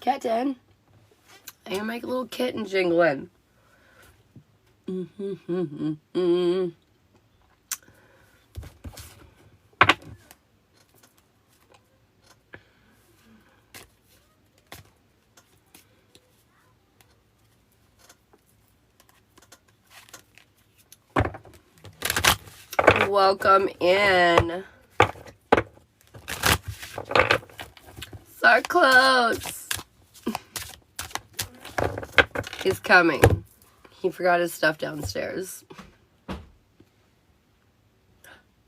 Kitten. I hear my little kitten jingling. Welcome in. So close. He's coming. He forgot his stuff downstairs.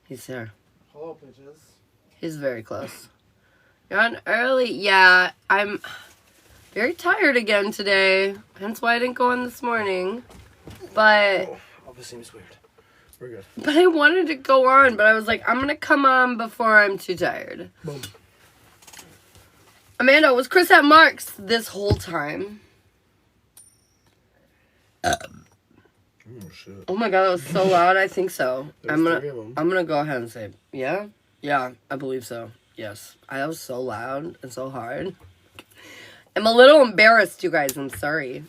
He's there. Hello, bitches. He's very close. You're on early. Yeah, I'm very tired again today. Hence why I didn't go on this morning. But... Oh, this seems weird. We're good. But I wanted to go on, but I was like, I'm going to come on before I'm too tired. Boom. Amanda, was Chris at Mark's this whole time? Oh, shit. Oh my god, that was so loud. I think so. I'm Three of them. gonna go ahead and say, yeah? Yeah, I believe so. Yes. That was so loud and so hard. I'm a little embarrassed, you guys. I'm sorry.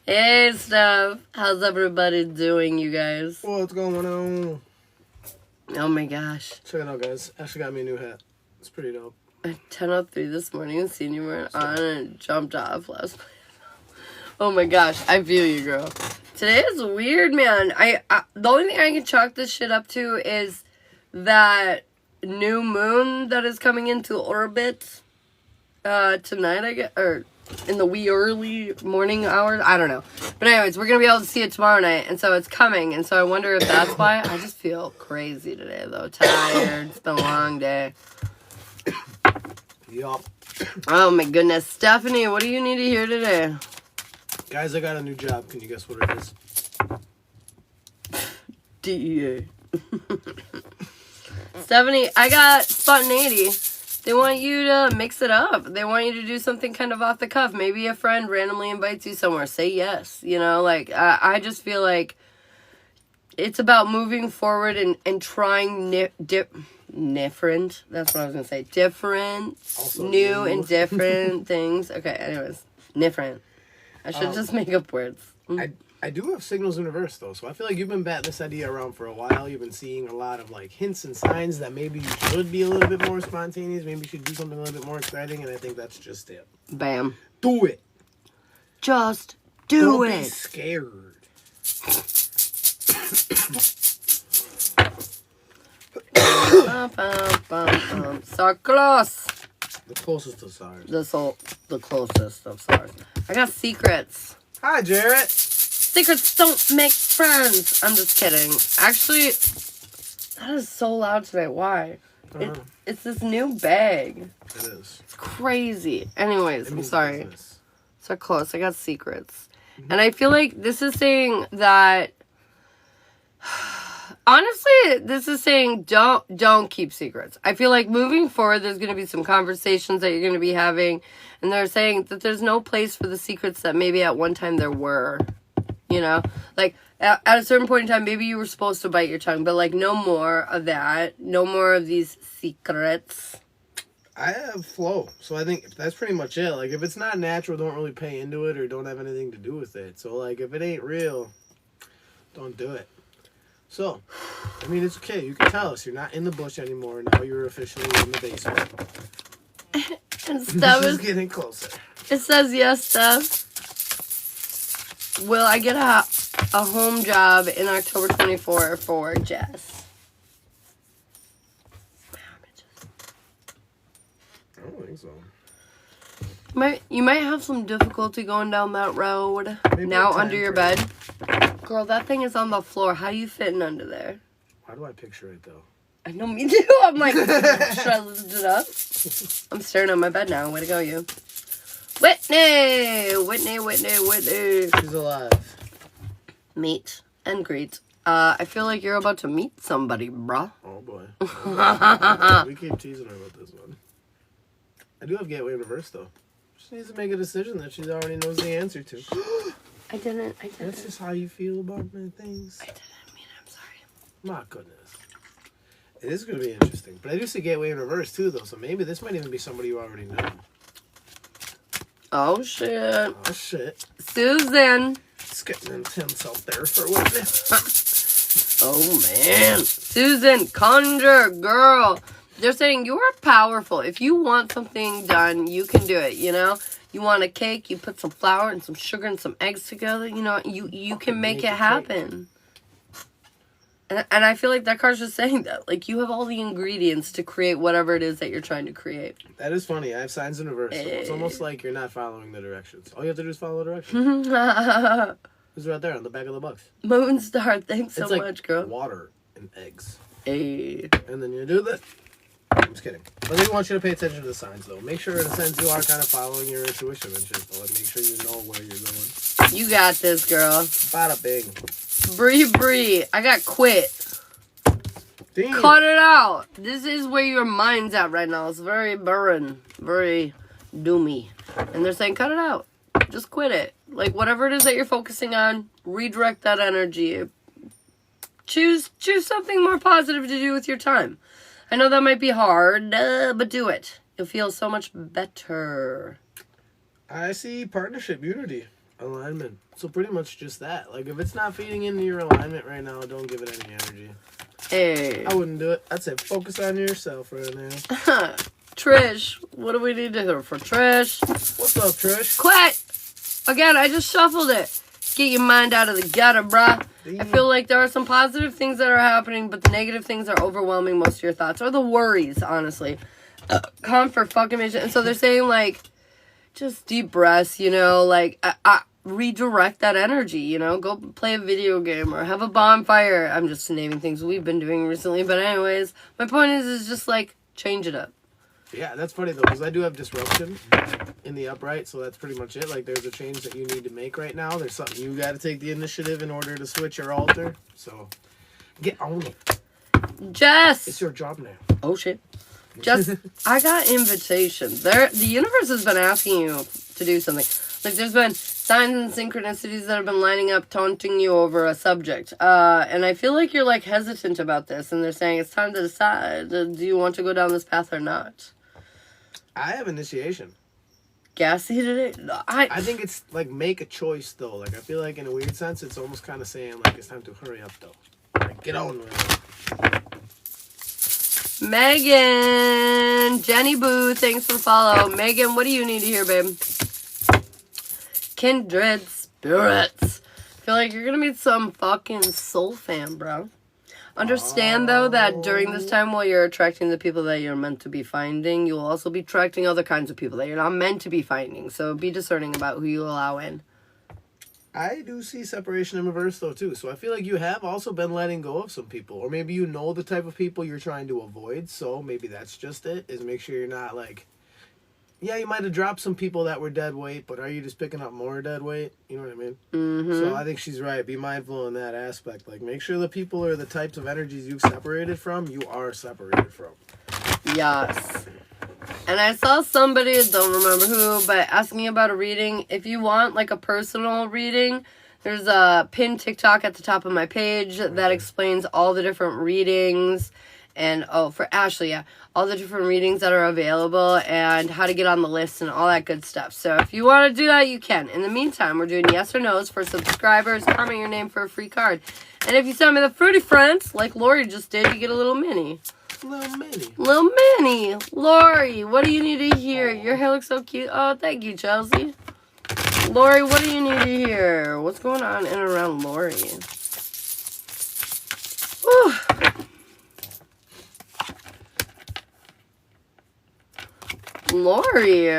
Hey, Steph. How's everybody doing, you guys? What's going on? Oh my gosh. Check it out, guys. Ashley got me a new hat. It's pretty dope. At 10:03 this morning, and seen you weren't on and jumped off last night. Oh my gosh, I feel you, girl. Today is weird, man. I the only thing I can chalk this shit up to is that new moon that is coming into orbit tonight, I guess, or in the wee early morning hours. I don't know. But anyways, we're going to be able to see it tomorrow night, and so it's coming, and so I wonder if that's why. I just feel crazy today, though. Tired. It's been a long day. Yup. Oh my goodness. Stephanie, what do you need to hear today? Guys, I got a new job. Can you guess what it is? DEA. Stephanie, I got spontaneity. They want you to mix it up. They want you to do something kind of off the cuff. Maybe a friend randomly invites you somewhere. Say yes. You know, like, I just feel like it's about moving forward and trying different. That's what I was going to say. Different, Also new, and different things. Okay, anyways. Different. I should just make up words. I do have signals in reverse, though, so I feel like you've been batting this idea around for a while. You've been seeing a lot of, like, hints and signs that maybe you should be a little bit more spontaneous. Maybe you should do something a little bit more exciting, and I think that's just it. Bam. Do it. Just do Don't it. be scared. So close. The closest to SARS. The closest of SARS. I got secrets. Hi, Jarrett. Secrets don't make friends. I'm just kidding. Actually, that is so loud today. Why? It's this new bag. It is. It's crazy. Anyways, I'm sorry. So close. I got secrets. And I feel like this is saying that... Honestly, this is saying don't keep secrets. I feel like moving forward, there's going to be some conversations that you're going to be having. And they're saying that there's no place for the secrets that maybe at one time there were. You know? Like, at a certain point in time, maybe you were supposed to bite your tongue. But, like, no more of that. No more of these secrets. I have flow. So I think that's pretty much it. Like, if it's not natural, don't really pay into it or don't have anything to do with it. So, like, if it ain't real, don't do it. So, I mean, it's okay. You can tell us. You're not in the bush anymore. Now you're officially in the basement. And Steph is getting closer. It says, yes, Steph. Will I get a home job in October 24 for Jess? I don't think so. You might have some difficulty going down that road. Maybe now under your bed. Girl, that thing is on the floor. How you fitting under there? Why do I picture it, though? I know, me too. I'm like, should I lift it up? I'm staring at my bed now. Way to go, you. Whitney! She's alive. Meet and greet. I feel like you're about to meet somebody, bruh. Oh, boy. We keep teasing her about this one. I do have Gateway Reverse, though. She needs to make a decision that she already knows the answer to. I didn't. That's just how you feel about many things. I didn't mean it. I'm sorry. My goodness. It is going to be interesting. But I do see Gateway in Reverse, too, though. So maybe this might even be somebody you already know. Oh, shit. Oh, shit. Susan. It's getting intense out there for witness. Oh, man. Susan, conjure, girl. They're saying you are powerful. If you want something done, you can do it, you know? You want a cake, you put some flour and some sugar and some eggs together, you know, you can make it happen. And I feel like that card's just saying that. Like, you have all the ingredients to create whatever it is that you're trying to create. That is funny. I have signs in reverse. So it's almost like you're not following the directions. All you have to do is follow the directions. It's right there on the back of the box. Moonstar, thanks so much, girl. Water and eggs. Hey. And then you do this. I'm just kidding. I do want you to pay attention to the signs, though. Make sure, in a sense, you are kind of following your intuition and shit, but like, make sure you know where you're going. You got this, girl. Bada bing. Bree. I got quit. Damn. Cut it out. This is where your mind's at right now. It's very barren. Very doomy. And they're saying, cut it out. Just quit it. Like, whatever it is that you're focusing on, redirect that energy. Choose something more positive to do with your time. I know that might be hard, but do it. You'll feel so much better. I see partnership, unity, alignment. So pretty much just that. Like, if it's not feeding into your alignment right now, don't give it any energy. Hey. I wouldn't do it. I'd say focus on yourself right now. Trish, what do we need to hear for Trish? What's up, Trish? Quit! Again, I just shuffled it. Get your mind out of the gutter, bruh. I feel like there are some positive things that are happening, but the negative things are overwhelming most of your thoughts. Or the worries, honestly. Come for fucking mission. And so they're saying, like, just deep breaths, you know, like, redirect that energy, you know, go play a video game or have a bonfire. I'm just naming things we've been doing recently, but anyways, my point is just, like, change it up. Yeah, that's funny, though, because I do have disruption in the upright, so that's pretty much it. Like, there's a change that you need to make right now. There's something you got to take the initiative in order to switch your altar. So, get on it. Jess! It's your job now. Oh, shit. Jess, I got invitations. The universe has been asking you to do something. Like, there's been signs and synchronicities that have been lining up, taunting you over a subject. And I feel like you're, like, hesitant about this. And they're saying it's time to decide. Do you want to go down this path or not? I have initiation. Gassy today? I think it's, like, make a choice, though. Like, I feel like, in a weird sense, it's almost kind of saying, like, it's time to hurry up, though. Like, get on with it. Megan! Jenny Boo, thanks for the follow. Megan, what do you need to hear, babe? Kindred spirits. I feel like you're gonna meet some fucking soul fam, bro. Understand, though, that during this time while you're attracting the people that you're meant to be finding, you'll also be attracting other kinds of people that you're not meant to be finding. So be discerning about who you allow in. I do see separation in reverse, though, too. So I feel like you have also been letting go of some people. Or maybe you know the type of people you're trying to avoid. So maybe that's just it, is make sure you're not, like... Yeah, you might have dropped some people that were dead weight, but are you just picking up more dead weight? You know what I mean? Mm-hmm. So I think she's right. Be mindful in that aspect. Like, make sure the people or the types of energies you've separated from, you are separated from. Yes. And I saw somebody, don't remember who, but asking about a reading. If you want, like, a personal reading, there's a pinned TikTok at the top of my page that explains all the different readings. And, for Ashley, yeah, all the different readings that are available and how to get on the list and all that good stuff. So if you want to do that, you can. In the meantime, we're doing yes or no's for subscribers. Comment your name for a free card. And if you send me the Fruity Friends, like Lori just did, you get a little mini. Little mini. Little mini. Lori, what do you need to hear? Your hair looks so cute. Oh, thank you, Chelsea. Lori, what do you need to hear? What's going on in and around Lori? Whew. Lori,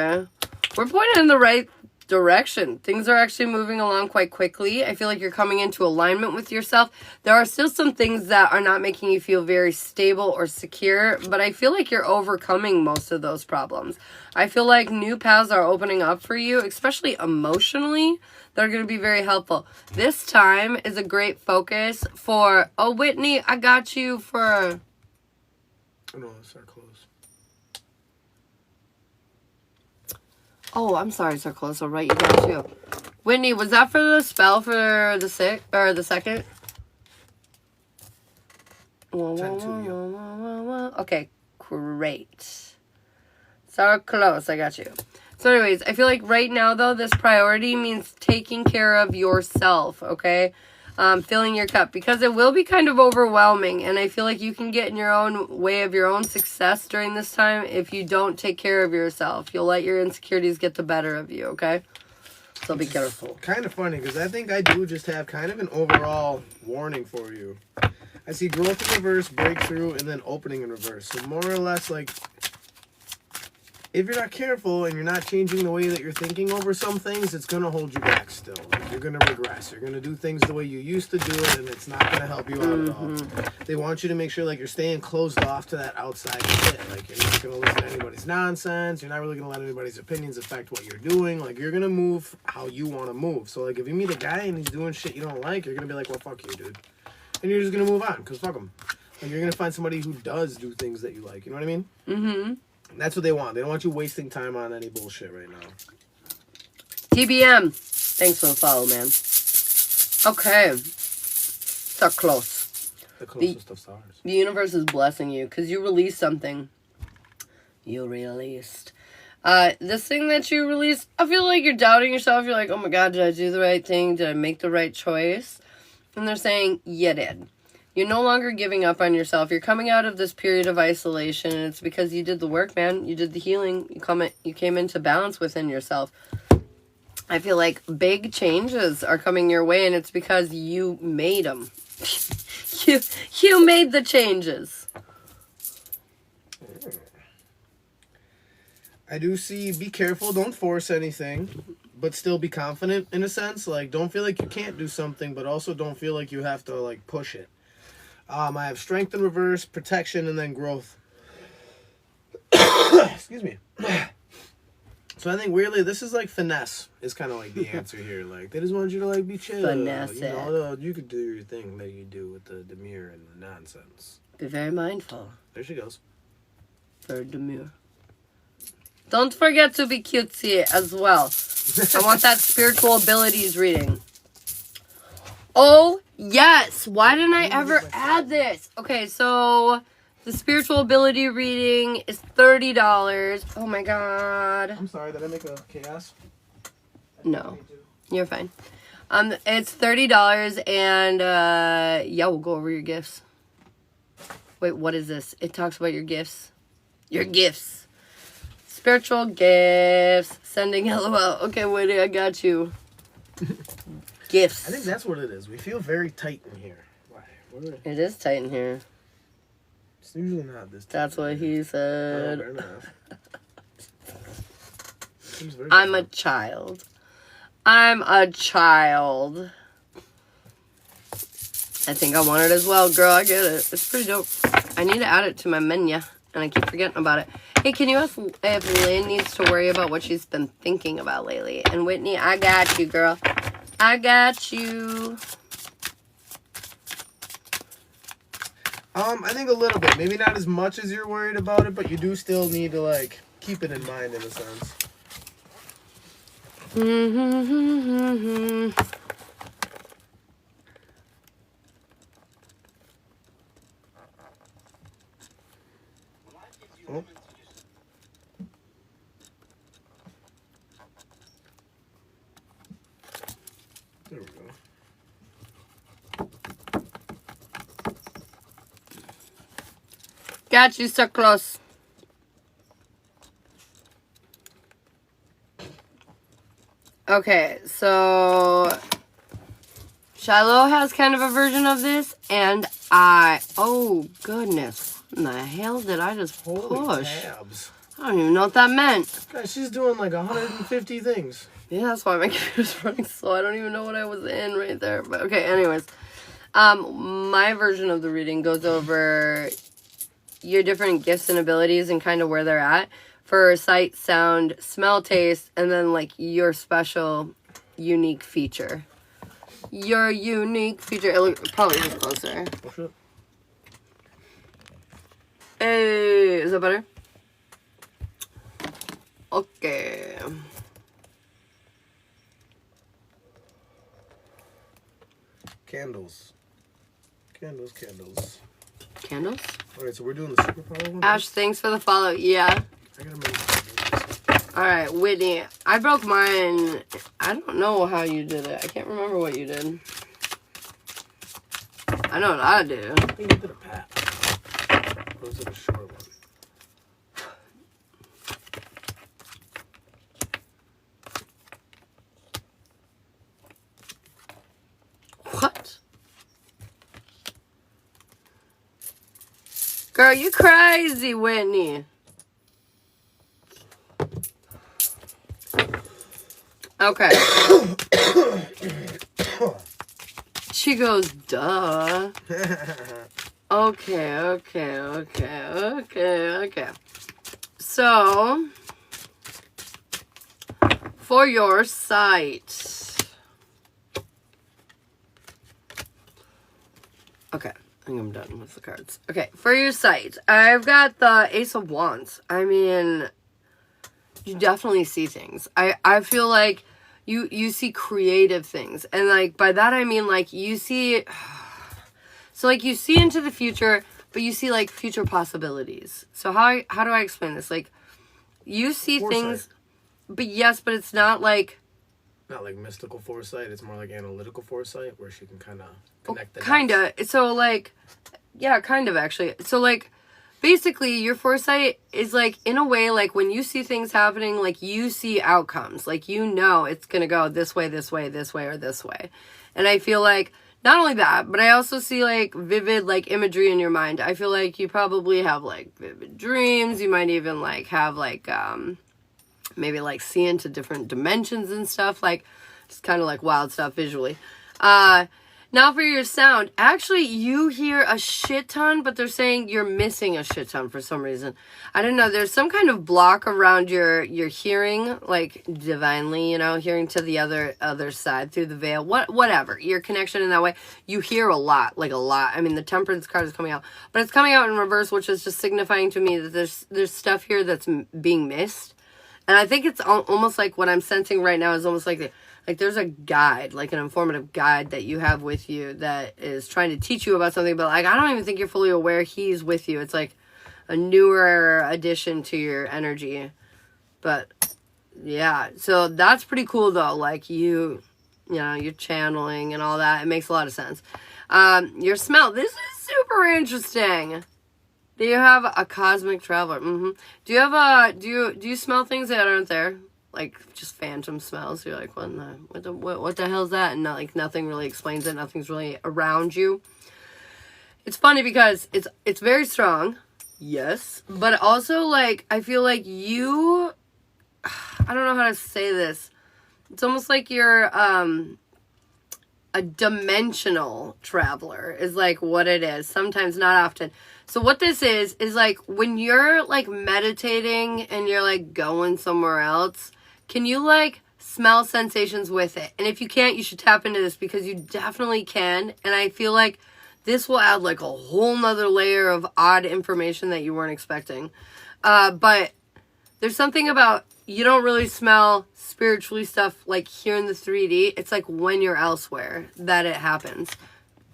we're pointing in the right direction. Things are actually moving along quite quickly. I feel like you're coming into alignment with yourself. There are still some things that are not making you feel very stable or secure, but I feel like you're overcoming most of those problems. I feel like new paths are opening up for you, especially emotionally, that are going to be very helpful. This time is a great focus for, oh, Whitney, I got you for... No, it's our clothes. Oh, I'm sorry, Sir Close. I'll write you down too. Whitney, was that for the spell for the second? Okay, great. Sir Close, I got you. So anyways, I feel like right now, though, this priority means taking care of yourself, okay? Filling your cup, because it will be kind of overwhelming, and I feel like you can get in your own way of your own success during this time if you don't take care of yourself. You'll let your insecurities get the better of you, okay? So be careful. Kind of funny, because I think I do just have kind of an overall warning for you. I see growth in reverse, breakthrough, and then opening in reverse. So more or less, like, if you're not careful and you're not changing the way that you're thinking over some things, it's going to hold you back still. Like, you're going to regress. You're going to do things the way you used to do it, and it's not going to help you out at all. They want you to make sure, like, you're staying closed off to that outside shit. Like, you're not going to listen to anybody's nonsense. You're not really going to let anybody's opinions affect what you're doing. Like, you're going to move how you want to move. So, like, if you meet a guy and he's doing shit you don't like, you're going to be like, well, fuck you, dude. And you're just going to move on, because fuck him. Like, you're going to find somebody who does do things that you like. You know what I mean? Mm-hmm. That's what they want. They don't want you wasting time on any bullshit right now. TBM. Thanks for the follow, man. Okay. So close. The closest of stars. The universe is blessing you because you released something. You released. This thing that you released, I feel like you're doubting yourself. You're like, oh my God, did I do the right thing? Did I make the right choice? And they're saying, you did. You're no longer giving up on yourself. You're coming out of this period of isolation, and it's because you did the work, man. You did the healing. You came into balance within yourself. I feel like big changes are coming your way, and it's because you made them. you made the changes. I do see, be careful, don't force anything, but still be confident in a sense. Like, don't feel like you can't do something, but also don't feel like you have to, like, push it. I have strength in reverse, protection, and then growth. Excuse me. So I think weirdly, this is like finesse is kind of like the answer here. Like, they just want you to like be chill. Finesse you know, you could do your thing that you do with the demure and the nonsense. Be very mindful. There she goes. Very demure. Don't forget to be cutesy as well. I want that spiritual abilities reading. Oh, yes. Why didn't I ever add this? Okay, so the spiritual ability reading is $30. Oh, my God. I'm sorry, did I make a chaos? No, you're fine. It's $30, and, yeah, we'll go over your gifts. Wait, what is this? It talks about your gifts. Your gifts. Spiritual gifts. Sending LOL. Okay, wait, I got you. Gifts. I think that's what it is. We feel very tight in here. Why? It is tight in here. It's usually not this tight. That's what he said. Oh, fair enough. I'm a child. I'm a child. I think I want it as well, girl. I get it. It's pretty dope. I need to add it to my menu, and I keep forgetting about it. Hey, can you ask if Lynn needs to worry about what she's been thinking about lately? And Whitney, I got you, girl. I got you. I think a little bit. Maybe not as much as you're worried about it, but you do still need to, like, keep it in mind in a sense. Oh. There we go. Got you so close. Okay, so Shiloh has kind of a version of this, and oh goodness, what in the hell did I just Holy push? tabs. I don't even know what that meant. Guys, she's doing like 150 things. Yeah, that's why my computer's running slow. I don't even know what I was in right there. But okay, anyways. My version of the reading goes over your different gifts and abilities and kind of where they're at for sight, sound, smell, taste, and then like your special, unique feature. Your unique feature. It probably is closer. Hey, is that better? Okay. Candles. Candles. Candles? Alright, so we're doing the superpower one? Ash, thanks for the follow. Yeah. I gotta make Alright, Whitney. I broke mine. I don't know how you did it. I can't remember what you did. I know what I do. I think you did a pat. Or was it a short one? What? Girl, you crazy, Whitney. Okay. She goes, duh. Okay. So, for your sight. Okay, I think I'm done with the cards. Okay, for your sight, I've got the Ace of Wands. I mean, you definitely see things. I feel like you see creative things. And, like, by that I mean, like, you see... So, like, you see into the future, but you see, like, future possibilities. So, how do I explain this? Like, you see Foresight. things, but yes, but it's not, like... Not like mystical foresight. It's more like analytical foresight, where she can kind of connect the dots. Kind of. So, like... Yeah, kind of, actually. So, like... Basically, your foresight is, like, in a way, like, when you see things happening, like, you see outcomes. Like, you know it's going to go this way, this way, this way, or this way. And I feel like, not only that, but I also see, like, vivid, like, imagery in your mind. I feel like you probably have, like, vivid dreams. You might even, like, have, like, maybe, like, see into different dimensions and stuff. Like, just kind of, like, wild stuff visually. Now for your sound, actually you hear a shit ton, but they're saying you're missing a shit ton for some reason. I don't know, there's some kind of block around your hearing, like divinely, you know, hearing to the other side through the veil, whatever, your connection in that way. You hear a lot, like a lot. I mean, the Temperance card is coming out, but it's coming out in reverse, which is just signifying to me that there's stuff here that's being missed. And I think it's almost like what I'm sensing right now is almost like there's a guide, like an informative guide that you have with you that is trying to teach you about something, but like I don't even think you're fully aware he's with you. It's like a newer addition to your energy. But yeah, so that's pretty cool though. Like you know, you're channeling and all that. It makes a lot of sense. Your smell. This is super interesting. Do you have a cosmic traveler? Mm-hmm. Do you have do you smell things that aren't there? Like just phantom smells. You're like, what the hell is that? And not, like nothing really explains it. Nothing's really around you. It's funny because it's very strong, yes, but also like I feel like you. I don't know how to say this. It's almost like you're a dimensional traveler is like what it is. Sometimes, not often. So what this is like when you're like meditating and you're like going somewhere else. Can you, like, smell sensations with it? And if you can't, you should tap into this because you definitely can. And I feel like this will add, like, a whole nother layer of odd information that you weren't expecting. But there's something about you don't really smell spiritually stuff, like, here in the 3D. It's, like, when you're elsewhere that it happens.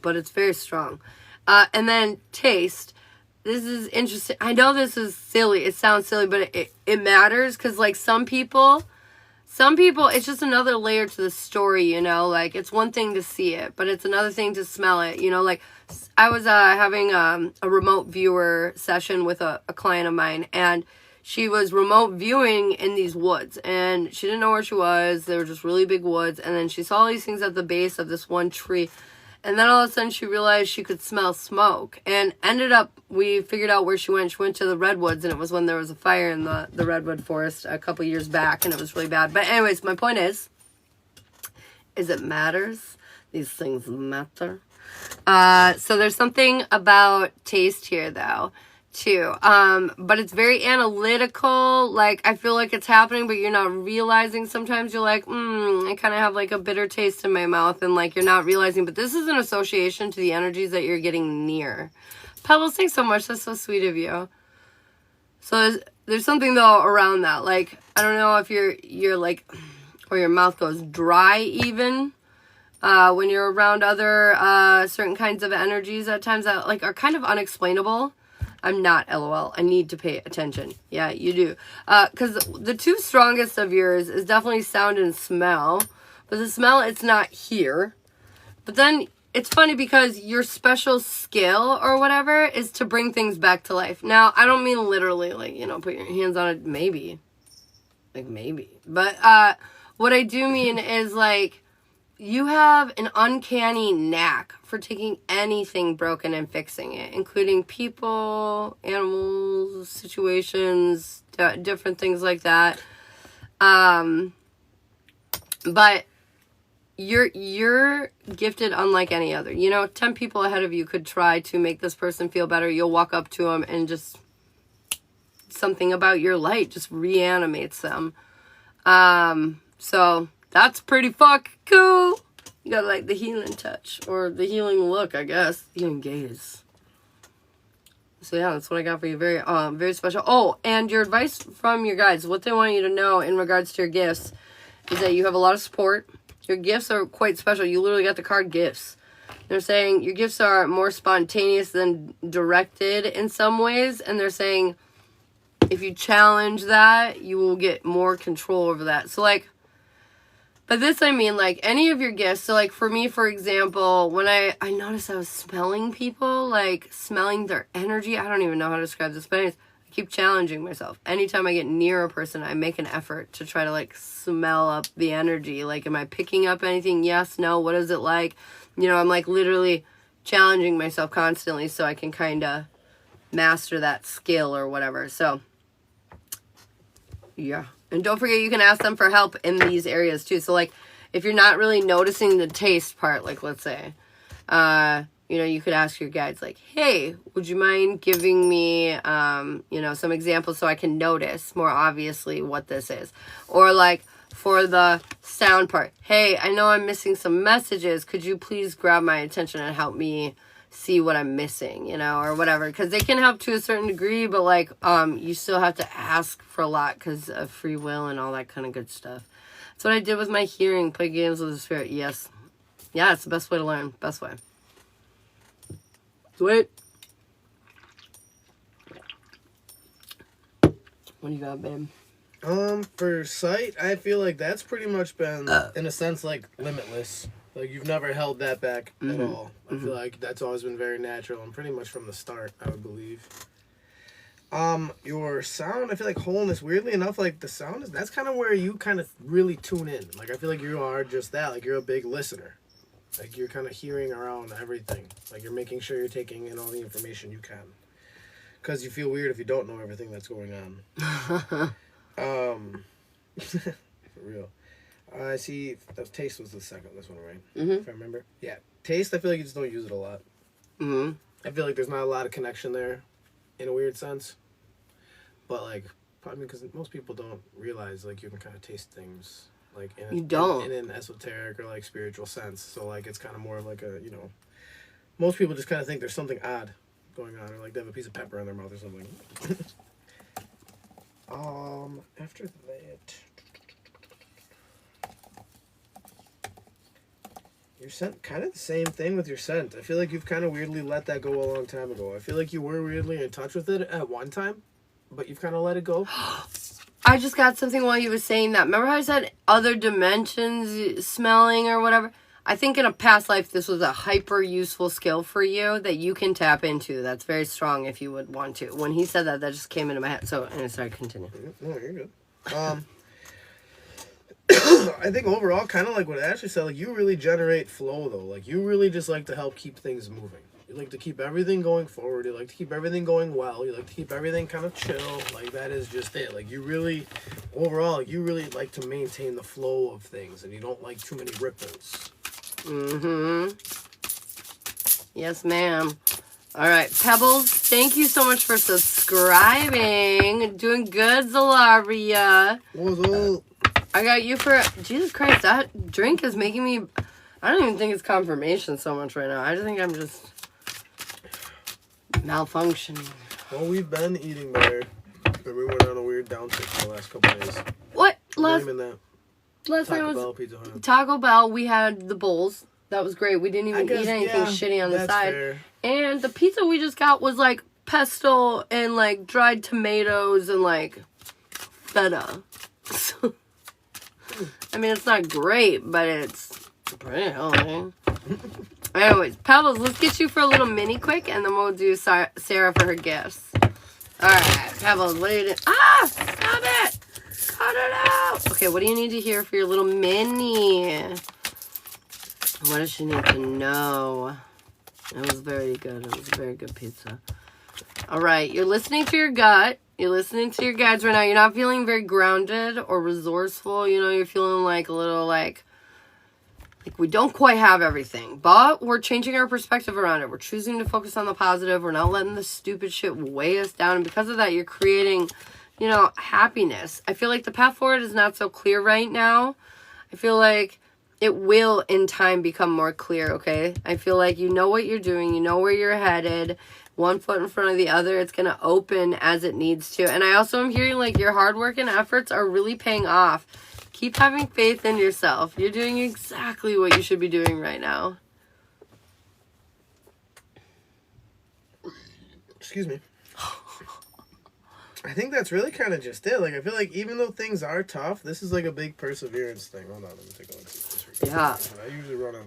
But it's very strong. And then taste. This is interesting. I know this is silly. It sounds silly, but it matters because, like, some people, it's just another layer to the story, you know? Like, it's one thing to see it, but it's another thing to smell it, you know? Like, I was having a remote viewer session with a client of mine, and she was remote viewing in these woods, and she didn't know where she was. They were just really big woods, and then she saw all these things at the base of this one tree. And then all of a sudden she realized she could smell smoke. And ended up, we figured out where she went. She went to the redwoods, and it was when there was a fire in the redwood forest a couple years back, and it was really bad. But anyways, my point is it matters. These things matter. So there's something about taste here, though, too. But it's very analytical. Like, I feel like it's happening, but you're not realizing. Sometimes you're like, I kind of have like a bitter taste in my mouth, and like you're not realizing. But this is an association to the energies that you're getting near. Pebbles, thanks so much. That's so sweet of you. So there's something though around that. Like, I don't know if you're like, or your mouth goes dry even. When you're around other certain kinds of energies at times that like are kind of unexplainable. I'm not, LOL. I need to pay attention. Yeah, you do. Because the two strongest of yours is definitely sound and smell. But the smell, it's not here. But then it's funny because your special skill or whatever is to bring things back to life. Now, I don't mean literally, like, you know, put your hands on it. Maybe. Like, maybe. But what I do mean is, like, you have an uncanny knack for taking anything broken and fixing it, including people, animals, situations, different things like that. But you're gifted unlike any other. You know, 10 people ahead of you could try to make this person feel better. You'll walk up to them and just something about your light just reanimates them. So that's pretty fucking cool. You got like the healing touch or the healing look, I guess. Healing gaze. So yeah, that's what I got for you. Very, very special. Oh, and your advice from your guides, what they want you to know in regards to your gifts is that you have a lot of support. Your gifts are quite special. You literally got the card gifts. They're saying your gifts are more spontaneous than directed in some ways. And they're saying if you challenge that, you will get more control over that. So like, by this I mean like any of your gifts. So like for me, for example, when I noticed I was smelling people, like smelling their energy. I don't even know how to describe this, but anyways, I keep challenging myself. Anytime I get near a person, I make an effort to try to like smell up the energy. Like, am I picking up anything? Yes, no, what is it like? You know, I'm like literally challenging myself constantly so I can kind of master that skill or whatever. So, yeah. And don't forget, you can ask them for help in these areas too. So like, if you're not really noticing the taste part, like let's say, you know, you could ask your guides like, hey, would you mind giving me, you know, some examples so I can notice more obviously what this is? Or like for the sound part, hey, I know I'm missing some messages. Could you please grab my attention and help me see what I'm missing, you know, or whatever? Because they can help to a certain degree, but like, you still have to ask for a lot because of free will and all that kind of good stuff. That's what I did with my hearing, play games with the spirit. Yes. Yeah, it's the best way to learn. Best way. Sweet. What do you got, babe? For sight, I feel like that's pretty much been, in a sense, like, limitless. Like, you've never held that back at all. I feel like that's always been very natural and pretty much from the start, I would believe. Your sound, I feel like wholeness, weirdly enough, like, the sound, that's kind of where you kind of really tune in. Like, I feel like you are just that. Like, you're a big listener. Like, you're kind of hearing around everything. Like, you're making sure you're taking in all the information you can. Because you feel weird if you don't know everything that's going on. For real. I see, that taste was the second, this one, right? If I remember. Yeah. Taste, I feel like you just don't use it a lot. I feel like there's not a lot of connection there, in a weird sense. But, like, probably because most people don't realize, like, you can kind of taste things. Like in an esoteric or like spiritual sense. So like it's kind of more of like a, you know, most people just kind of think there's something odd going on, or like they have a piece of pepper in their mouth or something. After that, your scent, kind of the same thing with your scent. I feel like you've kind of weirdly let that go a long time ago. I feel like you were weirdly in touch with it at one time, but you've kind of let it go. I just got something while you were saying that. Remember how I said other dimensions, smelling or whatever? I think in a past life, this was a hyper useful skill for you that you can tap into. That's very strong if you would want to. When he said that, that just came into my head. So, sorry, continue. No, you're good. I think overall, kind of like what Ashley said, like you really generate flow though. Like you really just like to help keep things moving. You like to keep everything going forward. You like to keep everything going well. You like to keep everything kind of chill. Like, that is just it. Like, you really, overall, you really like to maintain the flow of things. And you don't like too many ripples. Yes, ma'am. All right, Pebbles, thank you so much for subscribing. Doing good, Zalaria. What's up? I got you for... Jesus Christ, that drink is making me... I don't even think it's confirmation so much right now. I just think I'm just... malfunctioning. Well, we've been eating better, but we went on a weird downtick for the last couple days. What? Last time was Bell, Pizza Hut. Taco Bell. We had the bowls. That was great. We didn't even eat anything shitty on the side. Fair. And the pizza we just got was like pesto and like dried tomatoes and like feta. I mean, it's not great, but it's pretty healthy. Anyways, Pebbles, let's get you for a little mini quick, and then we'll do Sarah for her gifts. Alright, Pebbles, what are you doing? Ah! Stop it! Cut it out! Okay, what do you need to hear for your little mini? What does she need to know? It was very good. It was a very good pizza. Alright, you're listening to your gut. You're listening to your guides right now. You're not feeling very grounded or resourceful. You know, you're feeling like a little like we don't quite have everything. But we're changing our perspective around it. We're choosing to focus on the positive. We're not letting the stupid shit weigh us down. And because of that, you're creating, you know, happiness. I feel like the path forward is not so clear right now. I feel like it will in time become more clear, okay? I feel like you know what you're doing. You know where you're headed. One foot in front of the other. It's going to open as it needs to. And I also am hearing like your hard work and efforts are really paying off. Keep having faith in yourself. You're doing exactly what you should be doing right now. Excuse me. I think that's really kind of just it. Like, I feel like even though things are tough, this is like a big perseverance thing. Hold on, let me take a look at this. Yeah. I usually run a...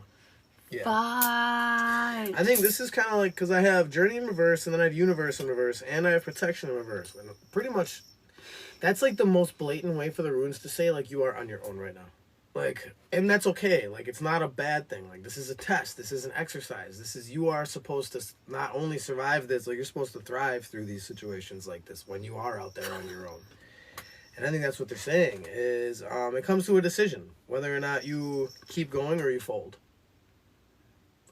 Yeah. Bye. I think this is kind of like, because I have Journey in reverse, and then I have Universe in reverse, and I have Protection in reverse. And pretty much, that's like the most blatant way for the runes to say, like, you are on your own right now. Like, and that's okay. Like, it's not a bad thing. Like, this is a test. This is an exercise. This is, you are supposed to not only survive this, like, you're supposed to thrive through these situations like this when you are out there on your own. And I think that's what they're saying, is it comes to a decision, whether or not you keep going or you fold.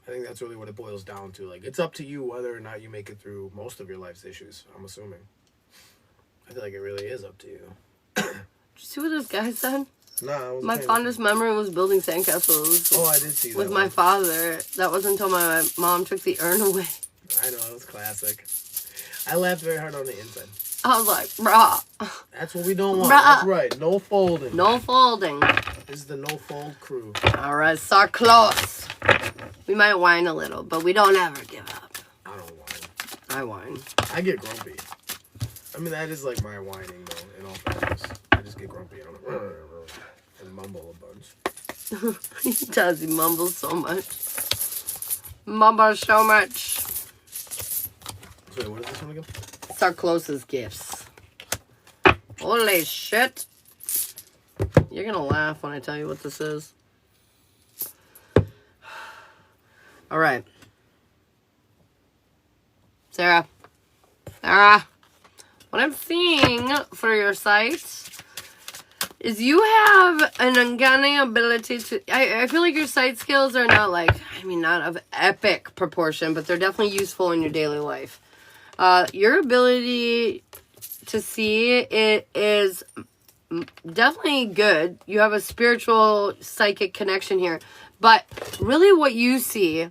I think that's really what it boils down to. Like, it's up to you whether or not you make it through most of your life's issues, I'm assuming. I feel like it really is up to you. Did you see what this guy said? No, my fondest memory was building sandcastles. Oh, I did see that. With my father. That was until my mom took the urn away. I know, it was classic. I laughed very hard on the inside. I was like, brah. That's what we don't want. Bruh. That's right. No folding. No folding. This is the no fold crew. All right, so close. We might whine a little, but we don't ever give up. I don't whine. I whine. I get grumpy. I mean, that is like my whining, though, in all fairness. I just get grumpy and mumble a bunch. He does. He mumbles so much. Mumbles so much. Wait, what is this one again? It's our closest gifts. Holy shit. You're gonna laugh when I tell you what this is. Alright. Sarah. What I'm seeing for your site is you have an uncanny ability to... I feel like your sight skills are not like... I mean, not of epic proportion, but they're definitely useful in your daily life. Your ability to see it is definitely good. You have a spiritual, psychic connection here. But really what you see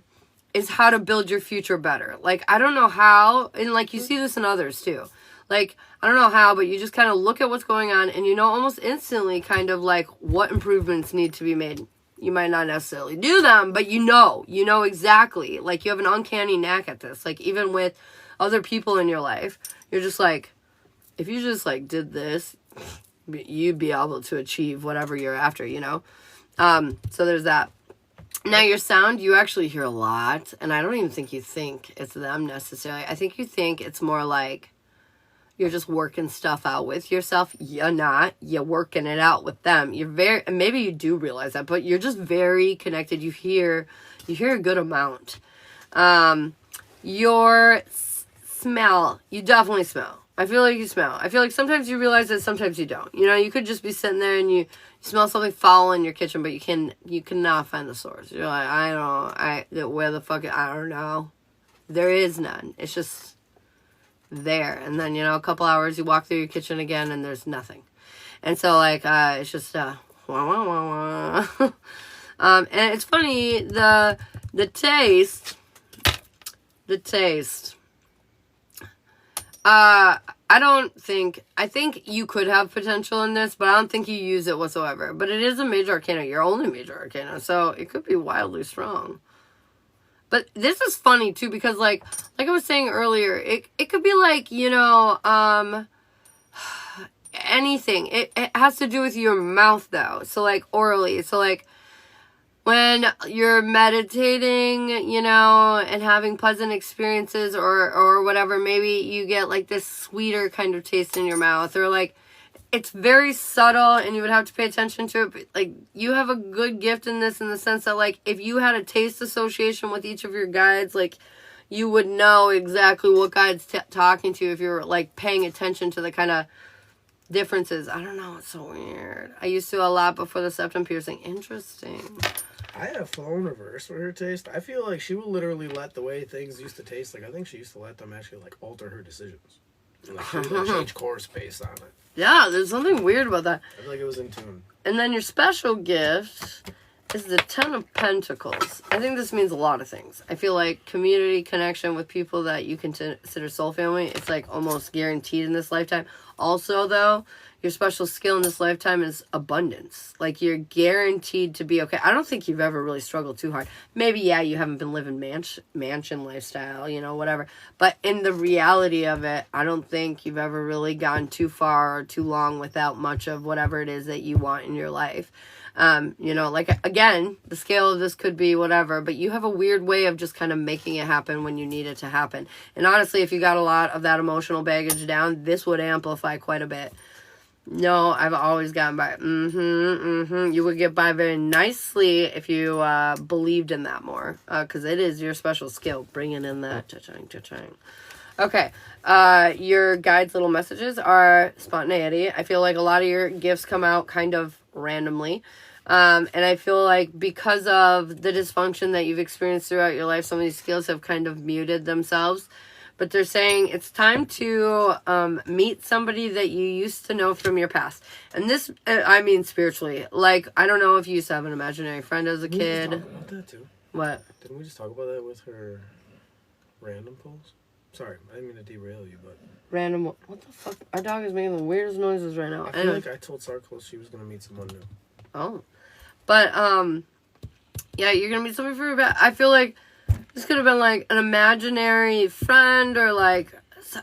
is how to build your future better. Like, I don't know how, and like you see this in others too. Like, I don't know how, but you just kind of look at what's going on and you know almost instantly kind of like what improvements need to be made. You might not necessarily do them, but you know exactly. Like, you have an uncanny knack at this. Like, even with other people in your life, you're just like, if you just like did this, you'd be able to achieve whatever you're after, you know? So there's that. Now, your sound, you actually hear a lot, and I don't even think you think it's them necessarily. I think you think it's more like you're just working stuff out with yourself. You're not. You're working it out with them. You're very, maybe you do realize that, but you're just very connected. You hear a good amount. Your smell, you definitely smell. I feel like you smell. I feel like sometimes you realize it, sometimes you don't. You know, you could just be sitting there and you smell something foul in your kitchen, but you cannot find the source. You're like, where the fuck, I don't know. There is none. It's just there. And then, you know, a couple hours you walk through your kitchen again and there's nothing. And so, like, it's just, wah, wah, wah, wah. And it's funny, the taste, I think you could have potential in this, but I don't think you use it whatsoever. But it is a major arcana, your only major arcana, so it could be wildly strong. But this is funny too because like I was saying earlier, it could be like, you know, anything. It has to do with your mouth though. So like orally. So like when you're meditating, you know, and having pleasant experiences or whatever, maybe you get like this sweeter kind of taste in your mouth, or like it's very subtle and you would have to pay attention to it. But like you have a good gift in this, in the sense that like if you had a taste association with each of your guides, like you would know exactly what guide's talking to you if you're like paying attention to the kind of differences. I don't know. It's so weird. I used to a lot before the septum piercing. Interesting. I have flow in reverse with her taste. I feel like she will literally let the way things used to taste. Like I think she used to let them actually like alter her decisions. And, like she would like, change course based on it. Yeah, there's something weird about that. I feel like it was in tune. And then your special gift is the Ten of Pentacles. I think this means a lot of things. I feel like community connection with people that you consider soul family. It's like almost guaranteed in this lifetime. Also, though, your special skill in this lifetime is abundance. Like, you're guaranteed to be okay. I don't think you've ever really struggled too hard. Maybe, yeah, you haven't been living mansion lifestyle, you know, whatever. But in the reality of it, I don't think you've ever really gone too far or too long without much of whatever it is that you want in your life. You know, like, again, the scale of this could be whatever, but you have a weird way of just kind of making it happen when you need it to happen. And honestly, if you got a lot of that emotional baggage down, this would amplify quite a bit. No, I've always gotten by. You would get by very nicely if you believed in that more, because it is your special skill, bringing in that cha-ching. Okay, your guide's little messages are spontaneity. I feel like a lot of your gifts come out kind of randomly, and I feel like because of the dysfunction that you've experienced throughout your life, some of these skills have kind of muted themselves. But they're saying it's time to meet somebody that you used to know from your past. And this, I mean spiritually. Like, I don't know if you used to have an imaginary friend as a kid. We just talked about that too. What? Didn't we just talk about that with her random pulls? Sorry, I didn't mean to derail you, but... Random... What the fuck? Our dog is making the weirdest noises right now. I feel like I told Sarkos she was going to meet someone new. Oh. But, yeah, you're going to meet somebody from your past. I feel like this could have been, like, an imaginary friend, or, like,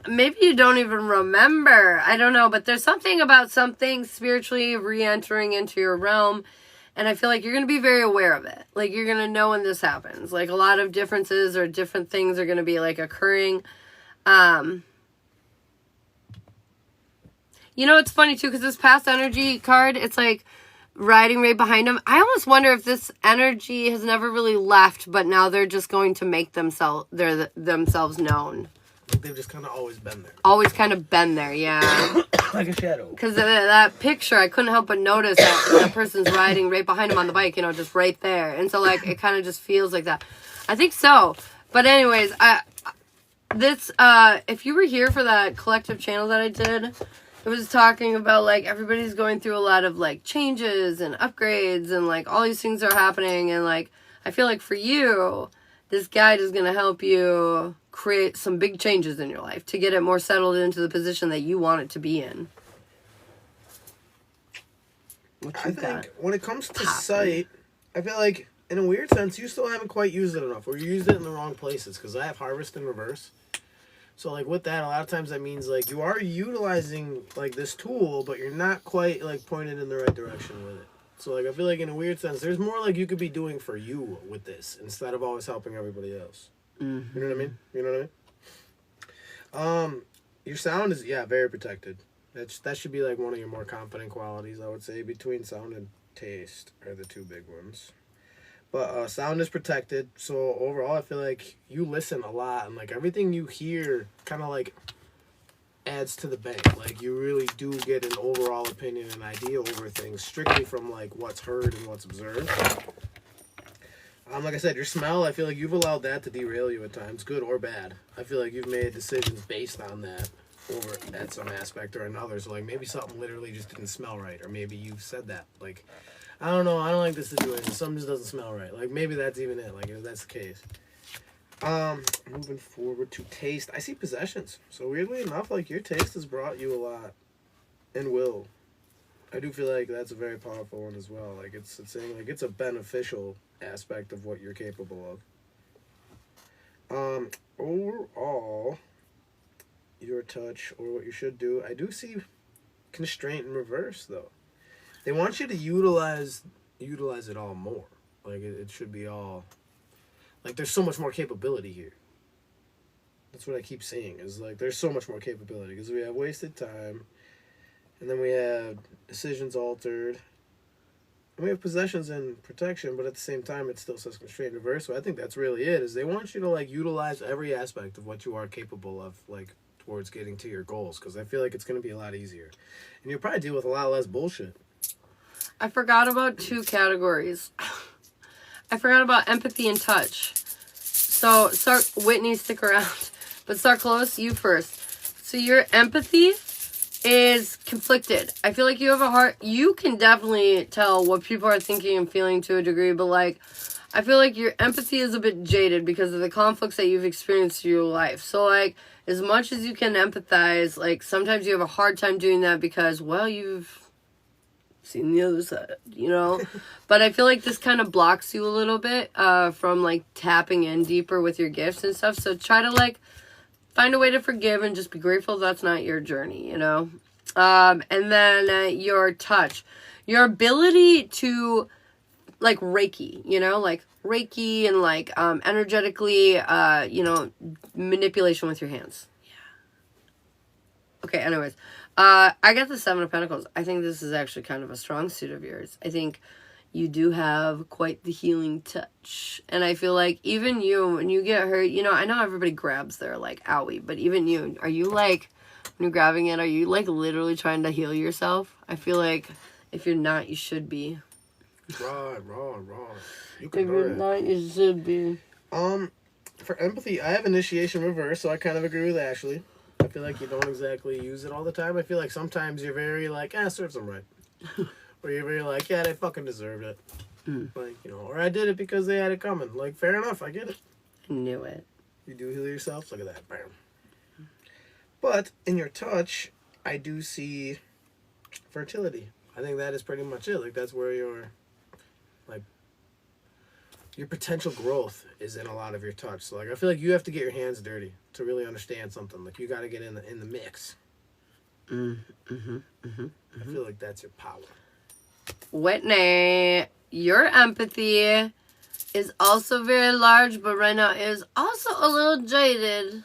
maybe you don't even remember. I don't know, but there's something about something spiritually re-entering into your realm, and I feel like you're going to be very aware of it. Like, you're going to know when this happens. Like, a lot of differences or different things are going to be, like, occurring. You know, it's funny, too, because this past energy card, it's, like, riding right behind them. I almost wonder if this energy has never really left, but now they're just going to make themselves known. Like they've just kind of always been there. Always kind of been there, yeah. Like a shadow. Because that picture, I couldn't help but notice that person's riding right behind him on the bike, you know, just right there. And so, like, it kind of just feels like that. I think so. But anyways, if you were here for that collective channel that I did, it was talking about, like, everybody's going through a lot of, like, changes and upgrades, and, like, all these things are happening, and, like, I feel like for you, this guide is going to help you create some big changes in your life to get it more settled into the position that you want it to be in. I think when it comes to sight, I feel like, in a weird sense, you still haven't quite used it enough, or you used it in the wrong places, because I have harvest in reverse. So, like, with that, a lot of times that means, like, you are utilizing, like, this tool, but you're not quite, like, pointed in the right direction with it. So, like, I feel like in a weird sense, there's more, like, you could be doing for you with this instead of always helping everybody else. Mm-hmm. You know what I mean? You know what I mean? Your sound is, yeah, very protected. That should be, like, one of your more confident qualities, I would say. Between sound and taste are the two big ones. But sound is protected, so overall I feel like you listen a lot, and like everything you hear kind of like adds to the bank. Like you really do get an overall opinion and idea over things strictly from like what's heard and what's observed. Like I said, your smell, I feel like you've allowed that to derail you at times, good or bad. I feel like you've made decisions based on that over at some aspect or another. So like maybe something literally just didn't smell right, or maybe you've said that like, I don't know, I don't like this situation, something just doesn't smell right. Like, maybe that's even it, like, if that's the case. Moving forward to taste. I see possessions. So, weirdly enough, like, your taste has brought you a lot. And will. I do feel like that's a very powerful one as well. Like, it's saying, like, it's a beneficial aspect of what you're capable of. Overall, your touch, or what you should do, I do see constraint in reverse, though. They want you to utilize it all more. Like, it should be all... Like, there's so much more capability here. That's what I keep saying, is like, there's so much more capability, because we have wasted time, and then we have decisions altered, and we have possessions and protection, but at the same time, it still says constraint reverse. So I think that's really it, is they want you to, like, utilize every aspect of what you are capable of, like, towards getting to your goals, because I feel like it's going to be a lot easier. And you'll probably deal with a lot less bullshit. I forgot about 2 categories. I forgot about empathy and touch. So, start, Whitney, stick around. But start close, you first. So your empathy is conflicted. I feel like you have a heart. You can definitely tell what people are thinking and feeling to a degree, but like, I feel like your empathy is a bit jaded because of the conflicts that you've experienced through your life. So like, as much as you can empathize, like sometimes you have a hard time doing that because, well, you've seen the other side, you know? But I feel like this kind of blocks you a little bit from like tapping in deeper with your gifts and stuff. So try to like find a way to forgive and just be grateful that's not your journey, you know? And then your touch, your ability to like Reiki, you know, like Reiki and like energetically, you know, manipulation with your hands. Yeah. Okay, anyways. I got the 7 of Pentacles. I think this is actually kind of a strong suit of yours. I think you do have quite the healing touch. And I feel like even you, when you get hurt, you know, I know everybody grabs their, like, owie, but even you, are you, like, when you're grabbing it, are you, like, literally trying to heal yourself? I feel like if you're not, you should be. Right. You can If you're not, you should be. For empathy, I have initiation reverse, so I kind of agree with Ashley. I feel like you don't exactly use it all the time. I feel like sometimes you're very like, serves them right. Or you're very like, yeah, they fucking deserved it. Like, you know, or I did it because they had it coming. Like, fair enough, I get it. I knew it. You do heal yourself. Look at that. Bam. But in your touch, I do see fertility. I think that is pretty much it. Like, that's where your potential growth is in a lot of your touch. So, like, I feel like you have to get your hands dirty to really understand something. Like, you got to get in the mix. I feel like that's your power. Whitney, your empathy is also very large, but right now is also a little jaded.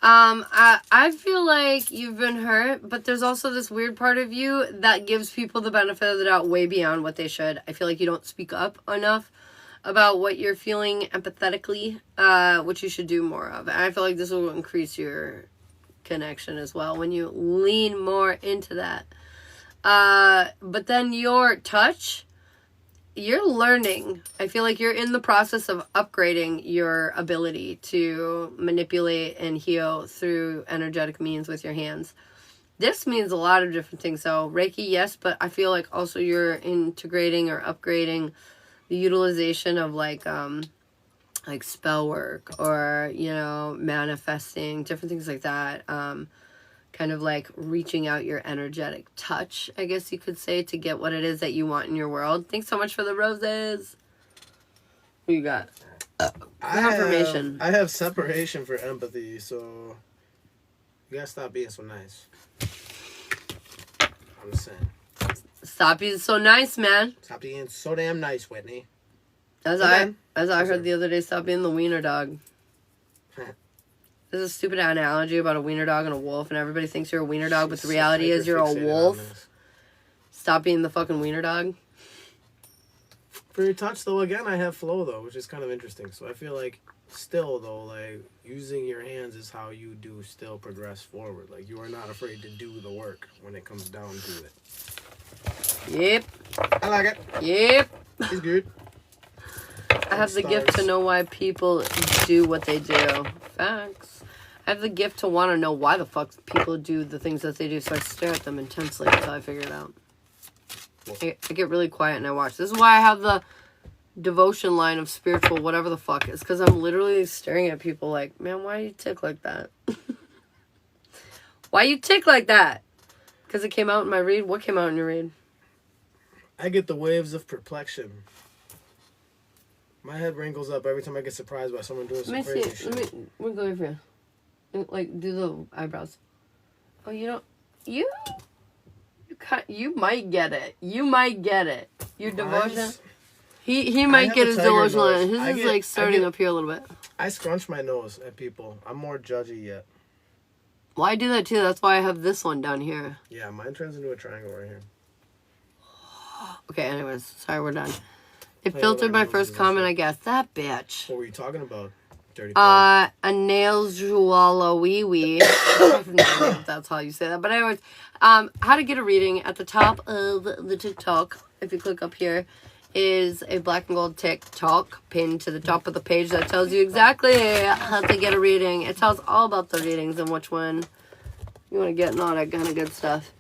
I feel like you've been hurt, but there's also this weird part of you that gives people the benefit of the doubt way beyond what they should. I feel like you don't speak up enough about what you're feeling empathetically, which you should do more of. And I feel like this will increase your connection as well when you lean more into that. But then your touch, you're learning. I feel like you're in the process of upgrading your ability to manipulate and heal through energetic means with your hands. This means a lot of different things. So Reiki, yes, but I feel like also you're integrating or upgrading the utilization of like spell work or, you know, manifesting, different things like that. Kind of like reaching out your energetic touch, I guess you could say, to get what it is that you want in your world. Thanks so much for the roses. What you got? Confirmation. I have separation for empathy, so you gotta stop being so nice. I'm just saying. Stop being so nice, man. Stop being so damn nice, Whitney. As I heard the other day, stop being the wiener dog. There's a stupid analogy about a wiener dog and a wolf, and everybody thinks you're a wiener dog, but the reality is you're a wolf. Stop being the fucking wiener dog. For your touch, though, again, I have flow, though, which is kind of interesting. So I feel like still, though, like, using your hands is how you do still progress forward. Like, you are not afraid to do the work when it comes down to it. Yep. I like it. Yep. He's good. I have the gift to know why people do what they do. Facts. I have the gift to want to know why the fuck people do the things that they do, so I stare at them intensely until I figure it out. I get really quiet and I watch. This is why I have the devotion line of spiritual whatever the fuck is, because I'm literally staring at people like, man, why you tick like that? Why you tick like that? Because it came out in my read. What came out in your read? I get the waves of perplexion. My head wrinkles up every time I get surprised by someone doing some Let me crazy see. shit. Let me wrinkle your face. Like, do the eyebrows. Oh, you don't. You might get it. You might get it. Your devotion. He might get his delusional. His is like starting up here a little bit. I scrunch my nose at people. I'm more judgy yet. Well, I do that too. That's why I have this one down here. Yeah, mine turns into a triangle right here. Okay, anyways. Sorry, we're done. It filtered my first comment, I guess. That bitch. What were you talking about? Dirty a nails jewala wee wee. I have no idea if that's how you say that. But anyways, how to get a reading at the top of the TikTok. If you click up here, is a black and gold TikTok pinned to the top of the page that tells you exactly how to get a reading. It tells all about the readings and which one you want to get and all that kind of good stuff.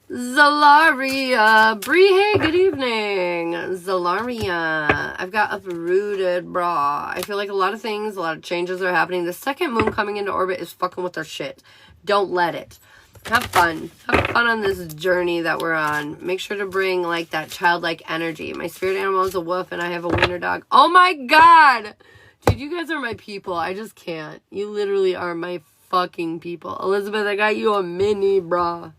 Zalaria, Bree, hey, good evening. Zalaria, I've got uprooted, brah. I feel like a lot of things, a lot of changes are happening. The second moon coming into orbit is fucking with our shit. Don't let it. Have fun. Have fun on this journey that we're on. Make sure to bring, like, that childlike energy. My spirit animal is a wolf, and I have a wiener dog. Oh, my God. Dude, you guys are my people. I just can't. You literally are my fucking people. Elizabeth, I got you a mini, brah.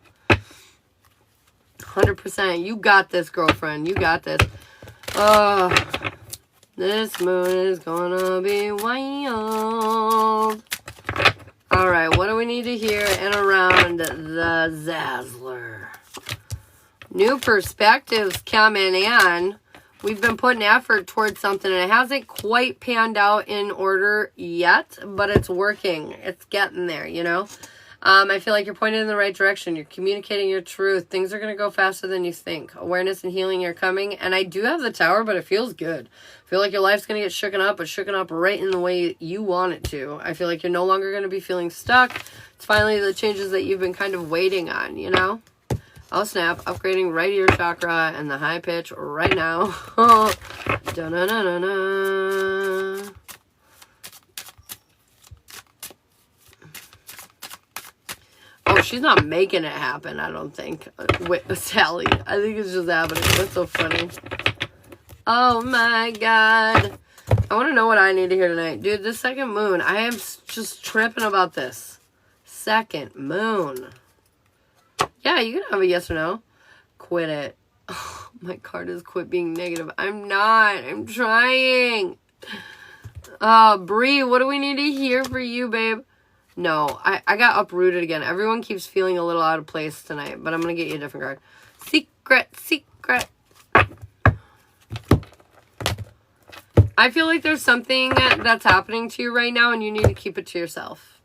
100%. You got this, girlfriend. You got this. Oh, this moon is gonna be wild. Alright, what do we need to hear and around the Zazzler? New perspectives coming in. We've been putting effort towards something, and it hasn't quite panned out in order yet, but it's working. It's getting there, you know? I feel like you're pointed in the right direction. You're communicating your truth. Things are going to go faster than you think. Awareness and healing are coming. And I do have the Tower, but it feels good. I feel like your life's going to get shooken up, but shooken up right in the way you want it to. I feel like you're no longer going to be feeling stuck. It's finally the changes that you've been kind of waiting on, you know? Oh, snap. Upgrading right ear chakra and the high pitch right now. Da-na-na-na-na. Oh, she's not making it happen, I don't think. With Sally. I think it's just happening. That's so funny. Oh my God. I want to know what I need to hear tonight. Dude, the second moon. I am just tripping about this. Second moon. Yeah, you can have a yes or no. Quit it. Oh, my card is quit being negative. I'm not. I'm trying. Bree, what do we need to hear for you, babe? No, I got uprooted again. Everyone keeps feeling a little out of place tonight, but I'm going to get you a different card. Secret. I feel like there's something that's happening to you right now, and you need to keep it to yourself.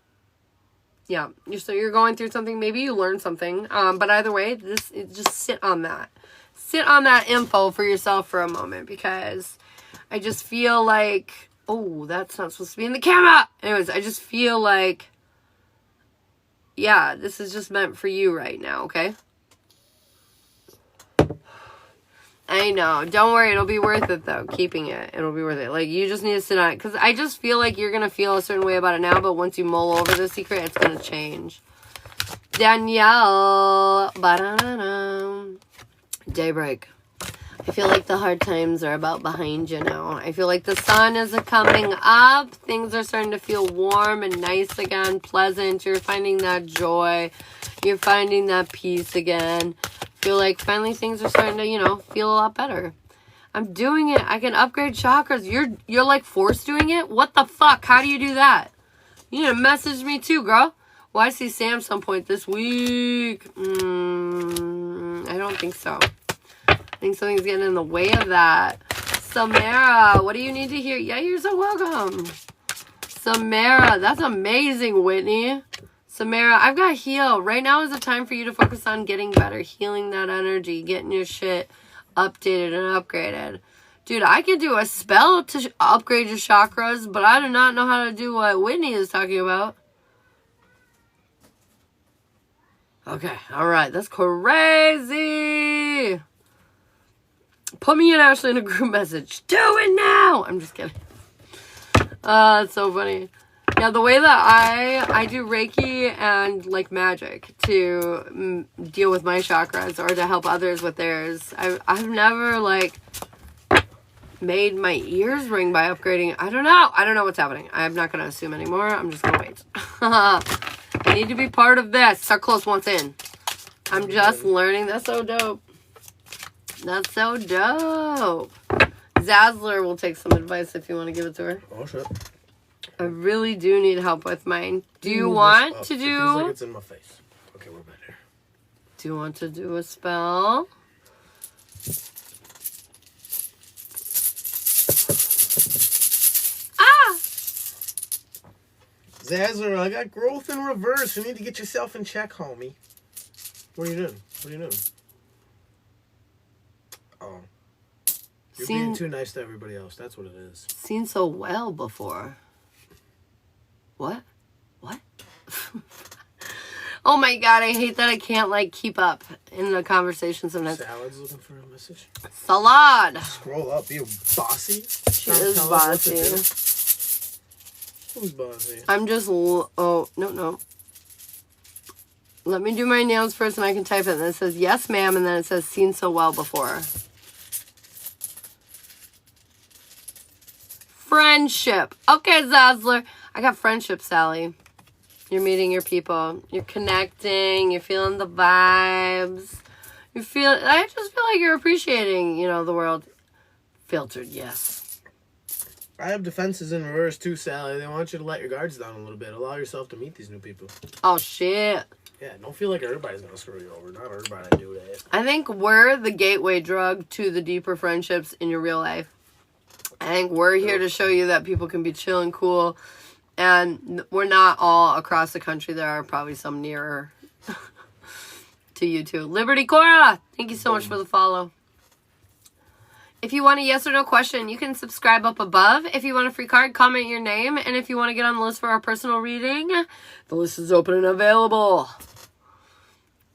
Yeah, you're going through something. Maybe you learned something, but either way, just sit on that. Sit on that info for yourself for a moment, because I just feel like, oh, that's not supposed to be in the camera. Anyways, I just feel like, yeah, this is just meant for you right now, okay? I know. Don't worry. It'll be worth it, though. Keeping it. It'll be worth it. Like, you just need to sit on it. Because I just feel like you're going to feel a certain way about it now, but once you mull over the secret, it's going to change. Danielle. Ba-da-da-da. Daybreak. I feel like the hard times are about behind you now. I feel like the sun is coming up. Things are starting to feel warm and nice again, pleasant. You're finding that joy. You're finding that peace again. I feel like finally things are starting to, feel a lot better. I'm doing it. I can upgrade chakras. You're like forced doing it? What the fuck? How do you do that? You need to message me too, girl. Well, I see Sam some point this week. I don't think so. I think something's getting in the way of that. Samara, what do you need to hear? Yeah, you're so welcome. Samara, that's amazing, Whitney. Samara, I've got heal. Right now is the time for you to focus on getting better, healing that energy, getting your shit updated and upgraded. Dude, I can do a spell to upgrade your chakras, but I do not know how to do what Whitney is talking about. Okay, alright, that's crazy. Put me and Ashley in a group message. Do it now! I'm just kidding. It's so funny. Yeah, the way that I do Reiki and, like, magic to deal with my chakras or to help others with theirs, I've never, like, made my ears ring by upgrading. I don't know. I don't know what's happening. I'm not going to assume anymore. I'm just going to wait. I need to be part of this. Start close once in. I'm just learning. That's so dope. That's so dope. Zazzler will take some advice if you want to give it to her. Oh, shit. I really do need help with mine. Do you want to do... It feels like it's in my face. Okay, we're better. Do you want to do a spell? Ah! Zazzler, I got growth in reverse. You need to get yourself in check, homie. What are you doing? What are you doing? Oh. You're being too nice to everybody else. That's what it is. Seen so well before. What? What? Oh my god, I hate that I can't, like, keep up in the conversation sometimes. Salad's looking for a message. Salad! Scroll up. You bossy? She is bossy. Who's bossy? I'm just... Oh, no. Let me do my nails first and I can type it. And it says, yes, ma'am. And then it says, seen so well before. Friendship. Okay, Zazzler. I got friendship, Sally. You're meeting your people. You're connecting. You're feeling the vibes. I just feel like you're appreciating, the world. Filtered, yes. I have defenses in reverse too, Sally. They want you to let your guards down a little bit. Allow yourself to meet these new people. Oh, shit. Yeah, don't feel like everybody's going to screw you over. Not everybody do that. I think we're the gateway drug to the deeper friendships in your real life. I think we're here to show you that people can be chill and cool. And we're not all across the country. There are probably some nearer to you too. Liberty Cora, thank you so much for the follow. If you want a yes or no question, you can subscribe up above. If you want a free card, comment your name. And if you want to get on the list for our personal reading, the list is open and available.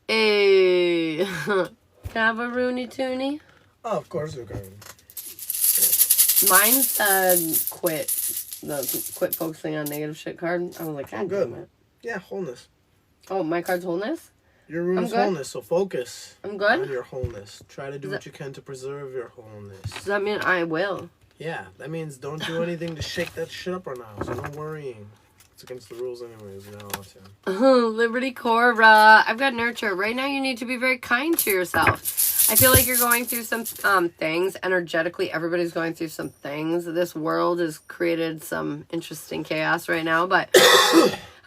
Hey. Can I have a Rooney Toonie? Oh, of course they're going. Mine said quit. Quit focusing on negative shit card. I was like, God damn it. Yeah, wholeness. Oh, my card's wholeness? Your room is wholeness, so focus I'm good on your wholeness. Try to do what you can to preserve your wholeness. Does that mean I will? Yeah, that means don't do anything to shake that shit up right now, so no worrying. It's against the rules anyways, you know. Liberty Cora. I've got nurture. Right now you need to be very kind to yourself. I feel like you're going through some things. Energetically, everybody's going through some things. This world has created some interesting chaos right now, but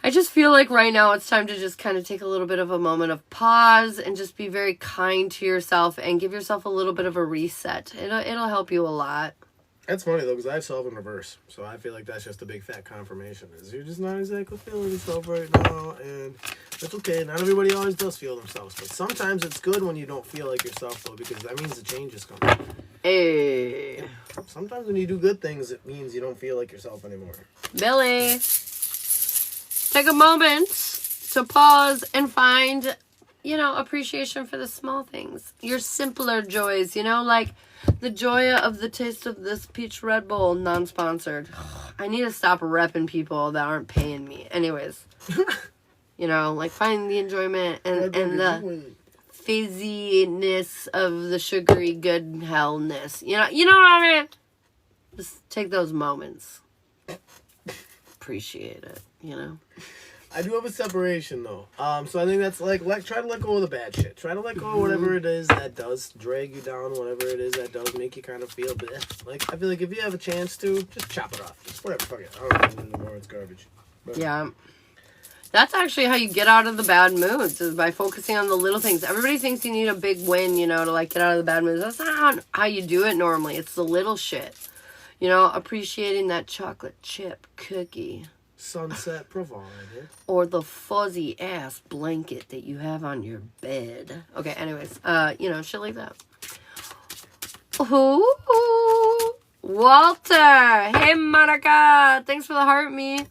I just feel like right now it's time to just kind of take a little bit of a moment of pause and just be very kind to yourself and give yourself a little bit of a reset. It'll help you a lot. That's funny though, because I have self in reverse, so I feel like that's just a big fat confirmation. Is you're just not exactly feeling yourself right now, and that's okay. Not everybody always does feel themselves, but sometimes it's good when you don't feel like yourself though, because that means the change is coming. Hey. Sometimes when you do good things, it means you don't feel like yourself anymore. Billy, take a moment to pause and find, appreciation for the small things. Your simpler joys, like the joy of the taste of this peach Red Bull, non-sponsored. I need to stop repping people that aren't paying me. Anyways, find the enjoyment and the fizziness of the sugary good hellness. You know what I mean? Just take those moments. Appreciate it, I do have a separation though. So I think that's like try to let go of the bad shit. Try to let go of whatever it is that does drag you down, whatever it is that does make you kind of feel bad. Like I feel like if you have a chance to, just chop it off. Just whatever, fuck it. I don't know anymore, it's garbage. But, yeah. That's actually how you get out of the bad moods, is by focusing on the little things. Everybody thinks you need a big win, to get out of the bad moods. That's not how you do it normally. It's the little shit. Appreciating that chocolate chip cookie. Sunset provided. Or the fuzzy ass blanket that you have on your bed. Okay, anyways, shit like that. Ooh, Walter. Hey, Monica. Thanks for the heart, me.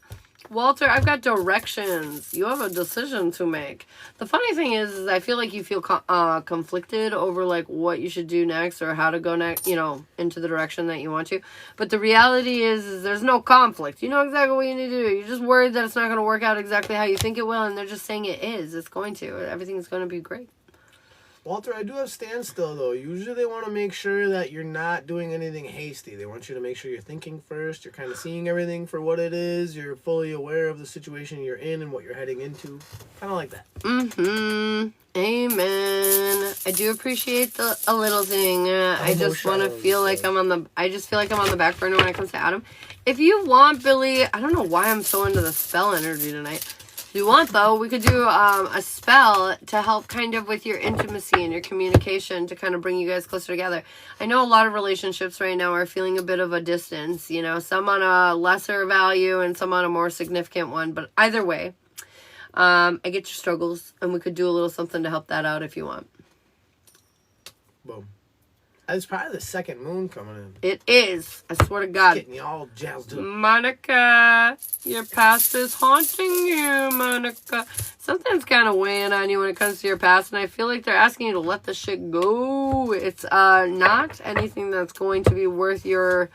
Walter, I've got directions. You have a decision to make. The funny thing is I feel like you feel conflicted over what you should do next or how to go next, into the direction that you want to. But the reality is there's no conflict. You know exactly what you need to do. You're just worried that it's not going to work out exactly how you think it will, and they're just saying it is. It's going to. Everything's going to be great. Walter, I do have standstill though. Usually they want to make sure that you're not doing anything hasty. They want you to make sure you're thinking first. You're kind of seeing everything for what it is. You're fully aware of the situation you're in and what you're heading into. Kind of like that. Amen. I do appreciate a little thing. I just want to feel like I just feel like I'm on the back burner when it comes to Adam. If you want, Billy, I don't know why I'm so into the spell energy tonight. If you want, though, we could do a spell to help kind of with your intimacy and your communication to kind of bring you guys closer together. I know a lot of relationships right now are feeling a bit of a distance, you know, some on a lesser value and some on a more significant one. But either way, I get your struggles, and we could do a little something to help that out if you want. Boom. It's probably the second moon coming in. It is. I swear to God. It's getting you all jazzed up. Monica, your past is haunting you, Monica. Something's kind of weighing on you when it comes to your past, and I feel like they're asking you to let the shit go. It's not anything that's going to be worth your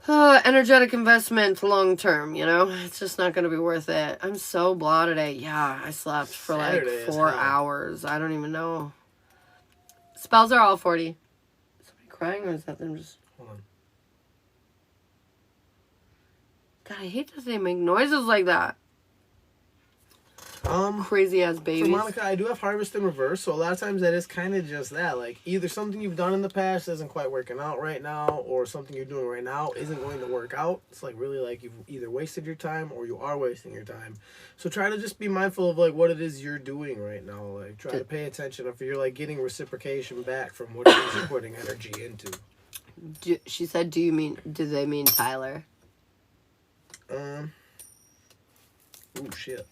energetic investment long term, you know? It's just not going to be worth it. I'm so blah today. Yeah, I slept for Saturday like 4 hours. I don't even know. Spells are all 40. Is somebody crying or is that them just... Hold on. God, I hate that they make noises like that. Crazy ass babies. For Monica, I do have Harvest in reverse, so a lot of times that is kind of just that. Like, either something you've done in the past isn't quite working out right now, or something you're doing right now isn't going to work out. It's like really like you've either wasted your time or you are wasting your time. So try to just be mindful of like what it is you're doing right now. Like, try to pay attention if you're like getting reciprocation back from what it is you're putting energy into. She said, do they mean Tyler? Oh, shit.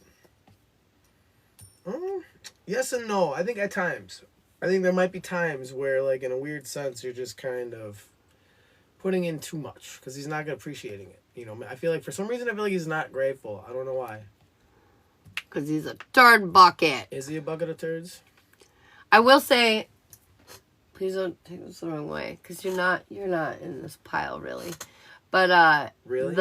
Yes and no. I think at times. I think there might be times where, like, in a weird sense, you're just kind of putting in too much because he's not appreciating it. You know, I feel like for some reason, I feel like he's not grateful. I don't know why. Because he's a turd bucket. Is he a bucket of turds? I will say, please don't take this the wrong way, because you're not in this pile, really. But, really?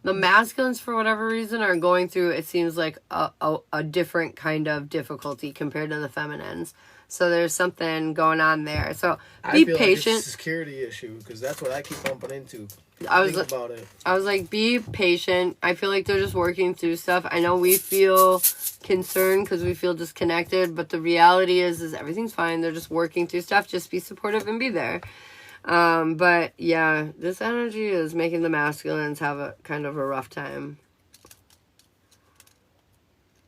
The masculines, for whatever reason, are going through, it seems like, a different kind of difficulty compared to the feminines. So there's something going on there. So be patient. Like it's a security issue, because that's what I keep bumping into. I was like, be patient. I feel like they're just working through stuff. I know we feel concerned because we feel disconnected, but the reality is everything's fine. They're just working through stuff. Just be supportive and be there. But yeah, this energy is making the masculines have a kind of a rough time.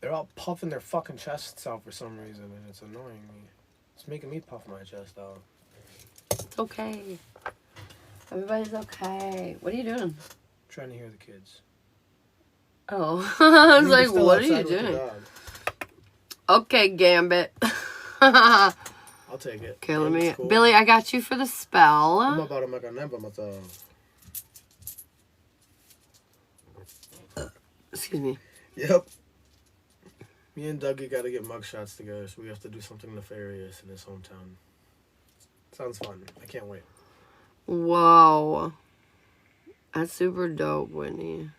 They're all puffing their fucking chests out for some reason, and it's annoying me. It's making me puff my chest out. It's okay. Everybody's okay. What are you doing? Trying to hear the kids. Oh, I was like, what are you doing? Okay, Gambit. I'll take it. Okay, let me... Cool. Billy, I got you for the spell. Excuse me. Yep. Me and Dougie got to get mugshots together, so we have to do something nefarious in his hometown. Sounds fun. I can't wait. Whoa. That's super dope, Whitney.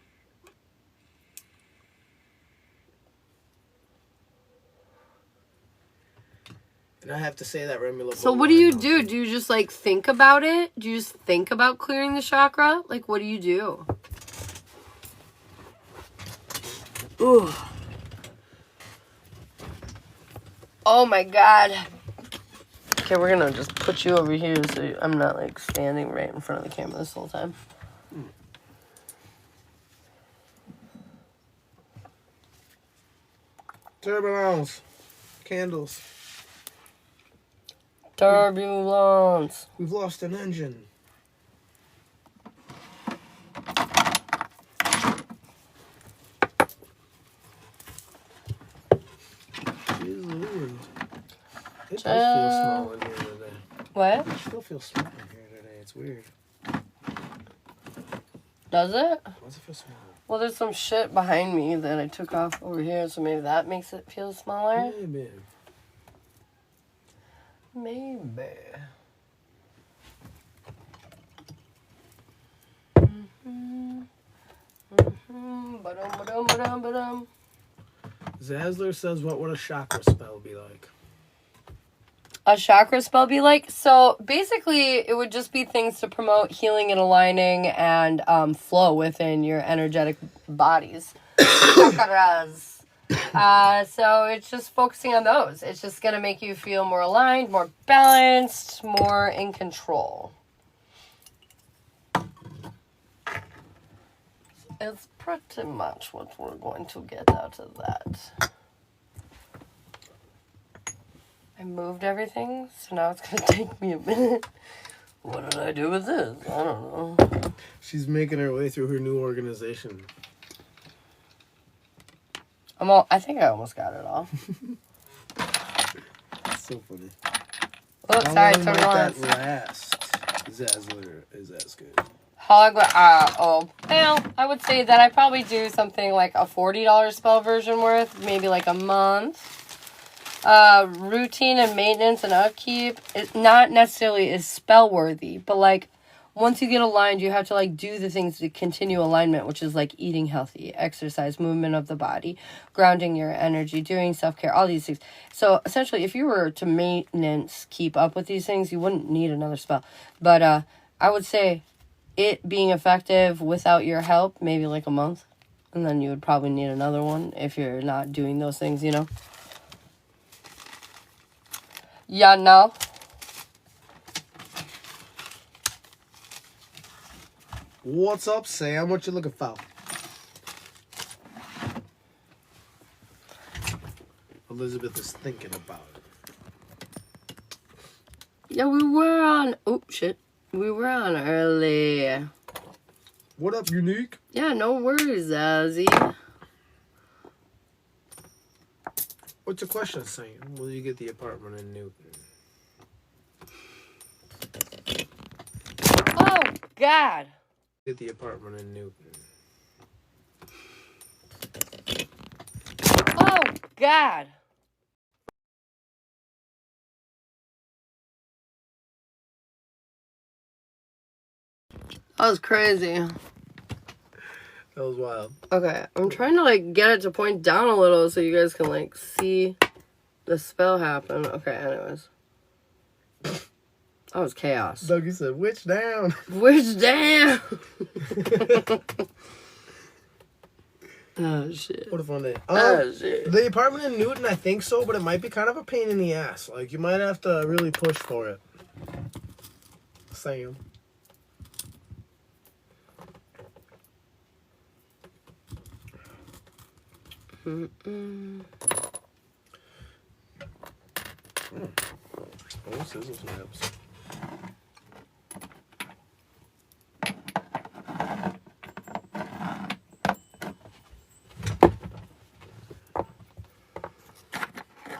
And I have to say that Remy. So what do you do? Do you just like think about it? Do you just think about clearing the chakra? Like, what do you do? Ooh. Oh my God. Okay, we're gonna just put you over here so I'm not like standing right in front of the camera this whole time. Turbulence. Candles. Turbulence. We've lost an engine. It does feel small in here today. What? It still feels small in here today. It's weird. Does it? Why does it feel small? Well, there's some shit behind me that I took off over here, so maybe that makes it feel smaller. Maybe. Maybe. Zazzler says, what would a chakra spell be like? a chakra spell be like? So basically, it would just be things to promote healing and aligning and flow within your energetic bodies. Chakras. So it's just focusing on those. It's just going to make you feel more aligned, more balanced, more in control. It's pretty much what we're going to get out of that. I moved everything, so now it's going to take me a minute. What did I do with this? I don't know. She's making her way through her new organization. I think I almost got it all. That's so funny. Oh, sorry, turn it on. That last is as good. Well, I would say that I probably do something like a $40 spell version worth, maybe like a month. Routine and maintenance and upkeep, it not necessarily is spell worthy, but like once you get aligned, you have to like do the things to continue alignment, which is like eating healthy, exercise, movement of the body, grounding your energy, doing self-care, all these things. So essentially, if you were to maintenance keep up with these things, you wouldn't need another spell. But I would say it being effective without your help, maybe like a month, and then you would probably need another one if you're not doing those things, you know? Yeah, no. What's up, Sam? What you looking for? Elizabeth is thinking about it. Yeah, we were on... Oh, shit. We were on early. What up, Unique? Yeah, no worries, Azzy. What's your question, Sam? Will you get the apartment in Newton? Oh, God. Get the apartment in Newton. Oh, God. That was crazy. That was wild. Okay, I'm trying to, like, get it to point down a little so you guys can, like, see the spell happen. Okay, anyways. That was chaos. Dougie said, "Witch down." Witch down. Oh, shit. What a fun day. Oh, shit. The apartment in Newton, I think so, but it might be kind of a pain in the ass. Like, you might have to really push for it. Sam. Oh, sizzle snaps.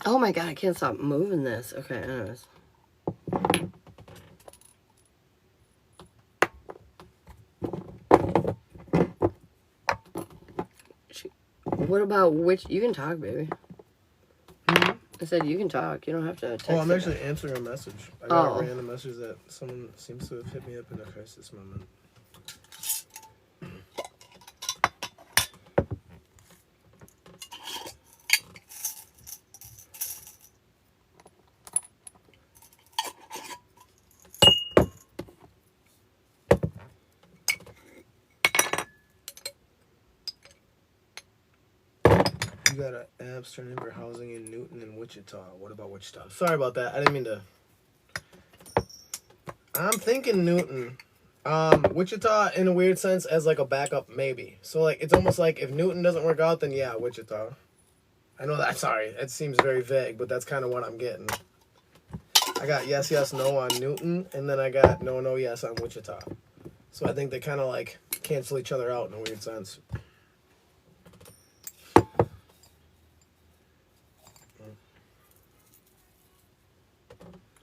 Oh my God, I can't stop moving this. Okay, anyways. What about which? You can talk, baby. Mm-hmm. I said you can talk. You don't have to text. Oh, I'm it. actually answering a message. I got a random message that someone seems to have hit me up in a crisis moment. You got an abs turn in for housing in Newton and Wichita. What about Wichita? Sorry about that. I didn't mean to. I'm thinking Newton. Wichita in a weird sense as like a backup maybe. So like it's almost like if Newton doesn't work out, then yeah, Wichita. I know that. Sorry, it seems very vague, but that's kind of what I'm getting. I got yes, yes, no on Newton, and then I got no, no, yes on Wichita. So I think they kind of like cancel each other out in a weird sense.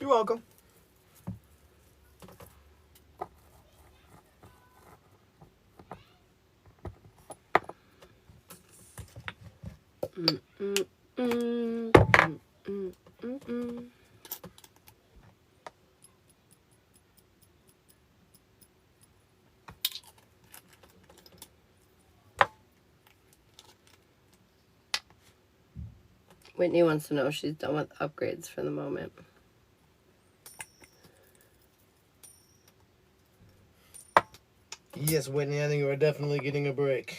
You're welcome. Whitney wants to know if she's done with upgrades for the moment. Yes, Whitney, I think we're definitely getting a break.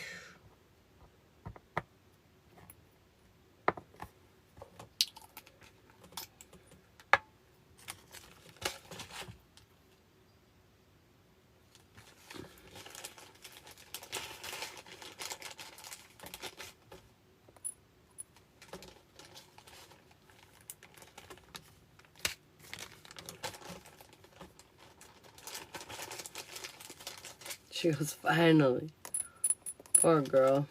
She goes, finally. Poor girl.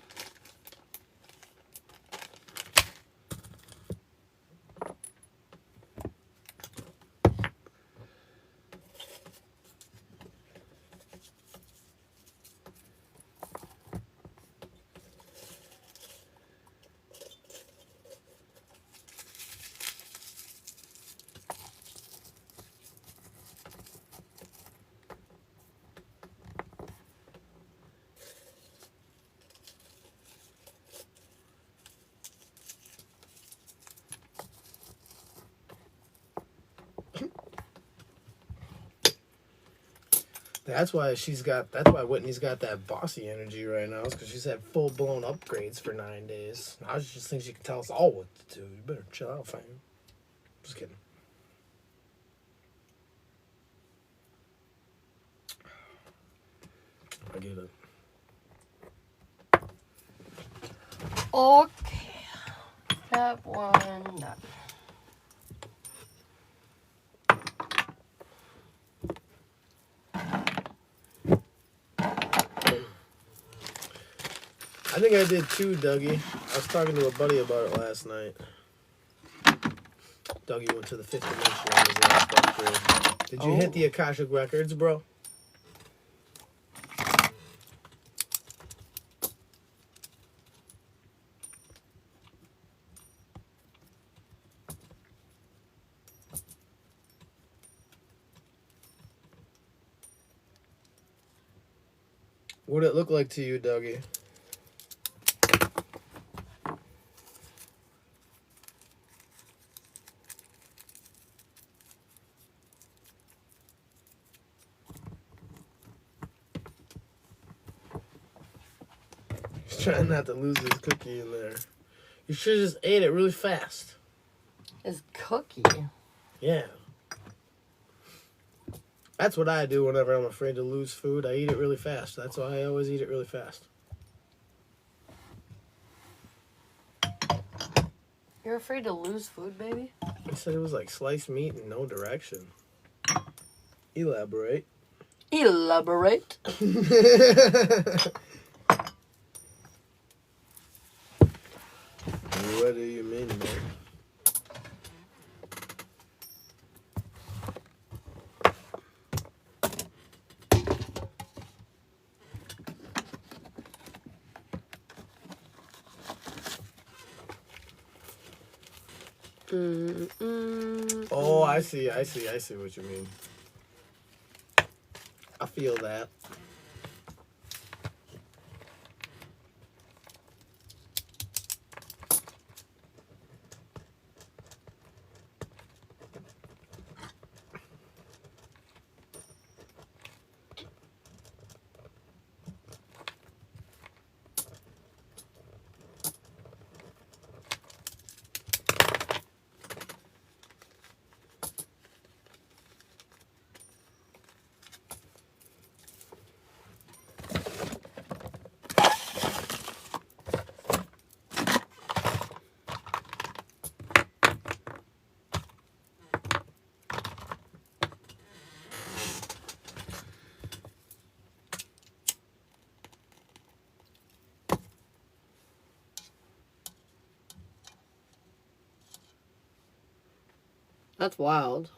That's why Whitney's got that bossy energy right now. It's because she's had full blown upgrades for 9 days. Now she just thinks she can tell us all what to do. You better chill out, fam. Just kidding. I get it. Okay. Step one done. I think I did too, Dougie. I was talking to a buddy about it last night. Dougie went to the 5th dimension on his last upgrade. Did you hit the Akashic Records, bro? What'd it look like to you, Dougie? He's trying not to lose his cookie in there. You should have just ate it really fast. His cookie. Yeah. That's what I do whenever I'm afraid to lose food. I eat it really fast. That's why I always eat it really fast. You're afraid to lose food, baby? I said it was like sliced meat in no direction. Elaborate. Elaborate. What do you mean, man? Oh, I see what you mean. I feel that. That's wild.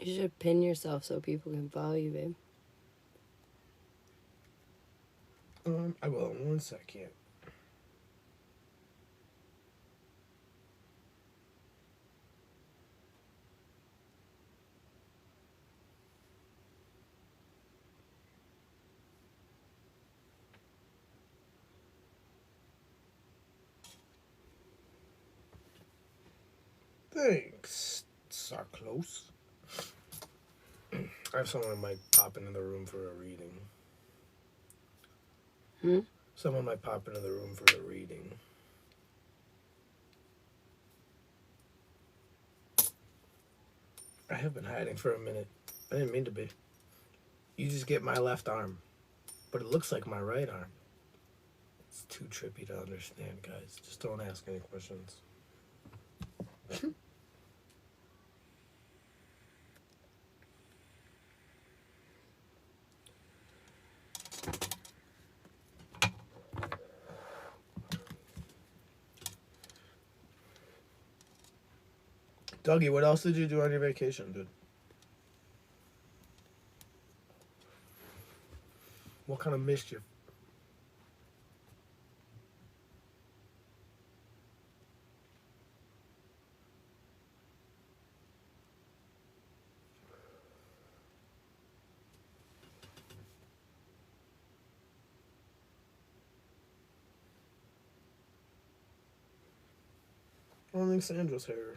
You should pin yourself so people can follow you, babe. I will in 1 second. Thanks, so close. I have someone might pop into the room for a reading. Someone might pop into the room for a reading. I have been hiding for a minute. I didn't mean to be. You just get my left arm, but it looks like my right arm. It's too trippy to understand, guys. Just don't ask any questions. Dougie, what else did you do on your vacation, dude? What kind of mischief? I don't think Sandra's here.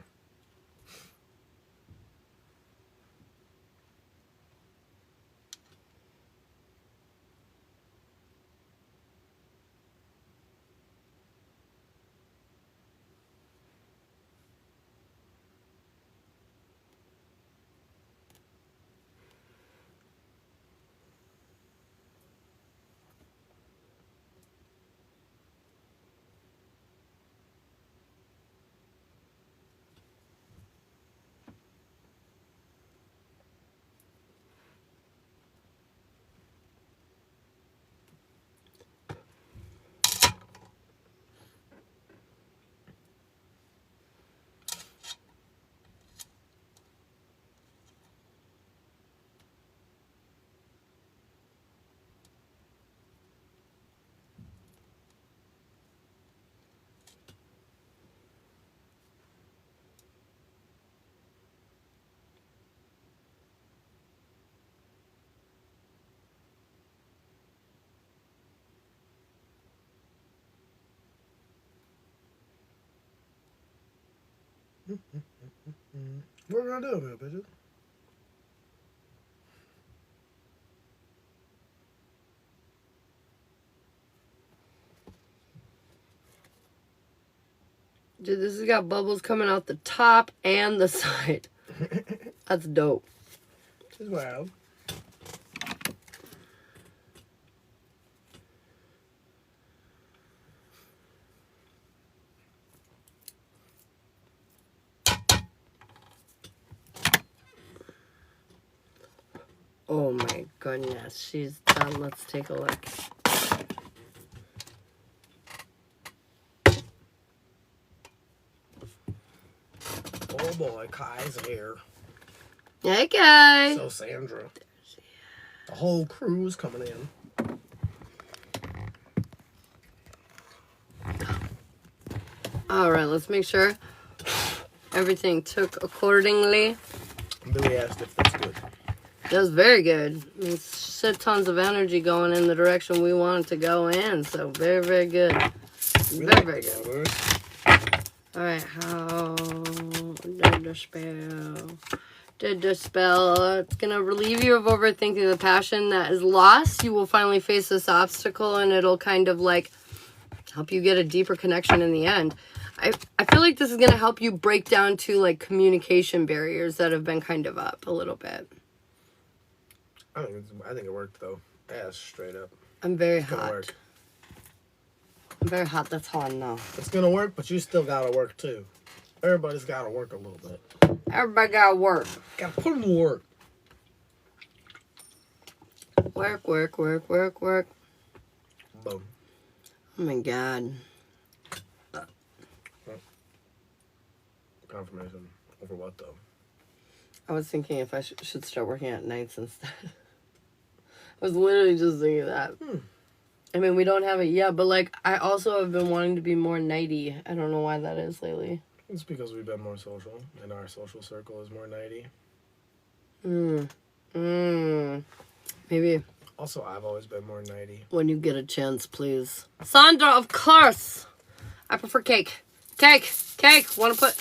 What are we gonna do about it, bitches? Dude, this has got bubbles coming out the top and the side. That's dope. This is wild. Oh my goodness, she's done. Let's take a look. Oh boy, Kai's here. Hey, Kai. So Sandra. The whole crew's coming in. All right, let's make sure everything took accordingly. Billy asked if that's good. That's very good. There's shit tons of energy going in the direction we want it to go in. So very, very good. Very, very good. All right, how did the spell? Did the spell? It's gonna relieve you of overthinking the passion that is lost. You will finally face this obstacle, and it'll kind of like help you get a deeper connection in the end. I feel like this is gonna help you break down to like communication barriers that have been kind of up a little bit. I think it worked though. Ass straight up. I'm very It's gonna hot. work. I'm very hot. That's how I know. It's gonna work, but you still gotta work too. Everybody's gotta work a little bit. Everybody gotta work. Gotta put in the work. Work, work, work, work, work. Boom. Oh my god. Confirmation over what though? I was thinking if I should start working at nights instead. I was literally just thinking that. I mean, we don't have it yet, but like, I also have been wanting to be more nighty. I don't know why that is lately. It's because we've been more social, and our social circle is more nighty. Maybe. Also, I've always been more nighty. When you get a chance, please. Sandra, of course! I prefer cake. Cake! Wanna put...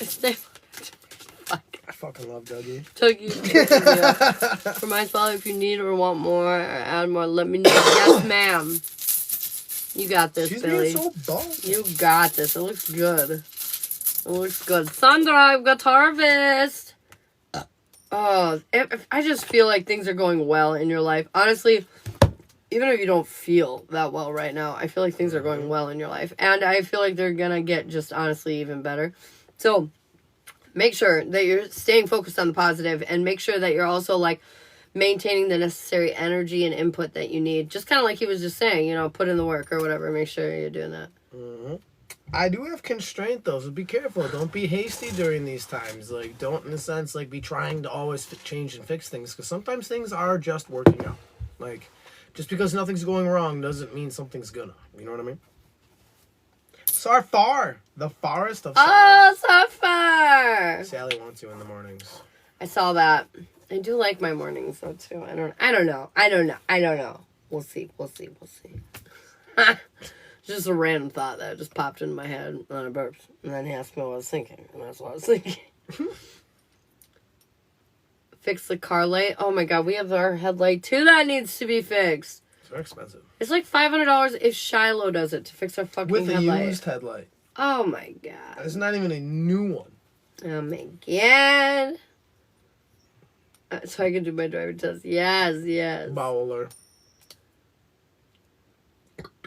I fucking love Dougie. Dougie. For my spell, if you need or want more or add more, let me know. Yes, ma'am. You got this, She's Billy. being so dull. You got this. It looks good. Sandra, I've got harvest. Oh, I just feel like things are going well in your life. Honestly, even if you don't feel that well right now, I feel like things are going well in your life. And I feel like they're going to get just honestly even better. So make sure that you're staying focused on the positive, and make sure that you're also like maintaining the necessary energy and input that you need. Just kind of like he was just saying, you know, put in the work or whatever. Make sure you're doing that. I do have constraint though, so be careful. Don't be hasty during these times. Like, don't in a sense like be trying to always change and fix things, because sometimes things are just working out. Like, just because nothing's going wrong doesn't mean something's gonna. You know what I mean? Sarfar, the forest of Oh, Sarfar! Sally wants you in the mornings. I saw that. I do like my mornings though too. I don't know. We'll see. Just a random thought that just popped into my head, and then I burped, and then he asked me what I was thinking, and that's what I was thinking. Fix the car light. Oh my god, we have our headlight too that needs to be fixed. It's very expensive. It's like $500 if Shiloh does it to fix our fucking With a headlight. used headlight. Oh my god. It's not even a new one. Oh my god. So I can do my driver test. Yes. Bowler.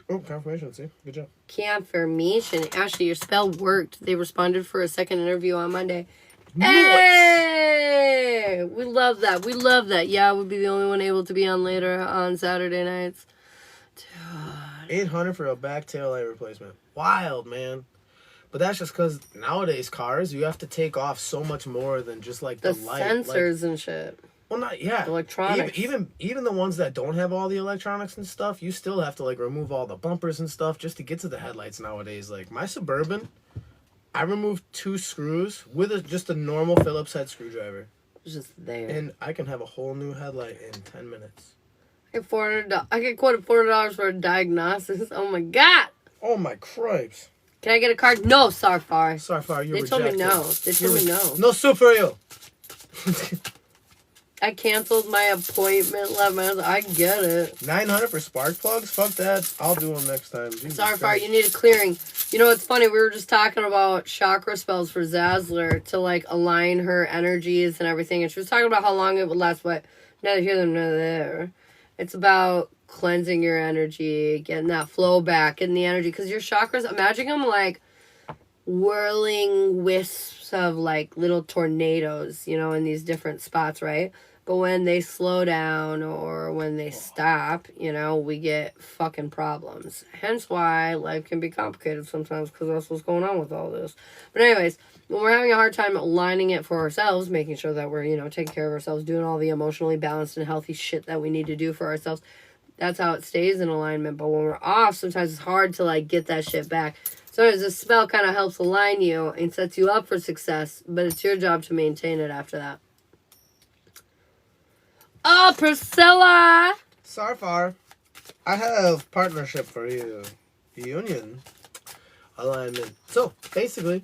Oh, confirmation. See? Good job. Confirmation. Ashley, your spell worked. They responded for a second interview on Monday. Nice. Hey! We love that. Yeah, we'll be the only one able to be on later on Saturday nights. Dude. $800 for a back tail light replacement. Wild, man. But that's just because nowadays cars, you have to take off so much more than just like the light. Sensors and shit. Well, not Electronics. Even the ones that don't have all the electronics and stuff, you still have to like remove all the bumpers and stuff just to get to the headlights nowadays. Like my Suburban, I removed 2 screws with just a normal Phillips head screwdriver. Just there. And I can have a whole new headlight in 10 minutes. I get quoted $400 for a diagnosis. Oh my god. Oh my cripes. Can I get a card? No, Sarfar. Sarfar, you're They told me rejected. no. They told me no. No soup for you. I canceled my appointment. I get it. $900 for spark plugs? Fuck that. I'll do them next time. Jesus Sarfar, Christ. you need a clearing. You know, it's funny. We were just talking about chakra spells for Zazzler to, like, align her energies and everything. And she was talking about how long it would last, but neither here nor there. It's about cleansing your energy, getting that flow back, getting the energy. Because your chakras, imagine them like whirling wisps of, like, little tornadoes, you know, in these different spots, right? But when they slow down or when they stop, you know, we get fucking problems. Hence why life can be complicated sometimes, because that's what's going on with all this. But anyways, when we're having a hard time aligning it for ourselves, making sure that we're, you know, taking care of ourselves, doing all the emotionally balanced and healthy shit that we need to do for ourselves, that's how it stays in alignment. But when we're off, sometimes it's hard to, like, get that shit back. Sometimes this spell kind of helps align you and sets you up for success, but it's your job to maintain it after that. Oh, Priscilla! Sarfar, I have partnership for you. Union alignment. So, basically,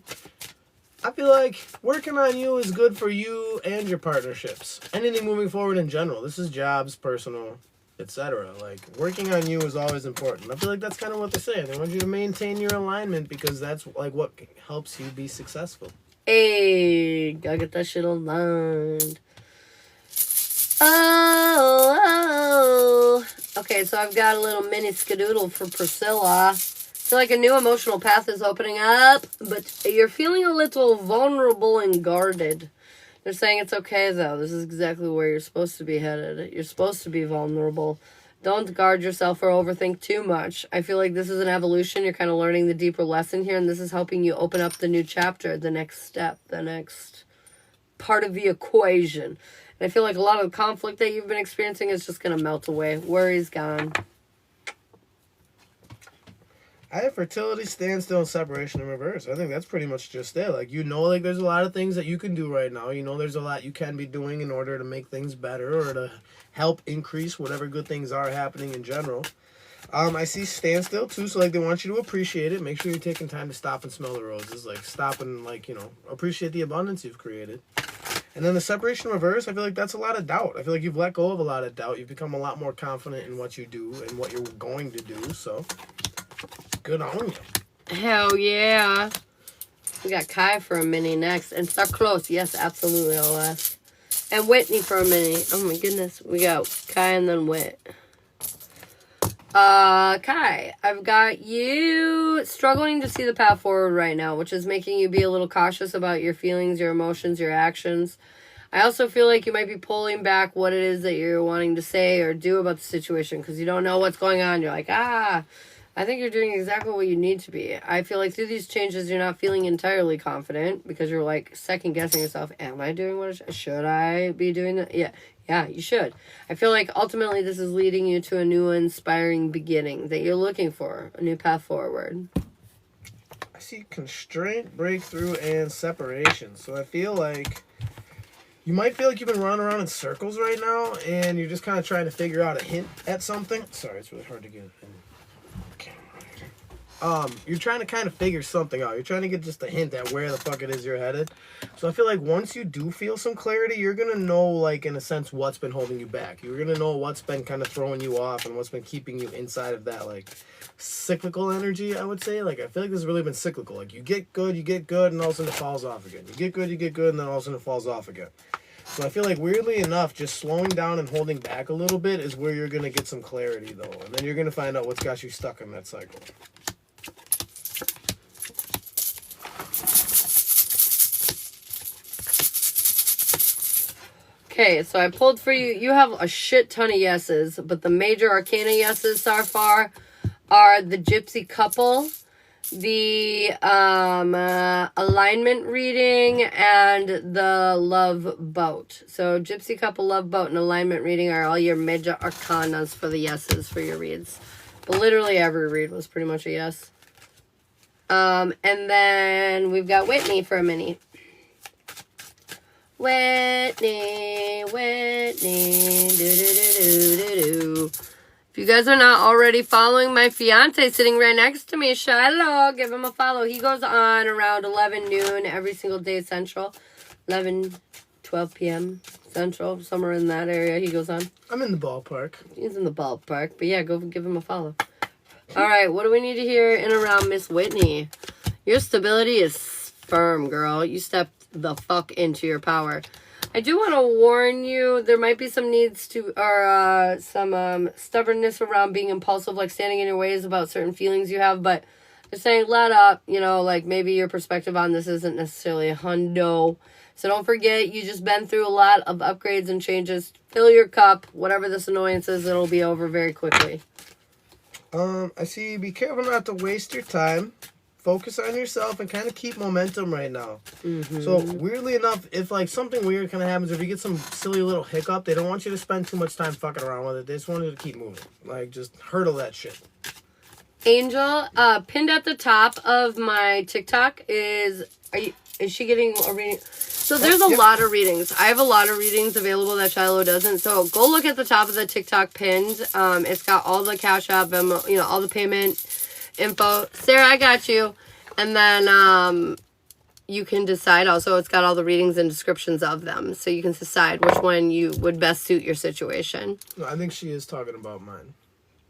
I feel like working on you is good for you and your partnerships. Anything moving forward in general. This is jobs, personal, etc. Like, working on you is always important. I feel like that's kind of what they say. They want you to maintain your alignment because that's, like, what helps you be successful. Hey, gotta get that shit aligned. Oh. Okay, so I've got a little mini skadoodle for Priscilla. I feel like a new emotional path is opening up, but you're feeling a little vulnerable and guarded. They're saying it's okay, though. This is exactly where you're supposed to be headed. You're supposed to be vulnerable. Don't guard yourself or overthink too much. I feel like this is an evolution. You're kind of learning the deeper lesson here, and this is helping you open up the new chapter, the next step, the next part of the equation. And I feel like a lot of the conflict that you've been experiencing is just going to melt away. Worries gone. I have fertility, standstill, and separation in reverse. I think that's pretty much just it. Like, you know, like, there's a lot of things that you can do right now. You know, there's a lot you can be doing in order to make things better or to help increase whatever good things are happening in general. I see standstill, too, so, like, they want you to appreciate it. Make sure you're taking time to stop and smell the roses. Like, stop and, like, you know, appreciate the abundance you've created. And then the separation in reverse, I feel like that's a lot of doubt. I feel like you've let go of a lot of doubt. You've become a lot more confident in what you do and what you're going to do, so... good on you. Hell yeah. We got Kai for a mini next. And start close. Yes, absolutely. I'll ask. And Whitney for a mini. Oh my goodness. We got Kai and then Whit. Kai, I've got you struggling to see the path forward right now, which is making you be a little cautious about your feelings, your emotions, your actions. I also feel like you might be pulling back what it is that you're wanting to say or do about the situation because you don't know what's going on. You're like, I think you're doing exactly what you need to be. I feel like through these changes, you're not feeling entirely confident because you're like second guessing yourself. Am I doing what should I be doing that? Yeah, you should. I feel like ultimately this is leading you to a new inspiring beginning that you're looking for, a new path forward. I see constraint, breakthrough, and separation. So I feel like you might feel like you've been running around in circles right now and you're just kind of trying to figure out a hint at something. Sorry, it's really hard to get in. You're trying to kind of figure something out. You're trying to get just a hint at where the fuck it is you're headed. So I feel like once you do feel some clarity, you're going to know, like, in a sense, what's been holding you back. You're going to know what's been kind of throwing you off and what's been keeping you inside of that, like, cyclical energy, I would say. Like, I feel like this has really been cyclical. Like, you get good, and all of a sudden it falls off again. You get good, and then all of a sudden it falls off again. So I feel like, weirdly enough, just slowing down and holding back a little bit is where you're going to get some clarity, though. And then you're going to find out what's got you stuck in that cycle. Okay, so I pulled for you. You have a shit ton of yeses, but the major arcana yeses so far are the Gypsy Couple, the alignment reading, and the Love Boat. So Gypsy Couple, Love Boat, and alignment reading are all your major arcanas for the yeses for your reads. But literally every read was pretty much a yes. And then we've got Whitney for a mini. Whitney, do-do-do-do-do-do. If you guys are not already following my fiance sitting right next to me, Shiloh, give him a follow. He goes on around 11 noon every single day Central. 11, 12 p.m. Central, somewhere in that area he goes on. I'm in the ballpark. He's in the ballpark, but yeah, go give him a follow. All right, what do we need to hear in around Miss Whitney? Your stability is firm, girl. You stepped the fuck into your power. I do want to warn you, there might be some needs to, or some stubbornness around being impulsive, like standing in your ways about certain feelings you have, but they're saying let up, you know, like maybe your perspective on this isn't necessarily a hundo. So don't forget, you just been through a lot of upgrades and changes. Fill your cup, whatever this annoyance is, it'll be over very quickly. I see, be careful not to waste your time. Focus on yourself and kind of keep momentum right now. Mm-hmm. So, weirdly enough, if, like, something weird kind of happens, if you get some silly little hiccup, they don't want you to spend too much time fucking around with it. They just want you to keep moving. Like, just hurdle that shit. Angel, pinned at the top of my TikTok is she getting a reading? So there's a lot of readings. I have a lot of readings available that Shiloh doesn't. So go look at the top of the TikTok pinned. It's got all the Cash App, all the payment info. Sarah, I got you. And then you can decide also, it's got all the readings and descriptions of them. So you can decide which one you would best suit your situation. No, I think she is talking about mine.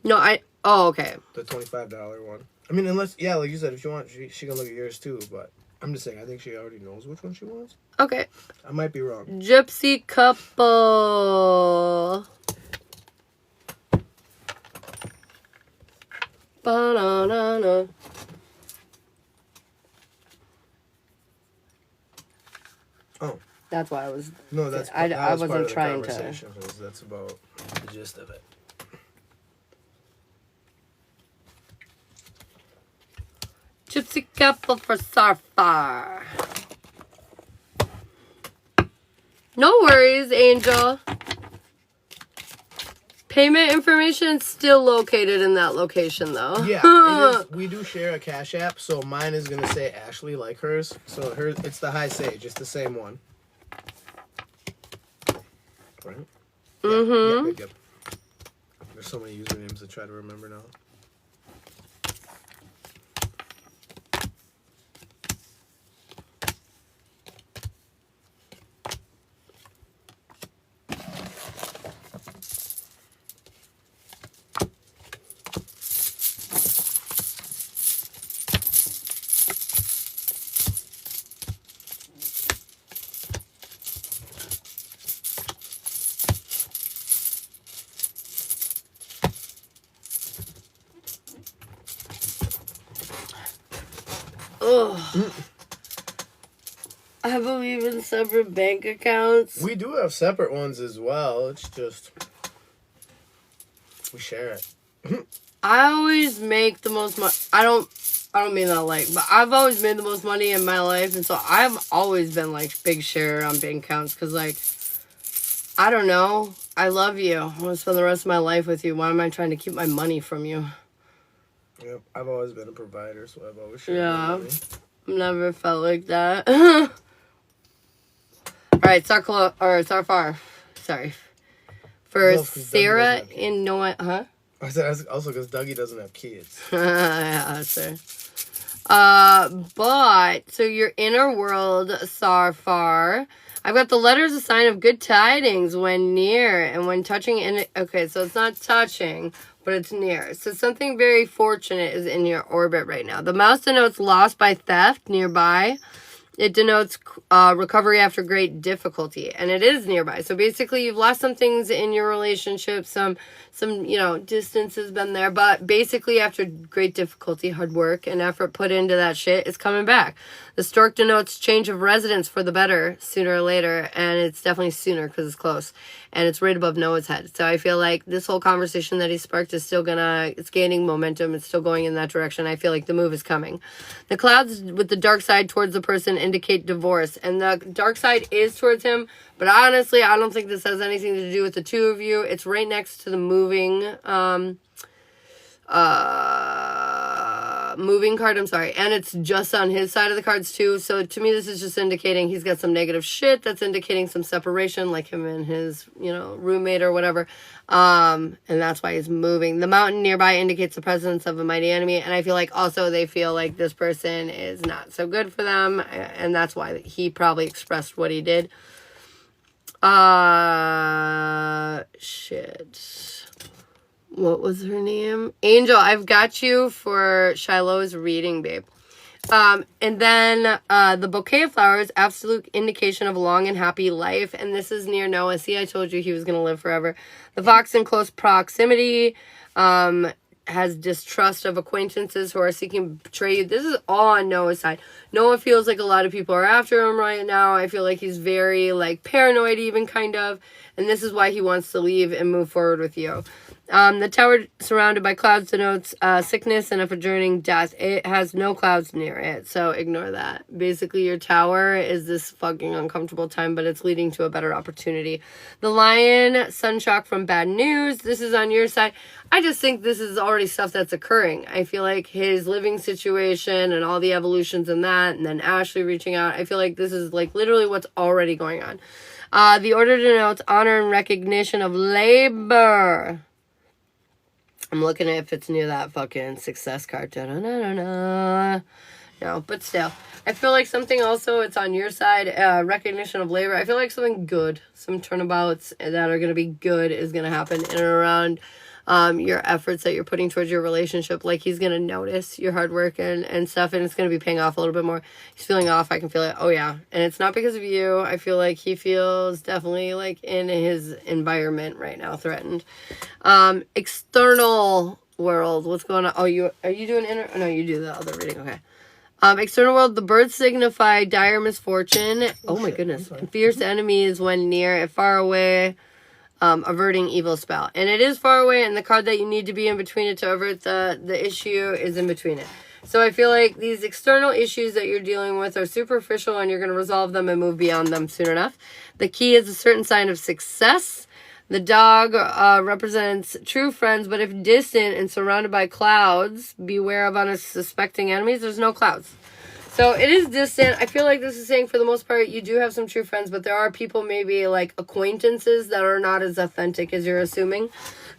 No, oh, okay. The $25 one. I mean, unless, yeah, like you said, if you want, she can look at yours too. But I'm just saying, I think she already knows which one she wants. Okay. I might be wrong. Gypsy Couple. Ba-na-na-na. Oh. That's why I was... No, that's... I wasn't trying to... That's about the gist of it. Gypsy Couple for Sarfar. No worries, Angel. Payment information still located in that location, though. Yeah, it is. We do share a Cash App, so mine is gonna say Ashley like hers. So hers, it's the High Sage, it's the same one. Right? Mm-hmm. Yep. There's so many usernames to try to remember now. Ugh. I believe in separate bank accounts. We do have separate ones as well. It's just we share it. I always make the most money. I don't mean that but I've always made the most money in my life, and so I've always been like big share on bank accounts because like I don't know. I love you. I want to spend the rest of my life with you. Why am I trying to keep my money from you? Yep, I've always been a provider, so I've always shared Yeah, my money. never felt like that. All right, start far. Sorry. For Well, 'cause Dougie Sarah doesn't have kids. in Noah, huh? I said also because Dougie doesn't have kids. Yeah, that's fair. But so your inner world, Sarfar. I've got the letters a sign of good tidings when near and when touching in. Okay, so it's not touching, but it's near. So something very fortunate is in your orbit right now. The mouse denotes loss by theft nearby. It denotes recovery after great difficulty, and it is nearby. So basically, you've lost some things in your relationship, some distance has been there, but basically, after great difficulty, hard work, and effort put into that shit, it's coming back. The stork denotes change of residence for the better sooner or later, and it's definitely sooner because it's close, and it's right above Noah's head. So I feel like this whole conversation that he sparked is still it's gaining momentum. It's still going in that direction. I feel like the move is coming. The clouds with the dark side towards the person indicate divorce, and the dark side is towards him, but honestly, I don't think this has anything to do with the two of you. It's right next to the moving card, I'm sorry, and it's just on his side of the cards too. So to me, this is just indicating he's got some negative shit that's indicating some separation, like him and his roommate or whatever, and that's why he's moving. The mountain nearby indicates the presence of a mighty enemy, and I feel like also they feel like this person is not so good for them, and that's why he probably expressed what he did. Shit. What was her name? Angel, I've got you for Shiloh's reading, babe. And then the bouquet of flowers, absolute indication of a long and happy life. And this is near Noah. See, I told you he was going to live forever. The fox in close proximity has distrust of acquaintances who are seeking to betray you. This is all on Noah's side. Noah feels like a lot of people are after him right now. I feel like he's very paranoid even kind of. And this is why he wants to leave and move forward with you. The tower surrounded by clouds denotes sickness and a adjourning death. It has no clouds near it, so ignore that. Basically, your tower is this fucking uncomfortable time, but it's leading to a better opportunity. The lion, sunshock from bad news. This is on your side. I just think this is already stuff that's occurring. I feel like his living situation and all the evolutions in that, and then Ashley reaching out. I feel like this is literally what's already going on. The order denotes honor and recognition of labor. I'm looking at if it's near that fucking success card. No, but still. I feel like something also, it's on your side, recognition of labor. I feel like something good, some turnabouts that are going to be good is going to happen in and around your efforts that you're putting towards your relationship. Like, he's going to notice your hard work and stuff, and it's going to be paying off a little bit more. He's feeling off. I can feel it. Oh, yeah. And it's not because of you. I feel like he feels definitely in his environment right now threatened. External world. What's going on? Oh, are you doing inner? Oh, no, you do the other reading. Okay. External world, the birds signify dire misfortune. Oh my goodness. Fierce enemies when near and far away. Averting evil spell. And it is far away, and the card that you need to be in between it to avert the issue is in between it. So I feel like these external issues that you're dealing with are superficial and you're going to resolve them and move beyond them soon enough. The key is a certain sign of success. The dog represents true friends, but if distant and surrounded by clouds, beware of unsuspecting enemies. There's no clouds. So it is distant. I feel like this is saying for the most part, you do have some true friends, but there are people, maybe like acquaintances, that are not as authentic as you're assuming.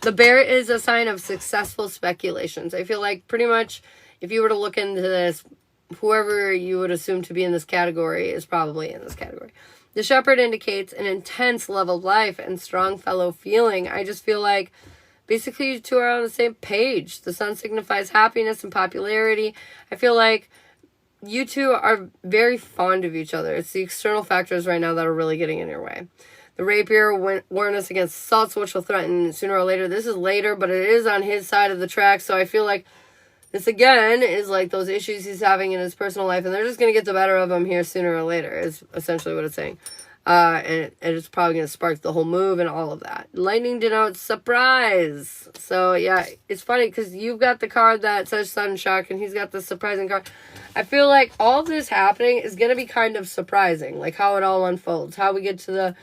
The bear is a sign of successful speculations. I feel like pretty much if you were to look into this, whoever you would assume to be in this category is probably in this category. The shepherd indicates an intense love of life and strong fellow feeling. I just feel like basically you two are on the same page. The sun signifies happiness and popularity. I feel like you two are very fond of each other. It's the external factors right now that are really getting in your way. The rapier warns us against assaults, which will threaten sooner or later. This is later, but it is on his side of the track. So I feel like this, again, is like those issues he's having in his personal life, and they're just going to get the better of him here sooner or later, is essentially what it's saying. And it's probably going to spark the whole move and all of that. Lightning denotes surprise. So, yeah, it's funny because you've got the card that says sudden shock, and he's got the surprising card. I feel like all of this happening is going to be kind of surprising, like how it all unfolds, how we get to the,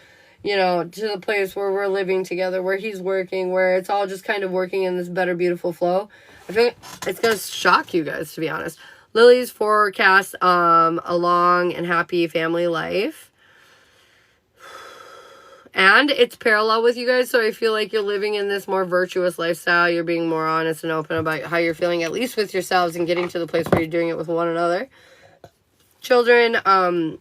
to the place where we're living together, where he's working, where it's all just kind of working in this better, beautiful flow. I feel like it's going to shock you guys, to be honest. Lily's forecast a long and happy family life. And it's parallel with you guys, so I feel like you're living in this more virtuous lifestyle. You're being more honest and open about how you're feeling, at least with yourselves, and getting to the place where you're doing it with one another. Children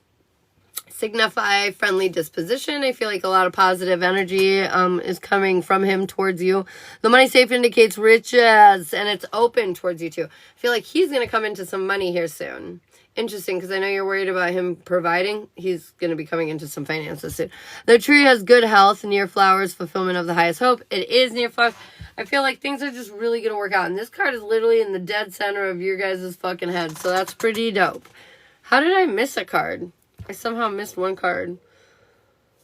signify friendly disposition. I feel like a lot of positive energy is coming from him towards you. The money safe indicates riches, and it's open towards you too. I feel like he's going to come into some money here soon. Interesting, because I know you're worried about him providing. He's going to be coming into some finances soon. The tree has good health, near flowers, fulfillment of the highest hope. It is near flowers. I feel like things are just really going to work out. And this card is literally in the dead center of your guys' fucking head. So that's pretty dope. How did I miss a card? I somehow missed one card.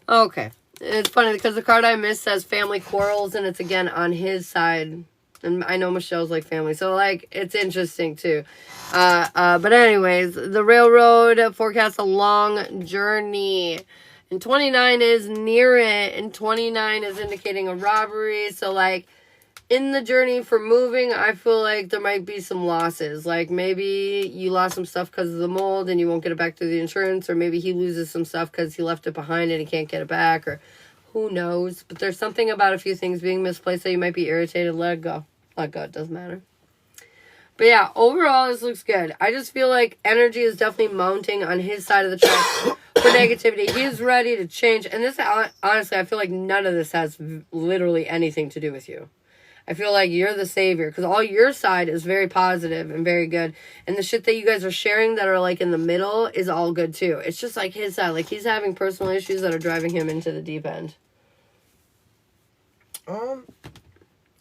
Okay. It's funny because the card I missed says family quarrels, and it's again on his side. And I know Michelle's like family, so like it's interesting too. But anyways, the railroad forecasts a long journey, and 29 is near it, and 29 is indicating a robbery. So like in the journey for moving, I feel like there might be some losses. Like maybe you lost some stuff because of the mold and you won't get it back through the insurance, or maybe he loses some stuff because he left it behind and he can't get it back, or who knows. But there's something about a few things being misplaced that you might be irritated. Let it go. Let it go. It doesn't matter. But yeah, overall, this looks good. I just feel like energy is definitely mounting on his side of the track for negativity. He's ready to change. And this, honestly, I feel like none of this has literally anything to do with you. I feel like you're the savior, because all your side is very positive and very good. And the shit that you guys are sharing that are like in the middle is all good too. It's just like his side. Like he's having personal issues that are driving him into the deep end.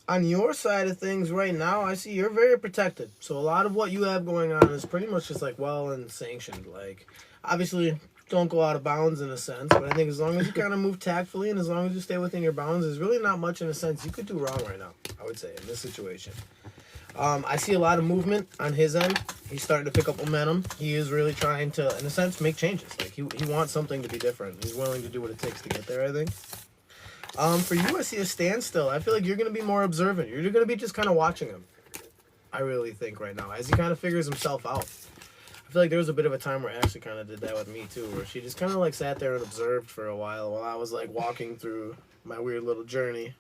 On your side of things right now, I see you're very protected. So a lot of what you have going on is pretty much just like well and sanctioned. Like, obviously, don't go out of bounds in a sense, but I think as long as you kind of move tactfully and as long as you stay within your bounds, there's really not much in a sense you could do wrong right now, I would say, in this situation. I see a lot of movement on his end. He's starting to pick up momentum. He is really trying to, in a sense, make changes. Like, he wants something to be different. He's willing to do what it takes to get there, I think. For you, I see a standstill. I feel like you're going to be more observant. You're going to be just kind of watching him, I really think, right now, as he kind of figures himself out. I feel like there was a bit of a time where Ashley kind of did that with me, too, where she just kind of, like, sat there and observed for a while I was, like, walking through my weird little journey.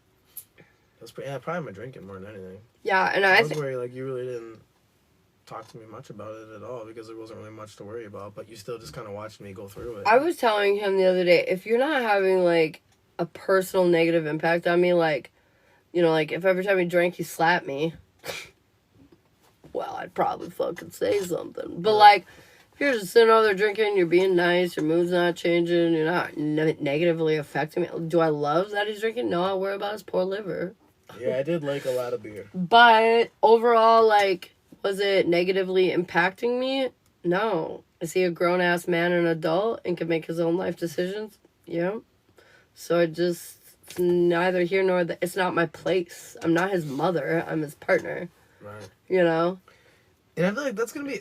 That's probably my drinking more than anything. Yeah, and I was where, like, you really didn't talk to me much about it at all because there wasn't really much to worry about, but you still just kind of watched me go through it. I was telling him the other day, if you're not having, like, a personal negative impact on me, like, like if every time he drank he slapped me, well, I'd probably fucking say something. But like, if you're just sitting over there drinking, you're being nice, your mood's not changing, you're not negatively affecting me. Do I love that he's drinking? No, I worry about his poor liver. Yeah, I did like a lot of beer. But overall, like, was it negatively impacting me? No. Is he a grown-ass man and adult and can make his own life decisions? Yeah. So it's neither here nor there. It's not my place. I'm not his mother. I'm his partner. Right. And I feel like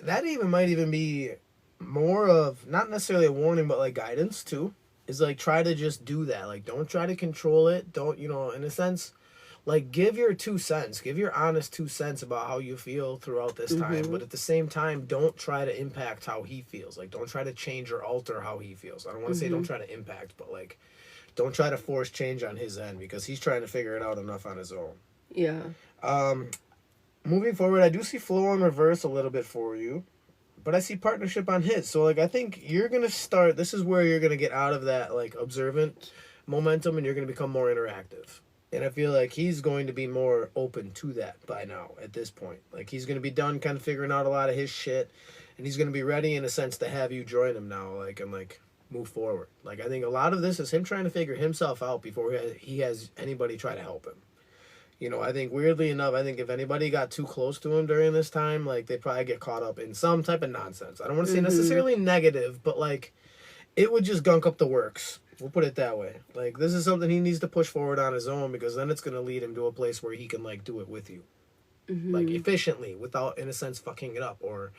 that even might even be more of, not necessarily a warning, but like guidance too. Is like, try to just do that. Like, don't try to control it. Don't, in a sense, like, give your 2 cents. Give your honest 2 cents about how you feel throughout this time. But at the same time, don't try to impact how he feels. Like, don't try to change or alter how he feels. I don't want to say don't try to impact, but like, don't try to force change on his end, because he's trying to figure it out enough on his own. Yeah. Moving forward, I do see flow on reverse a little bit for you, but I see partnership on his. So, like, I think you're going to start, this is where you're going to get out of that, like, observant momentum, and you're going to become more interactive. And I feel like he's going to be more open to that by now, at this point. Like, he's going to be done kind of figuring out a lot of his shit, and he's going to be ready, in a sense, to have you join him now, like, and, like, move forward. Like, I think a lot of this is him trying to figure himself out before he has anybody try to help him. I think, weirdly enough, I think if anybody got too close to him during this time, like, they'd probably get caught up in some type of nonsense. I don't want to say necessarily negative, but, like, it would just gunk up the works. We'll put it that way. Like, this is something he needs to push forward on his own, because then it's going to lead him to a place where he can, like, do it with you. Like, efficiently, without, in a sense, fucking it up. Or,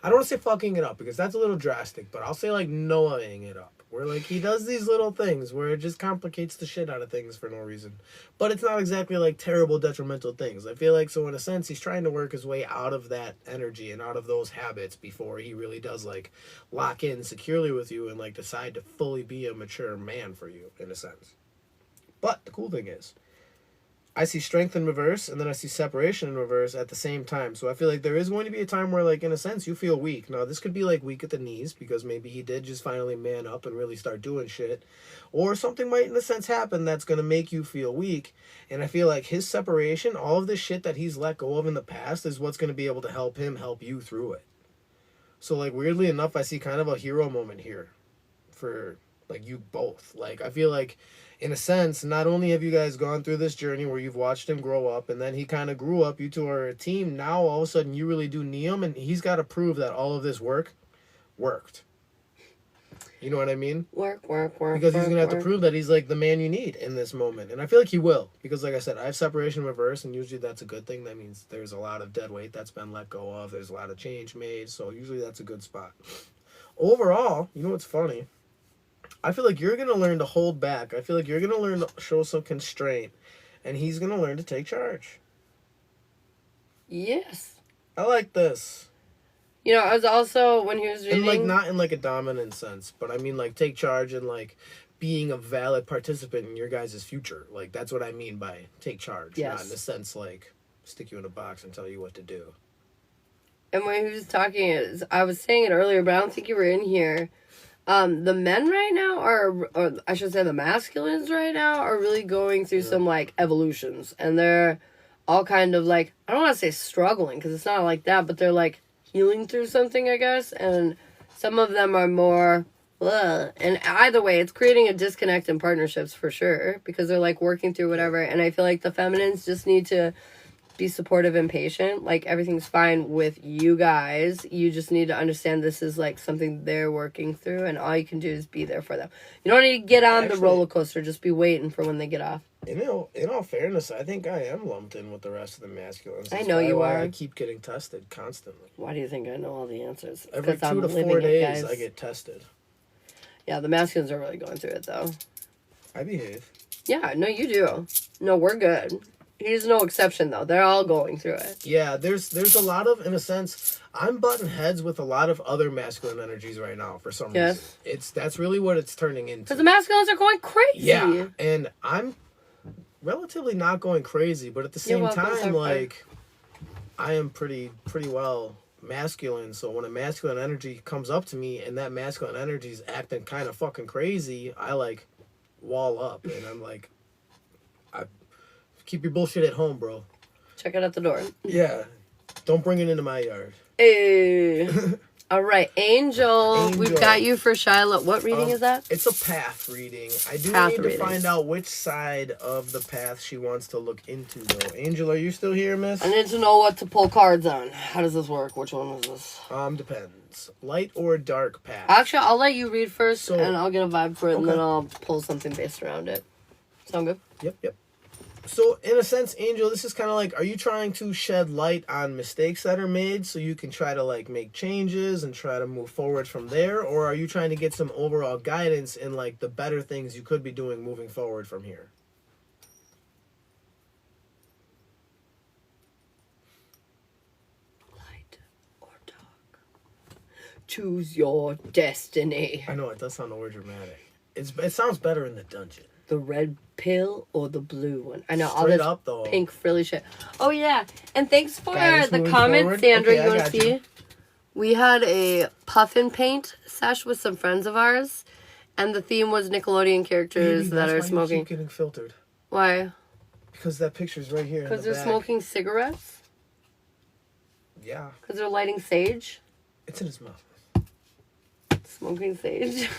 I don't want to say fucking it up, because that's a little drastic, but I'll say, like, Noah-ing it up. Where, like, he does these little things where it just complicates the shit out of things for no reason. But it's not exactly, like, terrible, detrimental things. I feel like, so in a sense, he's trying to work his way out of that energy and out of those habits before he really does, like, lock in securely with you and, like, decide to fully be a mature man for you, in a sense. But the cool thing is, I see strength in reverse, and then I see separation in reverse at the same time. So I feel like there is going to be a time where, like, in a sense, you feel weak. Now, this could be, like, weak at the knees, because maybe he did just finally man up and really start doing shit. Or something might, in a sense, happen that's going to make you feel weak. And I feel like his separation, all of this shit that he's let go of in the past, is what's going to be able to help him help you through it. So, like, weirdly enough, I see kind of a hero moment here for, like, you both. Like, I feel like, in a sense, not only have you guys gone through this journey where you've watched him grow up, and then he kind of grew up, you two are a team, now all of a sudden you really do need him, and he's got to prove that all of this worked. You know what I mean? Work. Because he's going to have to prove that he's, like, the man you need in this moment. And I feel like he will. Because, like I said, I have separation reverse, and usually that's a good thing. That means there's a lot of dead weight that's been let go of. There's a lot of change made. So usually that's a good spot. Overall, you know what's funny? I feel like you're going to learn to hold back. I feel like you're going to learn to show some constraint. And he's going to learn to take charge. Yes. I like this. I was also, when he was reading... And, like, not in, like, a dominant sense. But, I mean, like, take charge and, like, being a valid participant in your guys' future. Like, that's what I mean by take charge. Yes. Not in the sense, like, stick you in a box and tell you what to do. And when he was talking, I was saying it earlier, but I don't think you were in here. The men right now or I should say the masculines right now are really going through some, like, evolutions. And they're all kind of, like, I don't want to say struggling, because it's not like that, but they're, like, healing through something, I guess. And some of them are more, ugh. And either way, it's creating a disconnect in partnerships for sure, because they're, like, working through whatever. And I feel like the feminines just need to be supportive and patient. Like, everything's fine with you guys. You just need to understand this is, like, something they're working through, and all you can do is be there for them. You don't need to get on the roller coaster. Just be waiting for when they get off. In all fairness, I think I am lumped in with the rest of the masculines. I know you are. I keep getting tested constantly. Why do you think I know all the answers? Every 2 to 4 days, I get tested. Yeah, the masculines are really going through it, though. I behave. Yeah, no, you do. No, we're good. He's no exception, though. They're all going through it. Yeah, there's a lot of, in a sense, I'm butting heads with a lot of other masculine energies right now for some reason. That's really what it's turning into. Because the masculines are going crazy. Yeah, and I'm relatively not going crazy, but at the same time, like, I am pretty well masculine. So when a masculine energy comes up to me and that masculine energy is acting kind of fucking crazy, I, like, wall up, and I'm like, keep your bullshit at home, bro. Check it out the door. Yeah. Don't bring it into my yard. Hey. All right, Angel. We've got you for Shiloh. What reading is that? It's a path reading. I do need to find out which side of the path she wants to look into, though. Angel, are you still here, miss? I need to know what to pull cards on. How does this work? Which one is this? Depends. Light or dark path? Actually, I'll let you read first, and I'll get a vibe for it, and then I'll pull something based around it. Sound good? Yep. So, in a sense, Angel, this is kind of like, are you trying to shed light on mistakes that are made so you can try to, like, make changes and try to move forward from there? Or are you trying to get some overall guidance in, like, the better things you could be doing moving forward from here? Light or dark? Choose your destiny. I know, it does sound more dramatic. It sounds better in the dungeon. The red pill or the blue one? I know all Straight this up, though. pink frilly shit. Oh yeah, and thanks for Guidance the moving comment, forward? Sandra. Okay, You I want to got see? you. We had a puffin paint sesh with some friends of ours, and the theme was Nickelodeon characters Maybe that that's are why smoking. you keep getting filtered. Why? Because that picture's right here in the Because they're back. smoking cigarettes? Yeah. Because they're lighting sage? It's in his mouth. Smoking sage?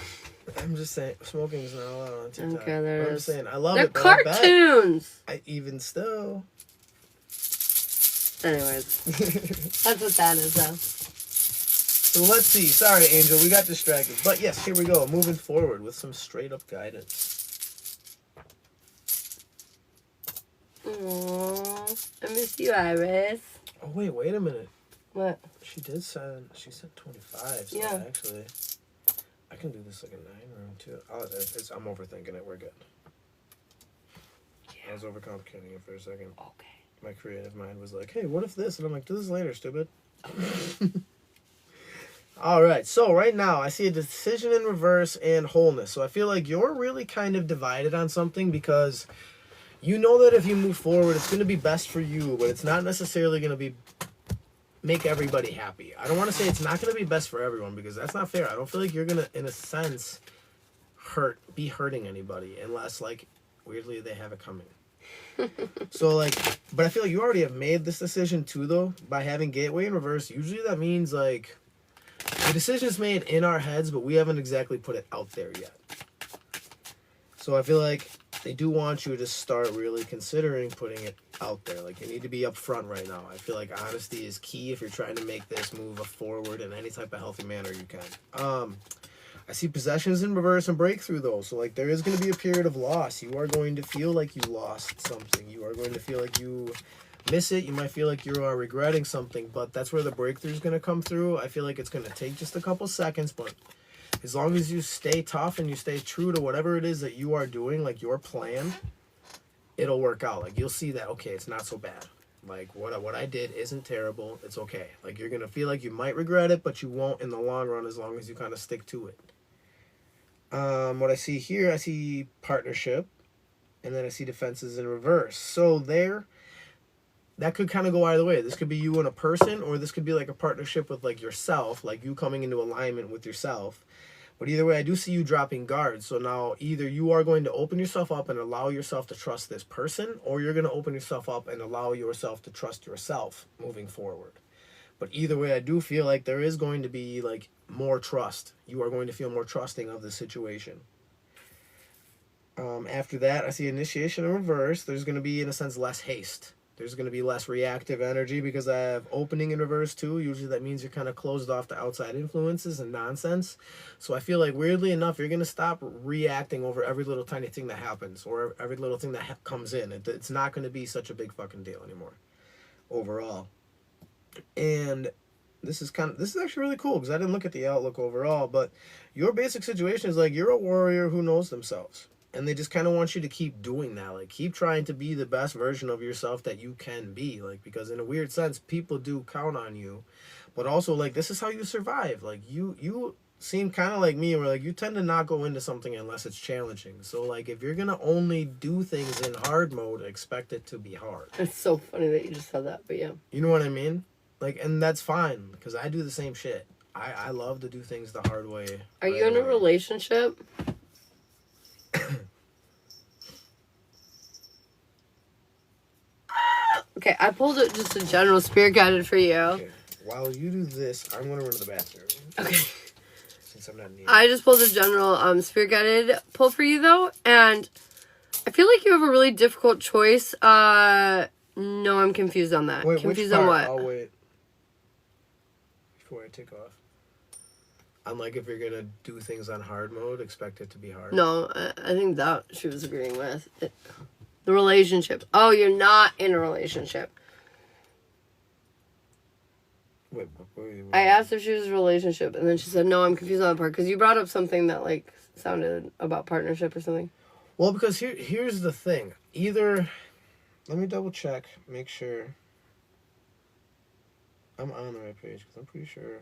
I'm just saying, smoking is not allowed on TikTok. Okay, there But it I'm is. saying, I love They're it, but I bet cartoons! even still. Anyways, that's what that is, though. So let's see. Sorry, Angel, we got distracted. But yes, here we go. Moving forward with some straight up guidance. Aww, I miss you, Iris. Oh wait a minute. What? She said 25. So Yeah. actually, I can do this like a 9 room too. I'm overthinking it. We're good. I was overcomplicating it for a second. Okay. My creative mind was like, hey, what if this? And I'm like, do this later, stupid. All right, so right now I see a decision in reverse and wholeness. So I feel like you're really kind of divided on something because you know that if you move forward, it's going to be best for you, but it's not necessarily going to make everybody happy. I don't want to say it's not going to be best for everyone because that's not fair. I don't feel like you're going to, in a sense, be hurting anybody unless, like, weirdly they have it coming. So, like, but I feel like you already have made this decision too, though, by having gateway in reverse. Usually that means, like, the decision is made in our heads, but we haven't exactly put it out there yet. So I feel like they do want you to start really considering putting it out there. Like, you need to be upfront right now. I feel like honesty is key if you're trying to make this move forward in any type of healthy manner you can. I see possessions in reverse and breakthrough, though. So, like, there is going to be a period of loss. You are going to feel like you lost something. You are going to feel like you miss it. You might feel like you are regretting something, but that's where the breakthrough is going to come through. I feel like it's going to take just a couple seconds, but as long as you stay tough and you stay true to whatever it is that you are doing, like your plan, it'll work out. Like, you'll see that, okay, it's not so bad. Like, what I did isn't terrible. It's okay. Like, you're going to feel like you might regret it, but you won't in the long run as long as you kind of stick to it. What I see here, I see partnership, and then I see defenses in reverse. So that could kind of go either way. This could be you and a person, or this could be like a partnership with like yourself, like you coming into alignment with yourself. But either way, I do see you dropping guards. So now either you are going to open yourself up and allow yourself to trust this person, or you're going to open yourself up and allow yourself to trust yourself moving forward. But either way, I do feel like there is going to be like more trust. You are going to feel more trusting of the situation. After that, I see initiation in reverse. There's going to be, in a sense, less haste. There's going to be less reactive energy because I have opening in reverse too. Usually that means you're kind of closed off to outside influences and nonsense. So I feel like, weirdly enough, you're going to stop reacting over every little tiny thing that happens or every little thing that comes in. It's not going to be such a big fucking deal anymore overall. And this is actually really cool because I didn't look at the outlook overall, but your basic situation is like you're a warrior who knows themselves. And they just kind of want you to keep doing that. Like, keep trying to be the best version of yourself that you can be. Like, because in a weird sense, people do count on you. But also, like, this is how you survive. Like, you seem kind of like me, where, like, you tend to not go into something unless it's challenging. So, like, if you're going to only do things in hard mode, expect it to be hard. It's so funny that you just said that, but yeah. You know what I mean? Like, and that's fine, because I do the same shit. I love to do things the hard way. Are you in a relationship? Okay, I pulled just a general spirit guided for you. Okay. While you do this, I'm going to run to the bathroom. Okay. Since I'm not near. I just pulled a general spirit guided pull for you, though, and I feel like you have a really difficult choice. No, I'm confused on that. Wait, confused which part? on what? I'll wait before I take off. Unlike if you're going to do things on hard mode, expect it to be hard. No, I think that she was agreeing with. The relationship. Oh, you're not in a relationship. Wait. I asked if she was in a relationship, and then she said, no, I'm confused on that part. Because you brought up something that, like, sounded about partnership or something. Well, because here's the thing. Either, let me double check, make sure I'm on the right page, because I'm pretty sure.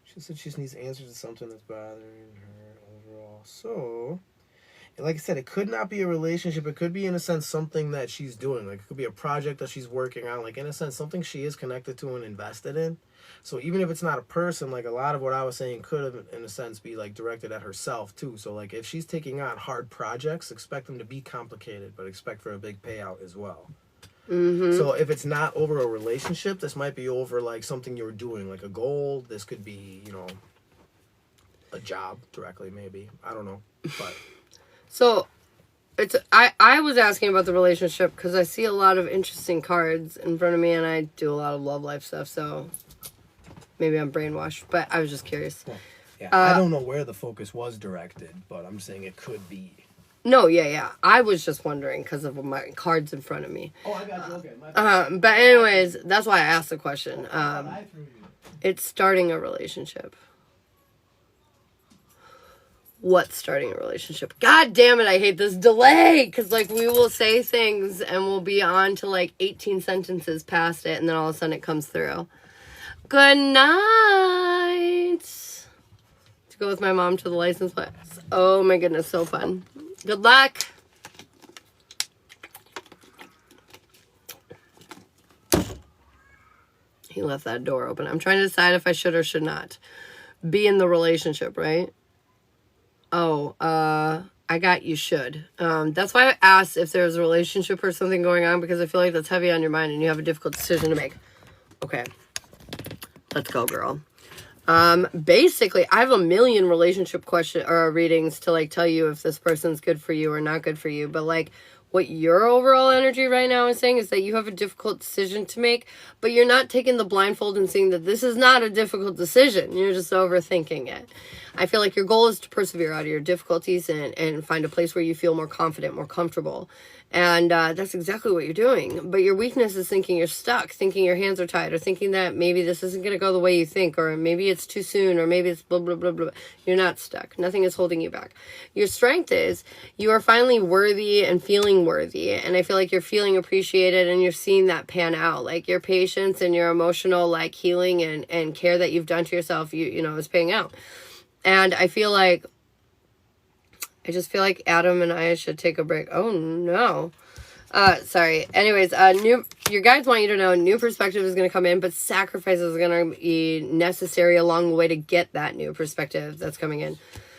She said she just needs answers to something that's bothering her overall. So, like I said, it could not be a relationship. It could be, in a sense, something that she's doing. Like, it could be a project that she's working on. Like, in a sense, something she is connected to and invested in. So, even if it's not a person, like, a lot of what I was saying could have, in a sense, be, like, directed at herself, too. So, like, if she's taking on hard projects, expect them to be complicated, but expect for a big payout as well. Mm-hmm. So if it's not over a relationship, this might be over like something you're doing, like a goal. This could be, you know, a job directly, maybe. I don't know. But so it's I was asking about the relationship because I see a lot of interesting cards in front of me, and I do a lot of love life stuff. So maybe I'm brainwashed, but I was just curious. well, yeah, I don't know where the focus was directed, but I'm saying it could be. No, yeah. I was just wondering because of my cards in front of me. Oh, I got you. Okay. My bad. But anyways, that's why I asked the question. I threw you. It's starting a relationship. What's starting a relationship? God damn it, I hate this delay. Because, like, we will say things and we'll be on to, like, 18 sentences past it. And then all of a sudden it comes through. Good night. To go with my mom to the license plate. Oh, my goodness, so fun. Good luck. He left that door open. I'm trying to decide if I should or should not be in the relationship, right? Oh, I got you should. That's why I asked if there's a relationship or something going on, because I feel like that's heavy on your mind and you have a difficult decision to make. Okay. Let's go, girl. Basically, I have a million relationship question or readings to like tell you if this person's good for you or not good for you. But like what your overall energy right now is saying is that you have a difficult decision to make, but you're not taking the blindfold and seeing that this is not a difficult decision. You're just overthinking it. I feel like your goal is to persevere out of your difficulties and find a place where you feel more confident, more comfortable. And that's exactly what you're doing. But your weakness is thinking you're stuck, thinking your hands are tied, or thinking that maybe this isn't going to go the way you think, or maybe it's too soon, or maybe it's blah, blah, blah, blah. You're not stuck. Nothing is holding you back. Your strength is you are finally worthy and feeling worthy. And I feel like you're feeling appreciated and you're seeing that pan out. Like your patience and your emotional like healing and care that you've done to yourself, you know, is paying out. And I just feel like Adam and I should take a break. Oh, no. Sorry. Anyways, your guides want you to know new perspective is going to come in, but sacrifice is going to be necessary along the way to get that new perspective that's coming in.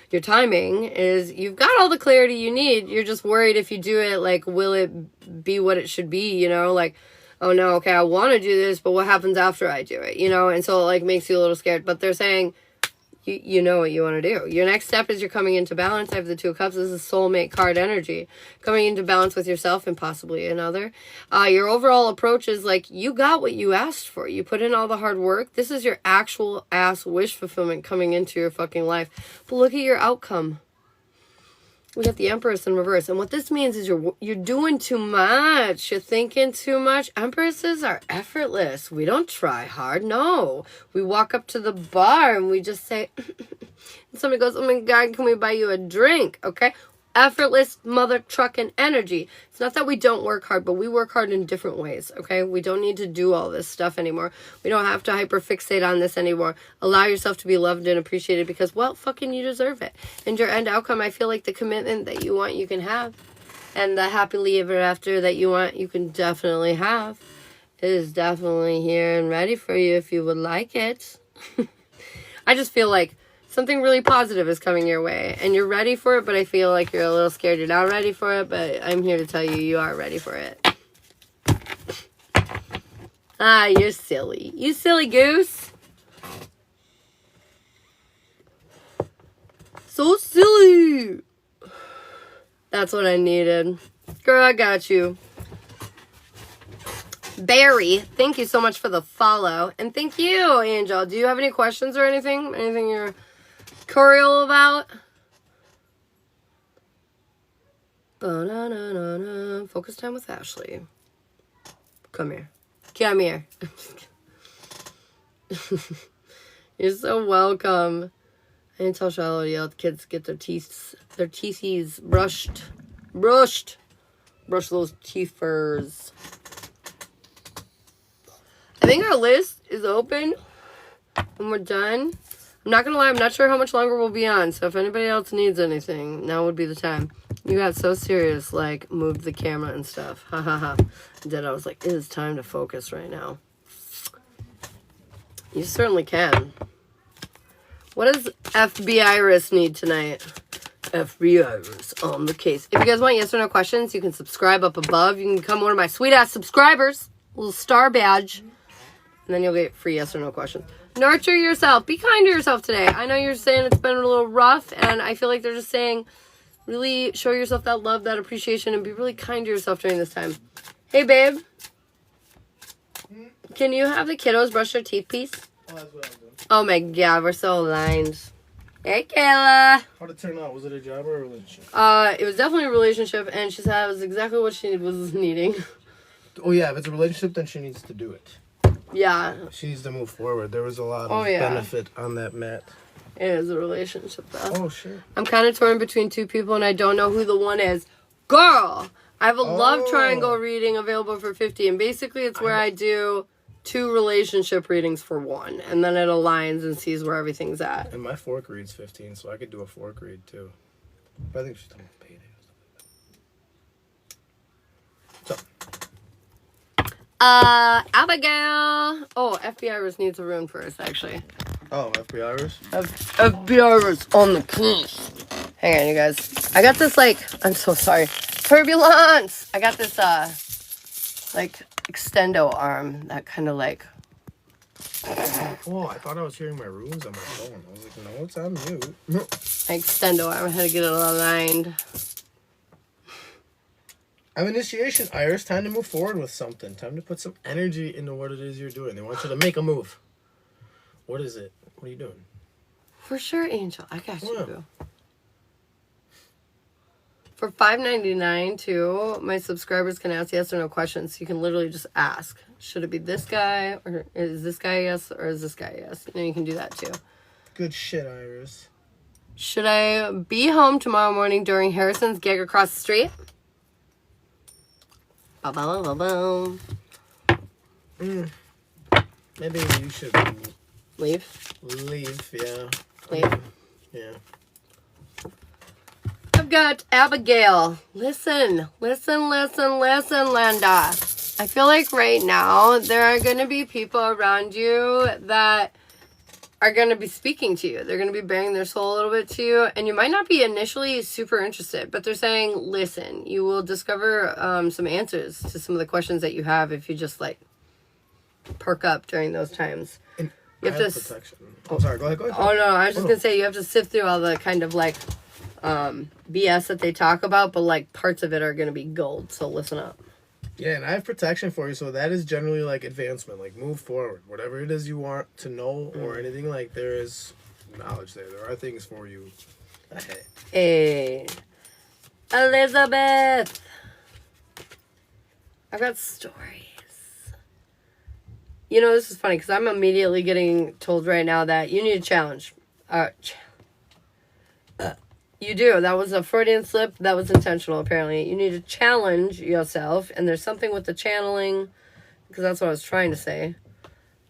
Your timing is you've got all the clarity you need. You're just worried if you do it, like, will it be what it should be, you know? Like, oh, no, okay, I want to do this, but what happens after I do it, you know? And so it, like, makes you a little scared. But they're saying... You know what you want to do. Your next step is you're coming into balance. I have the Two of Cups. This is soulmate card energy. Coming into balance with yourself and possibly another. Your overall approach is like, you got what you asked for. You put in all the hard work. This is your actual ass wish fulfillment coming into your fucking life. But look at your outcome. We got the Empress in reverse. And what this means is you're doing too much. You're thinking too much. Empresses are effortless. We don't try hard. No. We walk up to the bar and we just say, and somebody goes, oh my God, can we buy you a drink? Okay. Effortless mother trucking energy. It's not that we don't work hard, but we work hard in different ways, okay? We don't need to do all this stuff anymore. We don't have to hyperfixate on this anymore. Allow yourself to be loved and appreciated because, well, fucking you deserve it. And your end outcome, I feel like the commitment that you want, you can have. And the happily ever after that you want, you can definitely have. It is definitely here and ready for you if you would like it. I just feel like something really positive is coming your way and you're ready for it, but I feel like you're a little scared you're not ready for it, but I'm here to tell you, you are ready for it. Ah, you're silly. You silly goose. So silly. That's what I needed. Girl, I got you. Barry, thank you so much for the follow. And thank you, Angel. Do you have any questions or anything? Anything you're curious about? Ba-na-na-na-na. Focus time with Ashley. Come here. Come here. You're so welcome. I didn't tell Shiloh to yell at the kids to get their teethies brushed. Brush those teeth furs. I think our list is open when we're done. I'm not gonna lie, I'm not sure how much longer we'll be on, so if anybody else needs anything, now would be the time. You got so serious, like, moved the camera and stuff. Ha ha ha. Then I was like, it is time to focus right now. You certainly can. What does FBI need tonight? FBI on the case. If you guys want yes or no questions, you can subscribe up above. You can become one of my sweet-ass subscribers. Little star badge. And then you'll get free yes or no questions. Nurture yourself. Be kind to yourself today. I know you're saying it's been a little rough, and I feel like they're just saying really show yourself that love, that appreciation, and be really kind to yourself during this time. Hey, babe. Can you have the kiddos brush their teeth, please? Oh, that's what I'm doing. Oh, my God. We're so aligned. Hey, Kayla. How'd it turn out? Was it a job or a relationship? It was definitely a relationship, and she said it was exactly what she was needing. Oh, yeah. If it's a relationship, then she needs to do it. Yeah. She needs to move forward. There was a lot of benefit on that mat. It is a relationship, though. Oh, sure. I'm kind of torn between two people, and I don't know who the one is. Girl! I have a love triangle reading available for $50, and basically it's where I do 2 relationship readings for 1, and then it aligns and sees where everything's at. And my fork read's 15, so I could do a fork read, too. But I think she's talking about payday. Abigail! Oh, FBIers needs a rune first, actually. Oh, FBIers? FBIers on the case. Hang on, you guys. I got this, like, I'm so sorry. Turbulence! I got this, like, extendo arm that kind of, like... Oh, I thought I was hearing my runes on my phone. I was like, no, it's on mute. Extendo arm. I had to get it aligned. I have initiation, Iris. Time to move forward with something. Time to put some energy into what it is you're doing. They want you to make a move. What is it? What are you doing? For sure, Angel. I got you, Yeah. boo. For $5.99 too, my subscribers can ask yes or no questions. You can literally just ask. Should it be this guy? Or is this guy yes? Or is this guy yes? You know, you can do that too. Good shit, Iris. Should I be home tomorrow morning during Harrison's gig across the street? Ba-ba-ba-ba-ba. Maybe you should Leave. leave, yeah. Leave. Yeah. I've got Abigail. Listen, Linda. I feel like right now there are going to be people around you that are going to be speaking to you. They're going to be bearing their soul a little bit to you, and you might not be initially super interested, but they're saying, listen, you will discover some answers to some of the questions that you have if you just, like, perk up during those times. And You have to protection. Oh, sorry. Go ahead. Oh, no, I was just going to say you have to sift through all the kind of, like, BS that they talk about, but, like, parts of it are going to be gold, so listen up. Yeah, and I have protection for you, so that is generally like advancement, like move forward. Whatever it is you want to know or anything, like there is knowledge there. There are things for you ahead. Hey, Elizabeth. I've got stories. You know, this is funny because I'm immediately getting told right now that you need a challenge. You do. That was a Freudian slip. That was intentional, apparently. You need to challenge yourself. And there's something with the channeling, because that's what I was trying to say.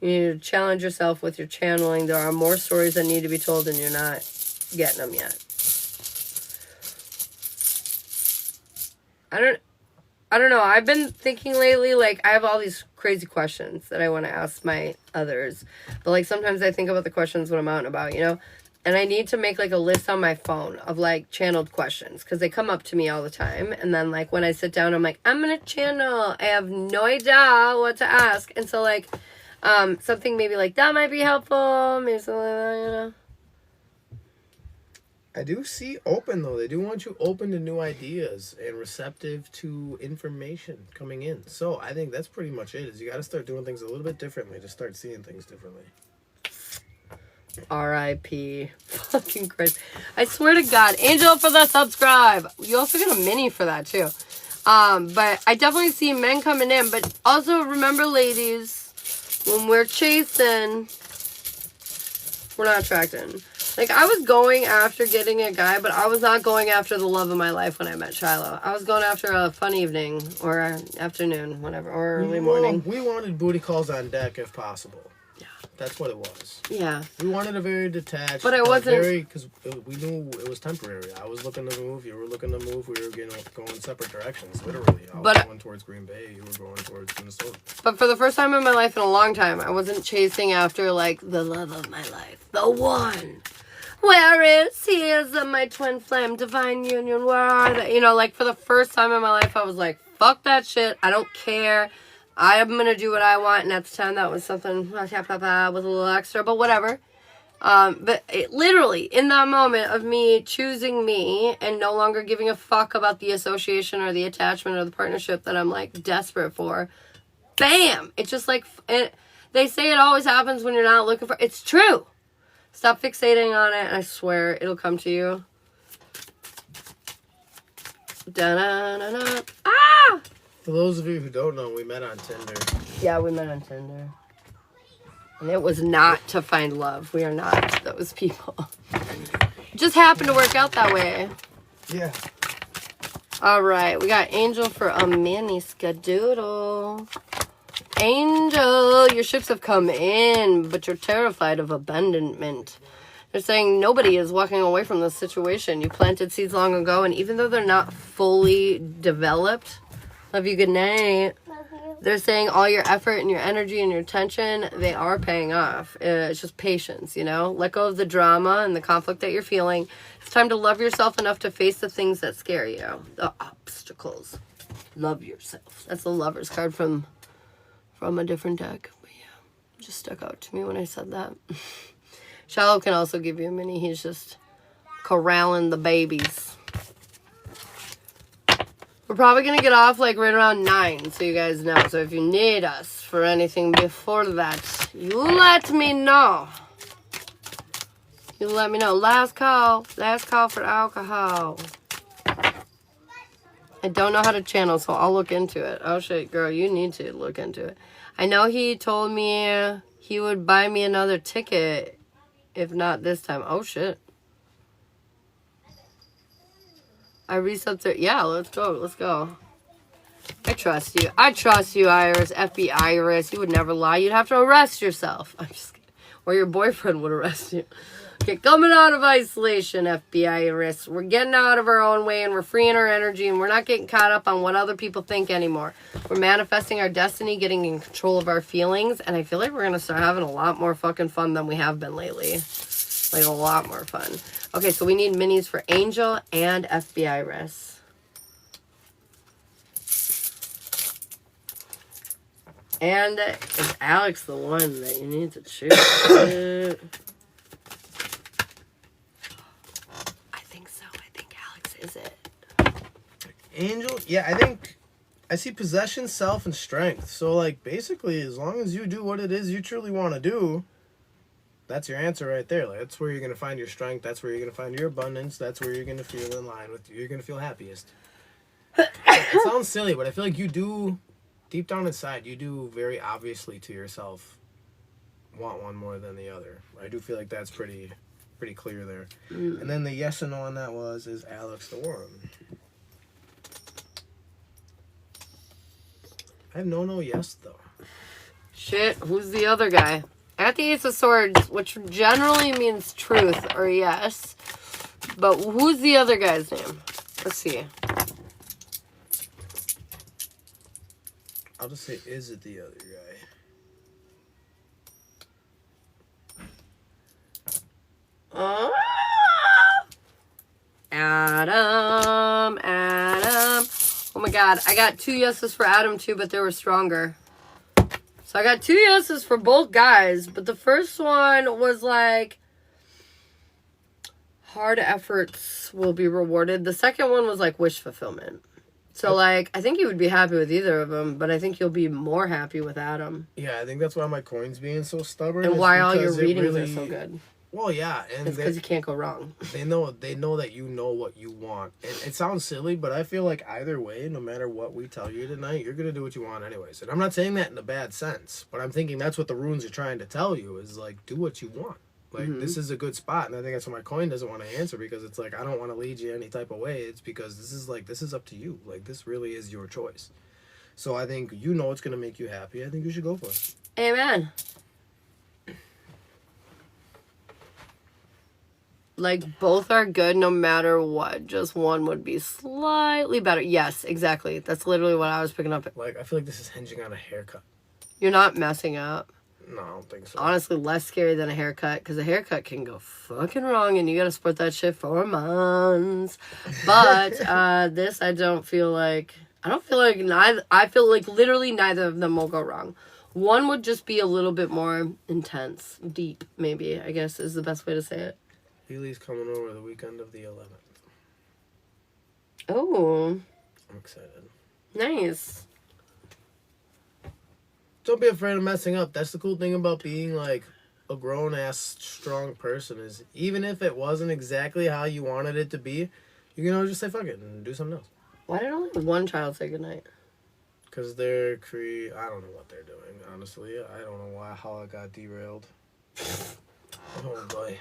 You need to challenge yourself with your channeling. There are more stories that need to be told, and you're not getting them yet. I don't know. I've been thinking lately, like, I have all these crazy questions that I want to ask my others. But, like, sometimes I think about the questions when I'm out and about, you know? And I need to make, like, a list on my phone of, like, channeled questions. Because they come up to me all the time. And then, like, when I sit down, I'm like, I'm going to channel. I have no idea what to ask. And so, like, something maybe like that might be helpful. Maybe something like that, you know? I do see open, though. They do want you open to new ideas and receptive to information coming in. So I think that's pretty much it. Is you got to start doing things a little bit differently to start seeing things differently. R.I.P. Fucking Christ. I swear to God. Angel for the subscribe. You also get a mini for that too. But I definitely see men coming in. But also remember, ladies, when we're chasing, we're not attracting. Like, I was going after getting a guy, but I was not going after the love of my life when I met Shiloh. I was going after a fun evening or afternoon, whatever, or early morning. We wanted booty calls on deck if possible. Yeah. That's what it was. Yeah. We wanted a very detached. But I wasn't. Because we knew it was temporary. I was looking to move. You were looking to move. We were going separate directions, literally. I was going towards Green Bay. You were going towards Minnesota. But for the first time in my life in a long time, I wasn't chasing after, like, the love of my life. The one. Where is he? Is my twin flame, divine union? Where are they? You know, like, for the first time in my life, I was like, fuck that shit. I don't care. I am going to do what I want. And at the time, that was something with a little extra, but whatever. But literally, in that moment of me choosing me and no longer giving a fuck about the association or the attachment or the partnership that I'm, like, desperate for, bam! It's just like, they say it always happens when you're not looking for. It's true. Stop fixating on it, and I swear it'll come to you. Da-na-na-na. Ah! For those of you who don't know, we met on Tinder. Yeah, we met on Tinder. And it was not to find love. We are not those people. It just happened to work out that way. Yeah. All right, we got Angel for a mini skadoodle. Angel, your ships have come in, but you're terrified of abandonment. They're saying nobody is walking away from this situation. You planted seeds long ago, and even though they're not fully developed, love you, good night. Love you. They're saying all your effort and your energy and your attention, they are paying off. It's just patience, you know? Let go of the drama and the conflict that you're feeling. It's time to love yourself enough to face the things that scare you. The obstacles. Love yourself. That's the Lover's card from a different deck. But yeah, just stuck out to me when I said that. Shiloh can also give you a mini. He's just corralling the babies. We're probably going to get off like right around 9, so you guys know. So if you need us for anything before that, you let me know. You let me know. Last call for alcohol. I don't know how to channel, so I'll look into it. Oh shit, girl, you need to look into it. I know he told me he would buy me another ticket, if not this time. Oh shit. I reset there. Yeah, let's go. I trust you. Iris. FBI Iris. You would never lie. You'd have to arrest yourself. I'm just kidding. Or your boyfriend would arrest you. Okay, coming out of isolation, FBI Iris. We're getting out of our own way and we're freeing our energy and we're not getting caught up on what other people think anymore. We're manifesting our destiny, getting in control of our feelings, and I feel like we're going to start having a lot more fucking fun than we have been lately. Like, a lot more fun. Okay, so we need minis for Angel and FBI Iris. And is Alex the one that you need to choose? I think so. I think Alex is it. Angel? Yeah, I think I see possession, self, and strength. So, like, basically, as long as you do what it is you truly want to do, that's your answer right there. Like, that's where you're going to find your strength. That's where you're going to find your abundance. That's where you're going to feel in line with you. You're going to feel happiest. It sounds silly, but I feel like you do, deep down inside, you do very obviously to yourself want one more than the other. I do feel like that's pretty clear there. And then the yes and no on that is Alex the one. I have no yes, though. Shit, who's the other guy? At the Ace of Swords, which generally means truth or yes. But who's the other guy's name? Let's see. I'll just say, is it the other guy? Adam. Oh my god, I got 2 yeses for Adam too, but they were stronger. So I got 2 yeses for both guys, but the first one was like, hard efforts will be rewarded. The second one was like wish fulfillment. So like, I think you would be happy with either of them, but I think you'll be more happy with Adam. Yeah, I think that's why my coin's being so stubborn. And why all your readings are so good. Well, yeah, and It's because you can't go wrong. they know that you know what you want. And it sounds silly, but I feel like either way, no matter what we tell you tonight, you're gonna do what you want anyways. And I'm not saying that in a bad sense, but I'm thinking that's what the runes are trying to tell you is like do what you want. Like this is a good spot, and I think that's what my coin doesn't want to answer because it's like I don't want to lead you any type of way. It's because this is up to you. Like this really is your choice. So I think you know it's gonna make you happy. I think you should go for it. Amen. Like, both are good no matter what. Just one would be slightly better. Yes, exactly. That's literally what I was picking up. Like, I feel like this is hinging on a haircut. You're not messing up. No, I don't think so. Honestly, less scary than a haircut, because a haircut can go fucking wrong, and you gotta support that shit for months. But, this, I don't feel like neither. I feel like literally neither of them will go wrong. One would just be a little bit more intense. Deep, maybe, I guess is the best way to say it. Healy's coming over the weekend of the 11th. Oh. I'm excited. Nice. Don't be afraid of messing up. That's the cool thing about being like a grown-ass strong person is even if it wasn't exactly how you wanted it to be, you can always just say fuck it and do something else. Why did only one child say goodnight? Because they're I don't know what they're doing, honestly. I don't know how it got derailed. Oh boy.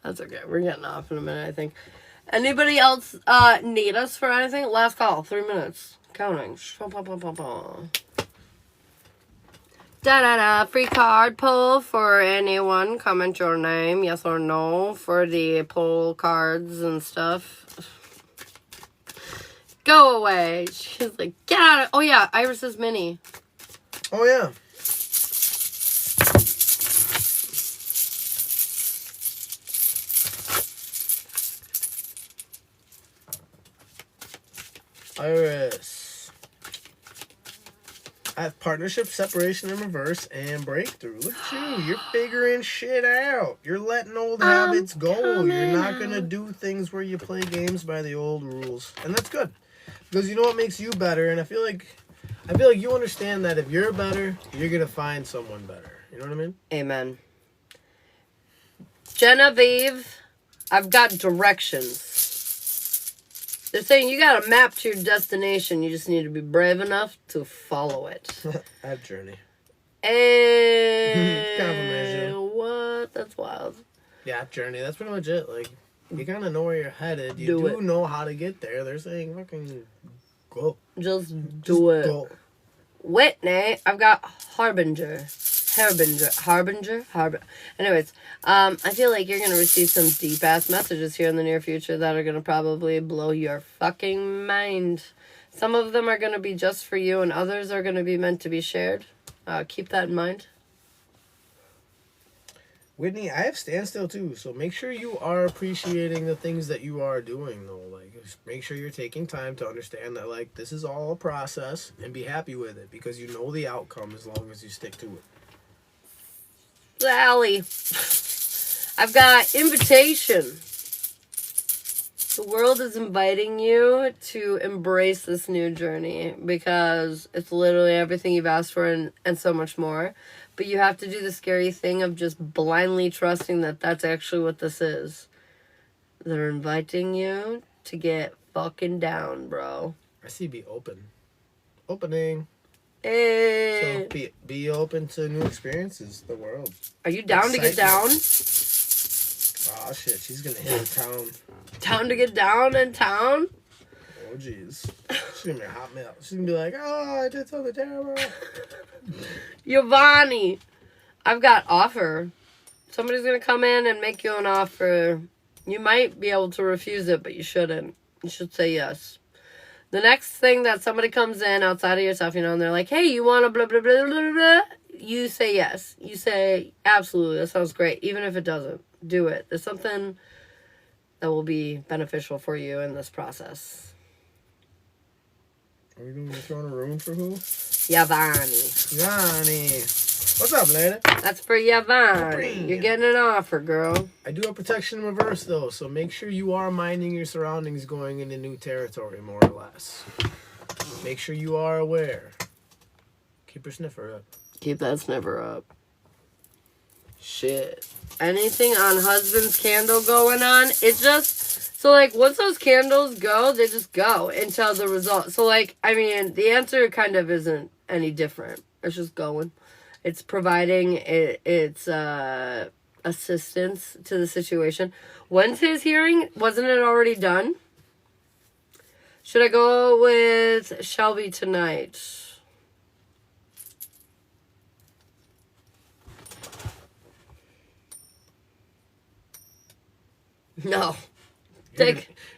That's okay. We're getting off in a minute, I think. Anybody else need us for anything? Last call. 3 minutes. Counting. Da-da-da. Free card pull for anyone. Comment your name, yes or no, for the pull cards and stuff. Go away. She's like, get out of... Oh, yeah. Iris's mini. Oh, yeah. Iris. I have partnership, separation in reverse, and breakthrough. Look at you. You're figuring shit out. You're letting old habits go. You're not going to do things where you play games by the old rules. And that's good. Because you know what makes you better? And I feel like you understand that if you're better, you're going to find someone better. You know what I mean? Amen. Genevieve, I've got directions. They're saying you got a map to your destination. You just need to be brave enough to follow it. I have Journey. And Confirmation. What? That's wild. Yeah, Journey. That's pretty much it. Like, you kind of know where you're headed. You do know how to get there. They're saying fucking go. Just do it. Go. Whitney, I've got Harbinger. Anyways, I feel like you're going to receive some deep-ass messages here in the near future that are going to probably blow your fucking mind. Some of them are going to be just for you, and others are going to be meant to be shared. Keep that in mind. Whitney, I have standstill too, so make sure you are appreciating the things that you are doing, though. Like, make sure you're taking time to understand that, like, this is all a process, and be happy with it, because you know the outcome as long as you stick to it. Sally, I've got invitation. The world is inviting you to embrace this new journey because it's literally everything you've asked for and so much more. But you have to do the scary thing of just blindly trusting that that's actually what this is. They're inviting you to get fucking down, bro. I see be open. Opening. Hey. So be open to new experiences, the world. Are you down to get down? Oh shit, she's gonna hit town. Down to get down in town? Oh jeez. She's gonna be a hot melt. She's gonna be like, oh, I did something terrible. Giovanni, I've got offer. Somebody's gonna come in and make you an offer. You might be able to refuse it, but you shouldn't. You should say yes. The next thing that somebody comes in outside of yourself, you know, and they're like, hey, you want to blah, blah, blah, blah, blah, you say yes. You say, absolutely, that sounds great. Even if it doesn't, do it. There's something that will be beneficial for you in this process. Are we going to be throwing a room for who? Yavani. Yanni. What's up, lady? That's for Yavani. You're getting an offer, girl. I do have protection in reverse, though, so make sure you are minding your surroundings going into new territory, more or less. Make sure you are aware. Keep your sniffer up. Keep that sniffer up. Shit. Anything on husband's candle going on? It just... So, like, once those candles go, they just go until the result. So, like, I mean, the answer kind of isn't any different. It's just going. It's providing its assistance to the situation. When's his hearing? Wasn't it already done? Should I go with Shelby tonight? No.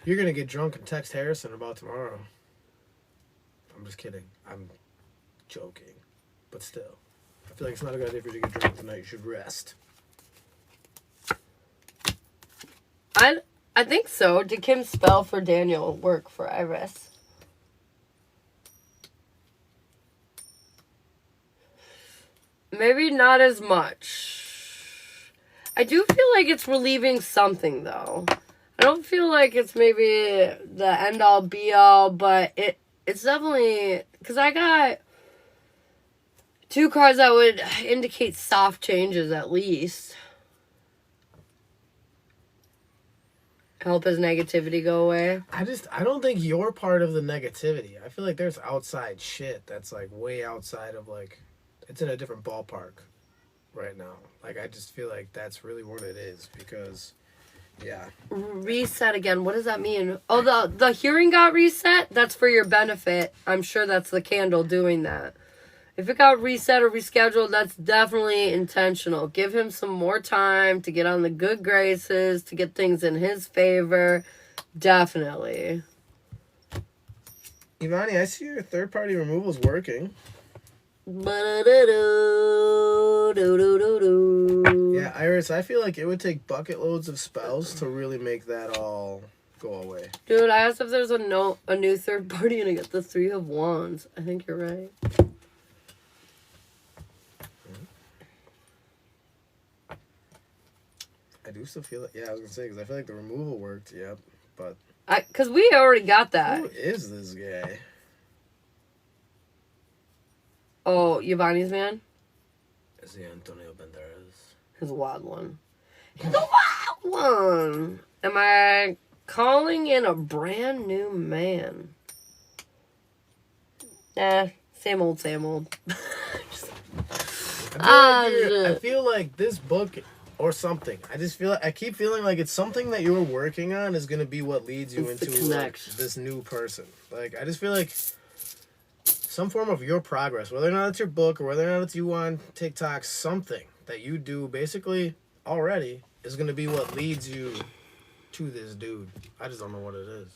You're gonna get drunk and text Harrison about tomorrow. I'm just kidding. I'm joking. But still. I feel like it's not a good idea for you to get drunk tonight. You should rest. I think so. Did Kim's spell for Daniel work for Iris? Maybe not as much. I do feel like it's relieving something, though. I don't feel like it's maybe the end-all, be-all, but it's definitely... Because I got 2 cards that would indicate soft changes, at least. Help his negativity go away. I don't think you're part of the negativity. I feel like there's outside shit that's, like, way outside of, like... It's in a different ballpark right now. Like, I just feel like that's really what it is, because... Yeah. Reset again. What does that mean? Oh, the hearing got reset? That's for your benefit. I'm sure that's the candle doing that. If it got reset or rescheduled, that's definitely intentional. Give him some more time to get on the good graces, to get things in his favor. Definitely. Ivani, I see your third-party removal's working. Yeah, Iris, I feel like it would take bucket loads of spells to really make that all go away. Dude, I asked if there's a new third party and I get the 3 of Wands. I think you're right. I do still feel like, yeah, I was going to say, because I feel like the removal worked, yep, but... Because we already got that. Who is this guy? Oh, Yvonne's man? Is he Antonio Banderas? He's a wild one. He's a wild one! Am I calling in a brand new man? Nah, same old, same old. I feel like this book... Or something. I keep feeling like it's something that you're working on is going to be what leads you into like, this new person. Like, I just feel like some form of your progress, whether or not it's your book or whether or not it's you on TikTok, something that you do basically already is going to be what leads you to this dude. I just don't know what it is.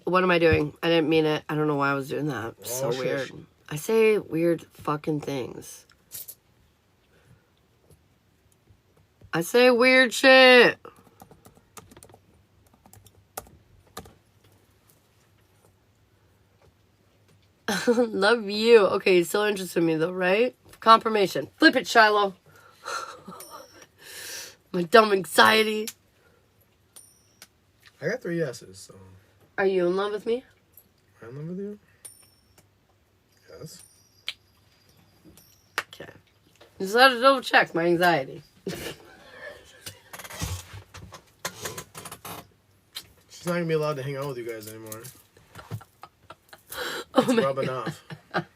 What am I doing? I didn't mean it. I don't know why I was doing that. It's so weird. I say weird fucking things. I say weird shit. Love you. Okay, you're still interested in me though, right? Confirmation. Flip it, Shiloh. My dumb anxiety. I got 3 yeses, so... Are you in love with me? Am I in love with you? Yes. Okay. Just had to double check my anxiety. She's not gonna be allowed to hang out with you guys anymore. It's rubbing off. I'm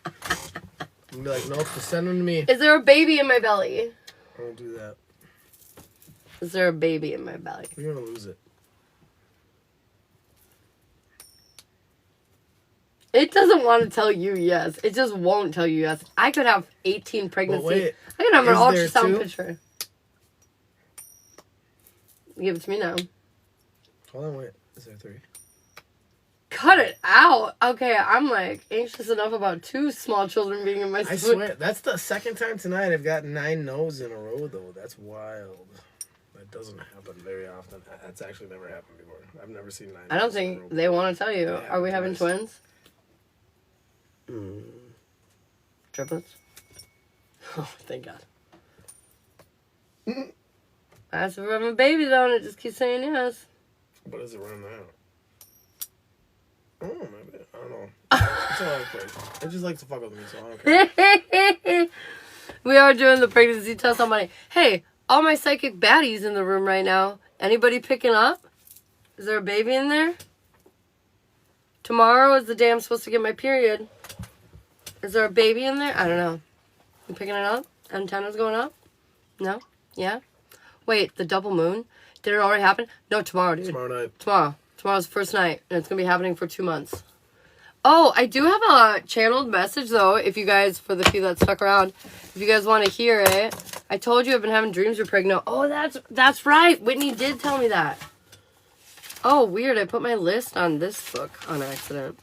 gonna be like, nope, just send them to me. Is there a baby in my belly? I won't do that. Is there a baby in my belly? You're gonna lose it. It doesn't want to tell you yes. It just won't tell you yes. I could have 18 pregnancies. Well, wait, I could have an ultrasound picture. Give it to me now. Hold on, wait. Is there 3? Cut it out. Okay, I'm like anxious enough about 2 small children being in my I swear, that's the second time tonight I've got 9 no's in a row, though. That's wild. That doesn't happen very often. That's actually never happened before. I've never seen 9 I don't think they want to tell you. Yeah, Are we having twins? Triplets? Oh, thank God. I asked if we're having a baby, though, and it just keeps saying yes. What does it run out? Oh, maybe. I don't know. That's all I put. It just likes to fuck with me, so I don't care. We are doing the pregnancy test on Monday. Hey, all my psychic baddies in the room right now. Anybody picking up? Is there a baby in there? Tomorrow is the day I'm supposed to get my period. Is there a baby in there? I don't know. You picking it up? Antenna's going up? No? Yeah? Wait, the double moon? Did it already happen? No, tomorrow, dude. Tomorrow night. Tomorrow. Tomorrow's the first night, and it's going to be happening for 2 months. Oh, I do have a channeled message, though, if you guys, for the few that stuck around, if you guys want to hear it. I told you I've been having dreams you're pregnant. Oh, that's right. Whitney did tell me that. Oh, weird. I put my list on this book on accident.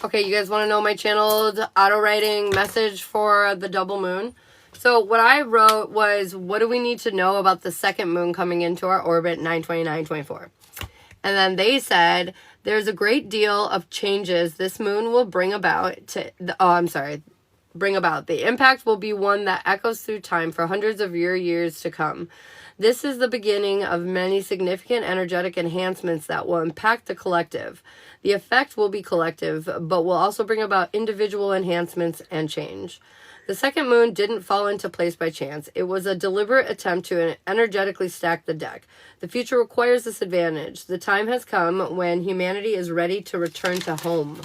Okay, you guys want to know my channeled auto-writing message for the double moon? So what I wrote was, what do we need to know about the second moon coming into our orbit, 9/29/24? And then they said, there's a great deal of changes this moon will bring about. Bring about. The impact will be one that echoes through time for hundreds of years to come. This is the beginning of many significant energetic enhancements that will impact the collective. The effect will be collective, but will also bring about individual enhancements and change. The second moon didn't fall into place by chance. It was a deliberate attempt to energetically stack the deck. The future requires this advantage. The time has come when humanity is ready to return to home.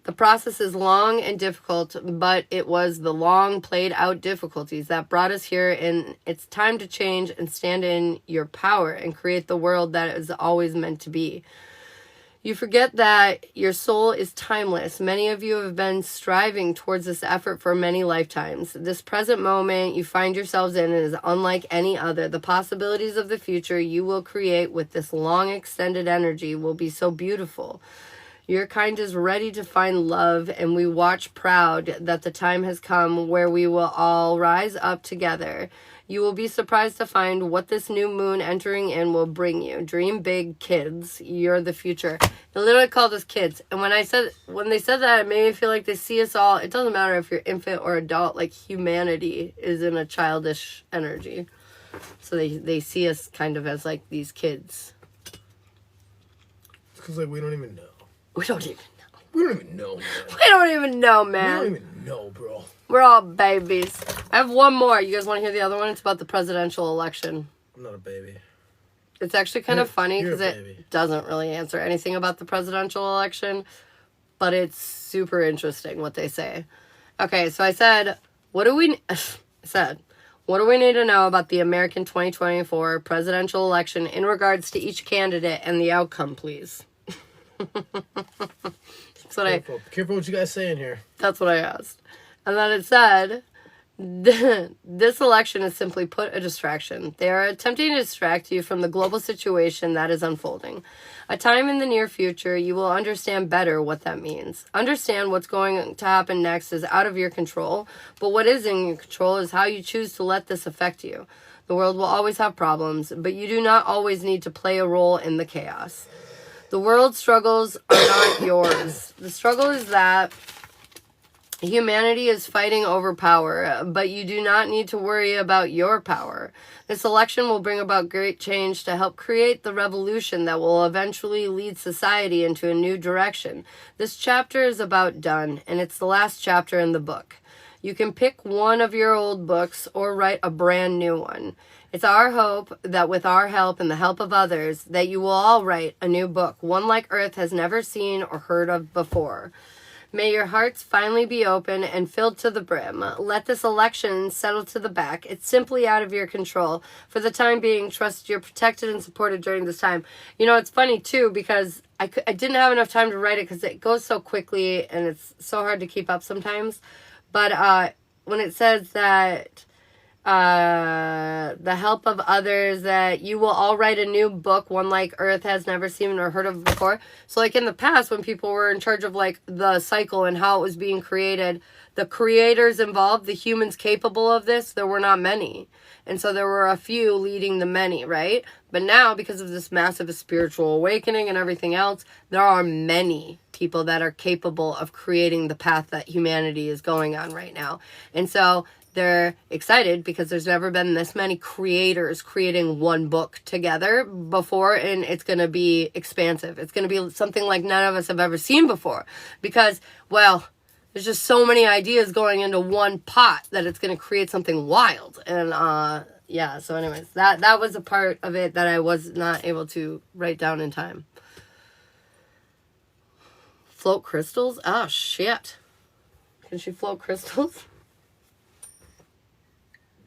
The process is long and difficult, but it was the long played out difficulties that brought us here, and it's time to change and stand in your power and create the world that is always meant to be. You forget that your soul is timeless. Many of you have been striving towards this effort for many lifetimes. This present moment you find yourselves in is unlike any other. The possibilities of the future you will create with this long extended energy will be so beautiful. Your kind is ready to find love, and we watch proud that the time has come where we will all rise up together. You will be surprised to find what this new moon entering in will bring you. Dream big, kids. You're the future. They literally called us kids. And when they said that, it made me feel like they see us all. It doesn't matter if you're infant or adult. Like, humanity is in a childish energy. So they see us kind of as like these kids. It's because like we don't even know. We don't even know. We don't even know, man. We don't even know, man. We don't even know, bro. We're all babies. I have one more. You guys want to hear the other one? It's about the presidential election. I'm not a baby. It's actually kind of funny because You're a it baby. doesn't really answer anything about the presidential election, but it's super interesting what they say. Okay, so I said, what do we need to know about the American 2024 presidential election in regards to each candidate and the outcome, please? Careful what you guys say in here. That's what I asked. And then it said, this election is simply put a distraction. They are attempting to distract you from the global situation that is unfolding. A time in the near future, you will understand better what that means. Understand what's going to happen next is out of your control, but what is in your control is how you choose to let this affect you. The world will always have problems, but you do not always need to play a role in the chaos. The world's struggles are not yours. The struggle is that humanity is fighting over power, but you do not need to worry about your power. This election will bring about great change to help create the revolution that will eventually lead society into a new direction. This chapter is about done, and it's the last chapter in the book. You can pick one of your old books or write a brand new one. It's our hope that with our help and the help of others, that you will all write a new book, one like Earth has never seen or heard of before. May your hearts finally be open and filled to the brim. Let this election settle to the back. It's simply out of your control. For the time being, trust you're protected and supported during this time. You know, it's funny, too, because I didn't have enough time to write it because it goes so quickly and it's so hard to keep up sometimes. But when it says that the help of others, that you will all write a new book, one like Earth has never seen or heard of before. So like in the past, when people were in charge of like the cycle and how it was being created, the creators involved, the humans capable of this, there were not many. And so there were a few leading the many, right? But now, because of this massive spiritual awakening and everything else, there are many people that are capable of creating the path that humanity is going on right now. And so they're excited because there's never been this many creators creating one book together before, and it's going to be expansive. It's going to be something like none of us have ever seen before because, well, there's just so many ideas going into one pot that it's going to create something wild. And yeah, so anyways, that was a part of it that I was not able to write down in time. Float crystals? Oh, shit. Can she float crystals?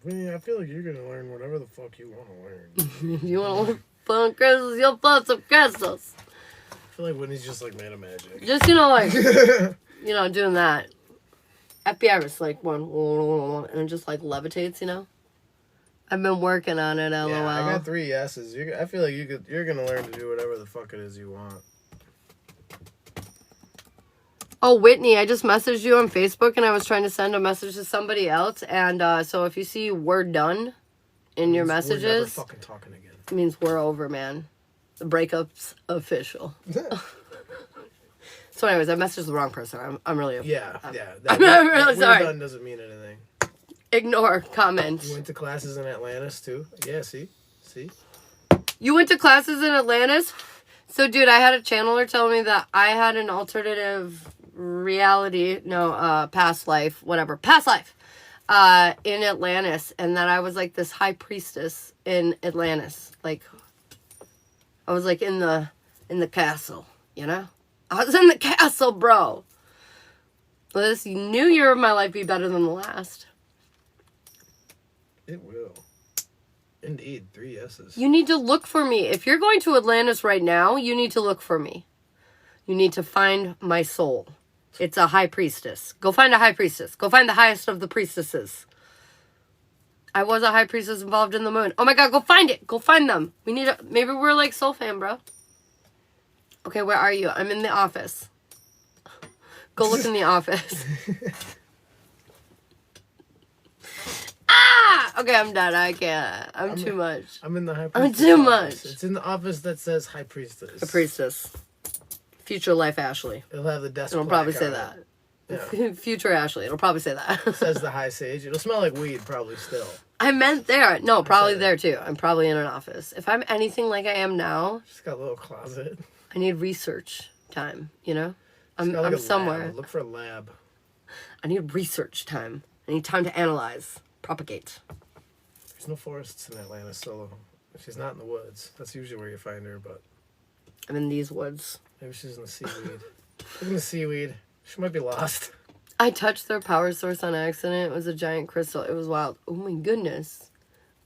I feel like you're going to learn whatever the fuck you want to learn. If you want to float crystals, you'll float some crystals. I feel like Whitney's just like made of magic. Just, like, doing that. FBI was like one, and it just like levitates, I've been working on it, LOL. Yeah, I got 3 yeses. I feel like you're going to learn to do whatever the fuck it is you want. Oh, Whitney, I just messaged you on Facebook, and I was trying to send a message to somebody else. And so if you see "we're done" in your messages, we're never fucking talking again. It means we're over, man. The breakup's official. So, anyways, I messaged the wrong person. I'm really I'm really sorry. We're done doesn't mean anything. Ignore comment. You went to classes in Atlantis too? Yeah. See. You went to classes in Atlantis? So, dude, I had a channeler tell me that I had an alternative reality, past life, in Atlantis, and that I was like this high priestess in Atlantis. Like, I was like in the castle, I was in the castle, bro. This new year of my life be better than the last. It will. Indeed, 3 yeses. You need to look for me. If you're going to Atlantis right now, you need to look for me. You need to find my soul. It's a high priestess. Go find a high priestess. Go find the highest of the priestesses. I was a high priestess involved in the moon. Oh my god, go find it. Go find them. Maybe we're like soul fam, bro. Okay, where are you? I'm in the office. Go look in the office. Okay, I'm done. I can't. I'm too much. I'm in the high priestess. I'm too office. much. It's in the office that says high priestess. A priestess. Future life Ashley. It'll have the desk. It'll probably say that. Yeah. Future Ashley. It'll probably say that. It says the high sage. It'll smell like weed probably still. I meant there. No, probably there too. I'm probably in an office. If I'm anything like I am now. She's got a little closet. I need research time, I'm somewhere. Lab. Look for a lab. I need research time. I need time to analyze, propagate. There's no forests in Atlanta, so she's not in the woods. That's usually where you find her, but... I'm in these woods. Maybe she's in the seaweed. Look in the seaweed. She might be lost. I touched their power source on accident. It was a giant crystal. It was wild. Oh my goodness.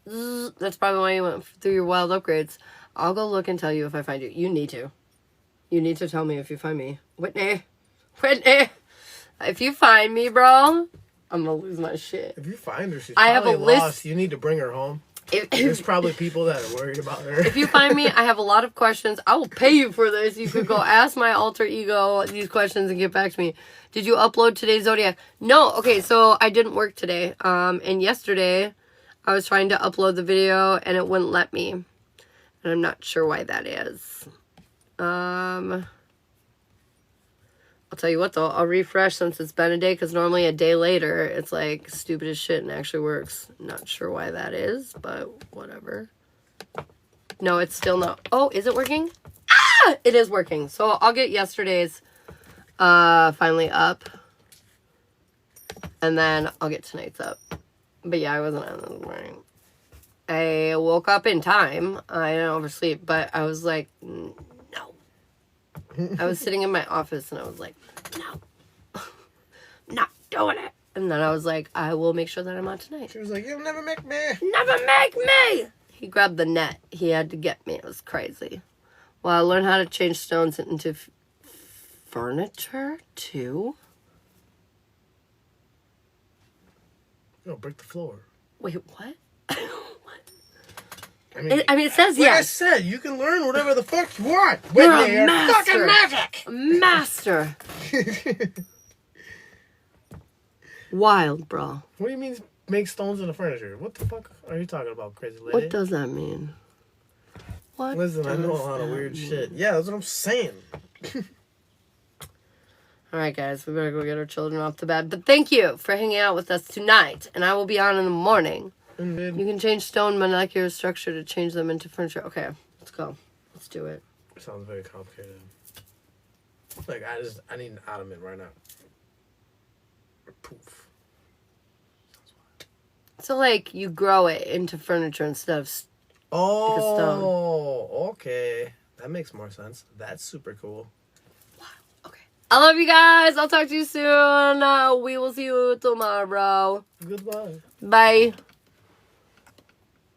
That's probably why you went through your wild upgrades. I'll go look and tell you if I find you. You need to. You need to tell me if you find me. Whitney. If you find me, bro, I'm gonna lose my shit. If you find her, she's probably lost. You need to bring her home. There's probably people that are worried about her. If you find me, I have a lot of questions. I will pay you for this. You could go ask my alter ego these questions and get back to me. Did you upload today's Zodiac? No. Okay, so I didn't work today. And yesterday, I was trying to upload the video, and it wouldn't let me. And I'm not sure why that is. I'll tell you what, though. I'll refresh since it's been a day, because normally a day later, it's like stupid as shit and actually works. Not sure why that is, but whatever. No, it's still not. Oh, is it working? Ah! It is working. So I'll get yesterday's finally up. And then I'll get tonight's up. But yeah, I wasn't on this morning. I woke up in time. I didn't oversleep, but I was like, no. I was sitting in my office and I was like, no, not doing it. And then I was like, I will make sure that I'm on tonight. She was like, you'll never make me. Never make me. He grabbed the net. He had to get me. It was crazy. Well, I learned how to change stones into furniture too. No, break the floor. Wait, what? I mean, it says like yes. I said, you can learn whatever the fuck you want. You're Whitney, a master. fucking magic. Master. Wild, bro. What do you mean make stones into furniture? What the fuck are you talking about, crazy lady? What does that mean? What? Listen, I know a lot of weird shit. Yeah, that's what I'm saying. All right, guys, we better go get our children off to bed. But thank you for hanging out with us tonight, and I will be on in the morning. Indeed. You can change stone molecular structure to change them into furniture. Okay, let's go. Let's do it. Sounds very complicated. Like, I need an ottoman right now. Poof. So, like, you grow it into furniture instead of... Oh, okay. That makes more sense. That's super cool. Okay. I love you guys. I'll talk to you soon. We will see you tomorrow. Goodbye. Bye.